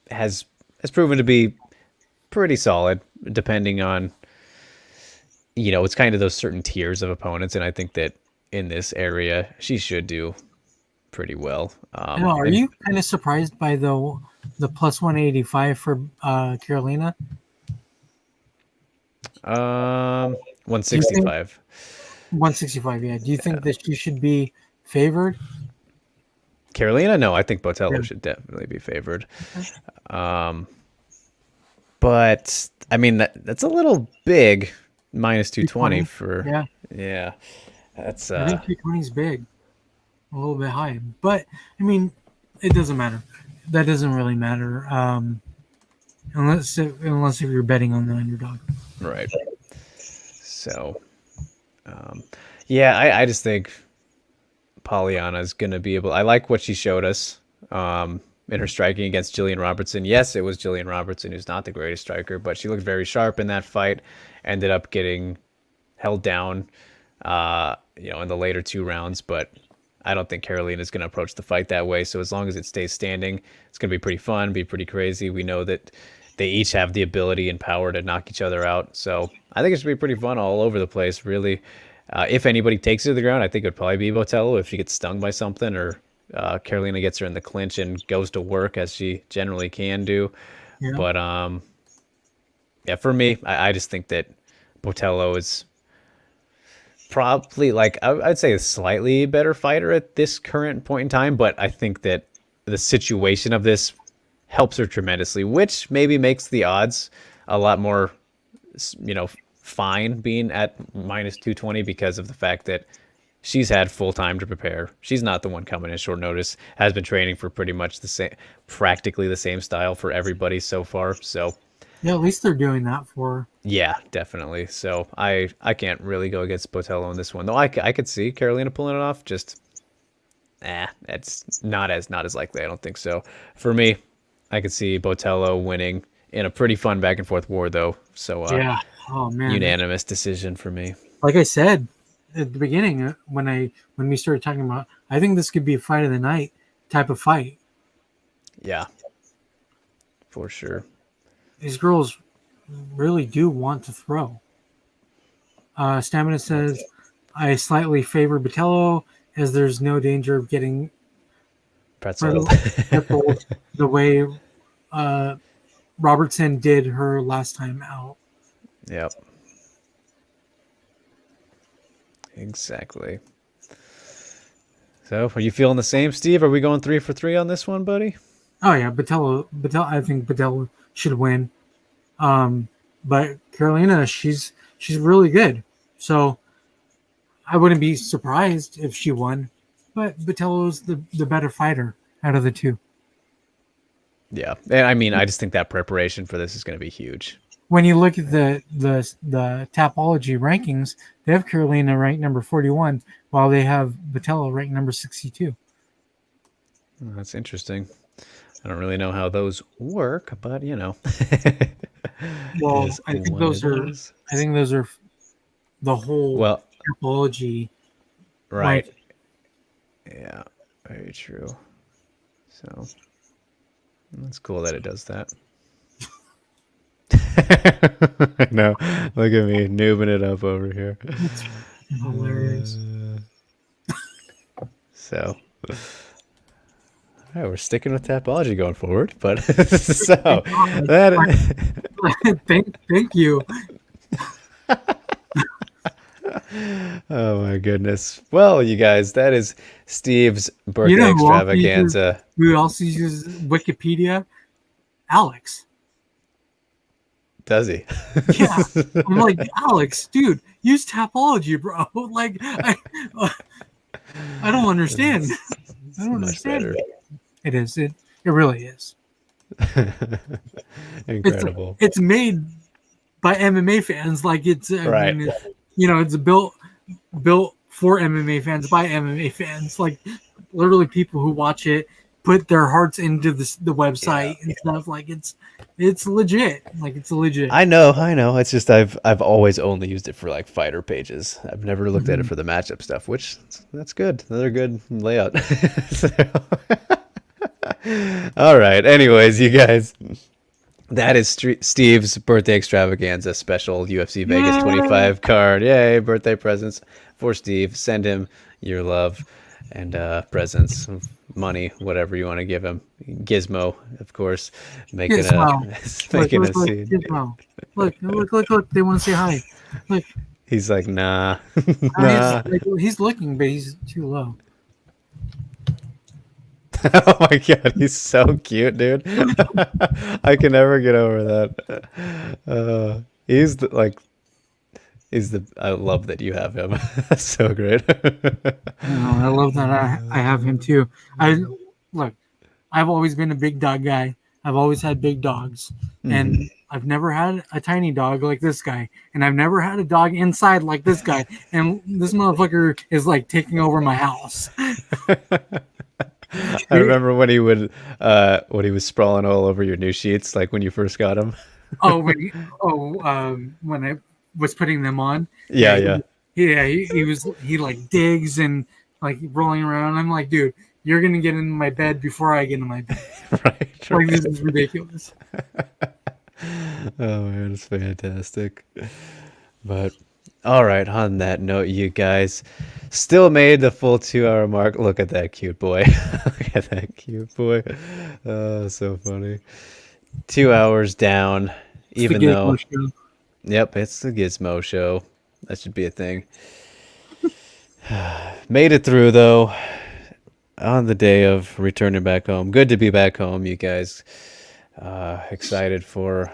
has proven to be pretty solid, depending on, it's kind of those certain tiers of opponents, and I think that in this area she should do pretty well. Are you kind of surprised by the plus 185 for Carolina? 165. 165, yeah. Do you think that she should be favored? Carolina? No, I think Botello Yeah. should definitely be favored. But I mean that's a little big, minus 220 for yeah. That's I think 220 is big, a little bit high, but I mean, it doesn't matter. That doesn't really matter, unless if you're betting on the underdog. right. So, yeah, I just think Polyana is going to be able. I like what she showed us in her striking against Jillian Robertson. Yes, it was Jillian Robertson who's not the greatest striker, but she looked very sharp in that fight. Ended up getting held down, in the later 2 rounds. But I don't think Carolina is going to approach the fight that way. So as long as it stays standing, it's going to be pretty fun, be pretty crazy. We know that they each have the ability and power to knock each other out. So I think it should be pretty fun all over the place, really. If anybody takes it to the ground, I think it would probably be Botello if she gets stung by something or Carolina gets her in the clinch and goes to work as she generally can do. Yeah. But yeah, for me, I just think that Botello is probably I'd say a slightly better fighter at this current point in time, but I think that the situation of this helps her tremendously, which maybe makes the odds a lot more, fine being at minus 220 because of the fact that she's had full time to prepare. She's not the one coming in short notice, has been training for pretty much practically the same style for everybody so far. So Yeah, at least they're doing that for her. yeah, definitely. So I can't really go against Botello in this one, though. I could see Carolina pulling it off. Just, it's not as likely. I don't think so. For me, I could see Botello winning in a pretty fun back and forth war, though. So Yeah. Oh man. unanimous decision for me. Like I said at the beginning, when we started talking about, I think this could be a fight of the night type of fight. Yeah, for sure. These girls really do want to throw. Stamina says, I slightly favor Botello as there's no danger of getting Pretzel. the way Robertson did her last time out. Yep. Exactly. So, are you feeling the same, Steve? Are we going 3 for 3 on this one, buddy? Oh yeah, Botello. I think Botello should win. But Carolina, she's really good. So I wouldn't be surprised if she won. But Botello's the better fighter out of the two. Yeah, and I mean, I just think that preparation for this is going to be huge. When you look at the Tapology rankings, they have Carolina ranked number 41, while they have Botello ranked number 62. That's interesting. I don't really know how those work, but Well, I think those are the whole Tapology. Right. Yeah, very true. So that's cool that it does that. No, look at me noobing it up over here. That's hilarious. So, all right, we're sticking with Tapology going forward. But so that. Thank you. Oh my goodness. Well, you guys, that is Steve's birthday You know extravaganza. who else uses Wikipedia? Alex. Does he? Yeah. I'm like, Alex, dude, use Tapology, bro. Like, I don't understand. I don't Much understand. better. It is. It really is. Incredible. It's made by MMA fans. Like it's Right. it's built for MMA fans by MMA fans. Like literally people who watch it put their hearts into the website and stuff. Like it's legit. Like it's legit. I know. It's just I've always only used it for like fighter pages. I've never looked at it for the matchup stuff, which that's good. Another good layout. So- all right. Anyways, you guys, that is Steve's birthday extravaganza special UFC Vegas 25 card. Yay, birthday presents for Steve. Send him your love and presents, money, whatever you want to give him. Gizmo, of course, making making a scene. Gizmo. Look. They want to say hi. Look. He's like, nah. Nah. He's looking, but he's too low. Oh my god, he's so cute, dude. I can never get over that. I love that you have him. That's so great. I love that I have him too. I've always been a big dog guy. I've always had big dogs, and I've never had a tiny dog like this guy, and I've never had a dog inside like this guy. And this motherfucker is like taking over my house. I remember when he was sprawling all over your new sheets, like when you first got him. When I was putting them on. Yeah. He like digs and like rolling around. I'm like, dude, you're gonna get in my bed before I get in my bed. Right. Like this is ridiculous. Oh man, it's fantastic. But all right, on that note, you guys still made the full 2-hour mark. Look at that cute boy. Look at that cute boy. Oh, so funny. 2 hours down, even though. Show. Yep, it's the Gizmo show. That should be a thing. Made it through though. On the day of returning back home. Good to be back home, you guys. Excited for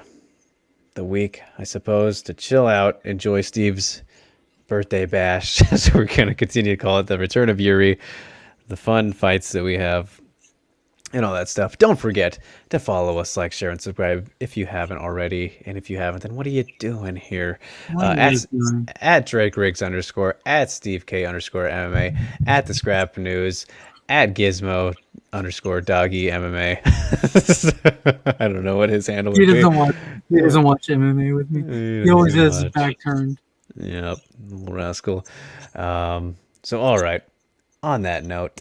the week, I suppose, to chill out, enjoy Steve's birthday bash. So we're going to continue to call it the return of Yuri, the fun fights that we have, and all that stuff. Don't forget to follow us, like, share, and subscribe if you haven't already. And if you haven't, then what are you doing here? At Drake Riggs _, at Steve K _MMA, at The Scrap News, at Gizmo _Doggy MMA. I don't know what his handle would be. He doesn't watch MMA with me. He always has his back turned. Yep, little rascal. So all right. On that note,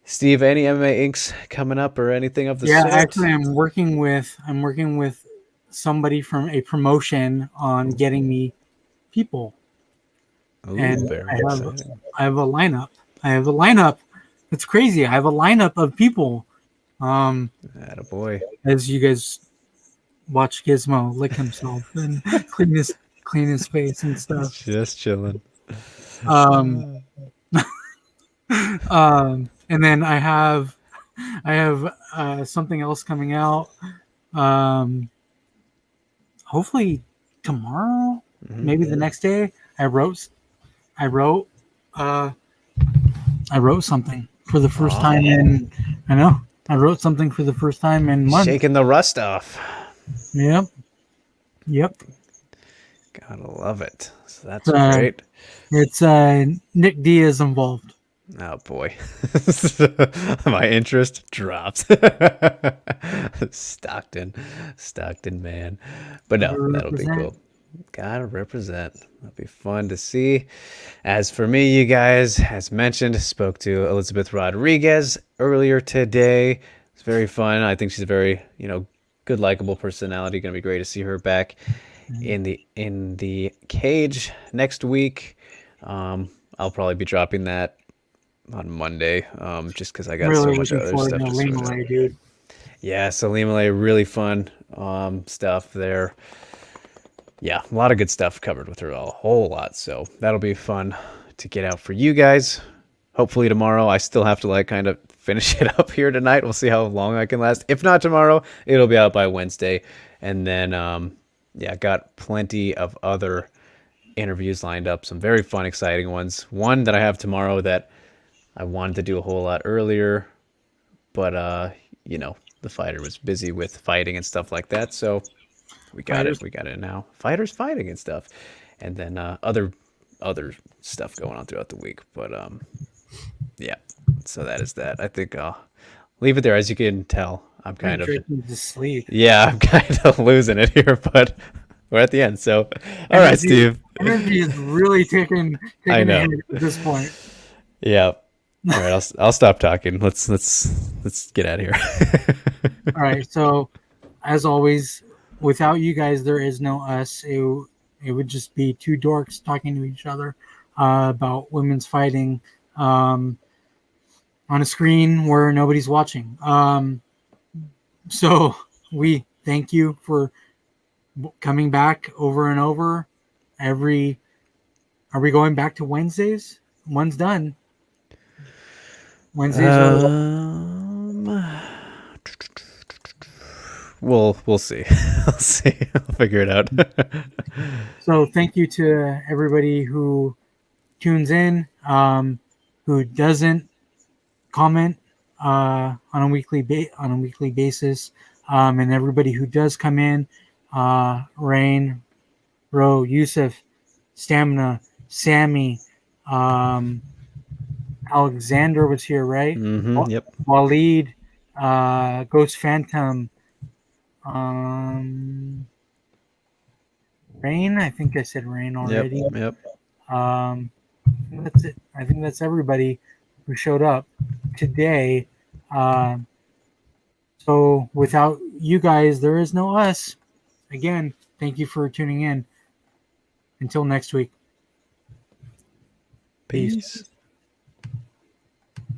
Steve, any MMA inks coming up or anything of the sort? Yeah, actually, I'm working with somebody from a promotion on getting me people. Ooh, and I have a lineup. It's crazy. I have a lineup of people. Attaboy. As you guys watch Gizmo lick himself and clean his face and stuff. Just chilling. And then I have something else coming out. Hopefully tomorrow, maybe the next day. I wrote something for the first time in. I know. I wrote something for the first time in months. Shaking the rust off. Yep. Gotta love it. So that's great. It's Nick Diaz involved. Oh boy. My interest drops. Stockton man. But no, that'll be cool. Gotta represent. That'll be fun to see. As for me, you guys, as mentioned, spoke to Elizabeth Rodriguez earlier today. It's very fun. I think she's a very, good, likable personality. Going to be great to see her back in the cage next week. I'll probably be dropping that on Monday, just because I got so Really much looking other forward stuff to to sort out. Lima, dude. Yeah, Salim Malay, really fun stuff there. Yeah, a lot of good stuff covered with her, a whole lot. So that'll be fun to get out for you guys. Hopefully tomorrow. I still have to like kind of finish it up here tonight. We'll see how long I can last. If not tomorrow, it'll be out by Wednesday. And then yeah, got plenty of other interviews lined up. Some very fun, exciting ones. One that I have tomorrow that I wanted to do a whole lot earlier, but you know, the fighter was busy with fighting and stuff like that. So we got Fighters. it. We got it now. Fighters fighting and stuff, and then other stuff going on throughout the week. But yeah. So that is that. I think I'll leave it there. As you can tell, I'm kind of Drake needs to sleep. yeah, I'm kind of losing it here, but we're at the end. So all right, Steve. Energy is really taking I a know. hit at this point. Yeah. All right, I'll stop talking. Let's get out of here. All right. So, as always, without you guys, there is no us. It would just be two dorks talking to each other about women's fighting on a screen where nobody's watching. So we thank you for coming back over and over. Are we going back to Wednesdays? One's done. Wednesdays We'll see. I'll see. I'll figure it out. So thank you to everybody who tunes in, who doesn't comment on a weekly basis, and everybody who does come in, Rain, Ro, Yusuf, Stamina, Sammy, Alexander was here, right? Mm-hmm, yep. Waleed, Ghost Phantom, Rain. I think I said Rain already. Yep. That's it. I think that's everybody who showed up today. So without you guys, there is no us. Again, thank you for tuning in. Until next week. Peace.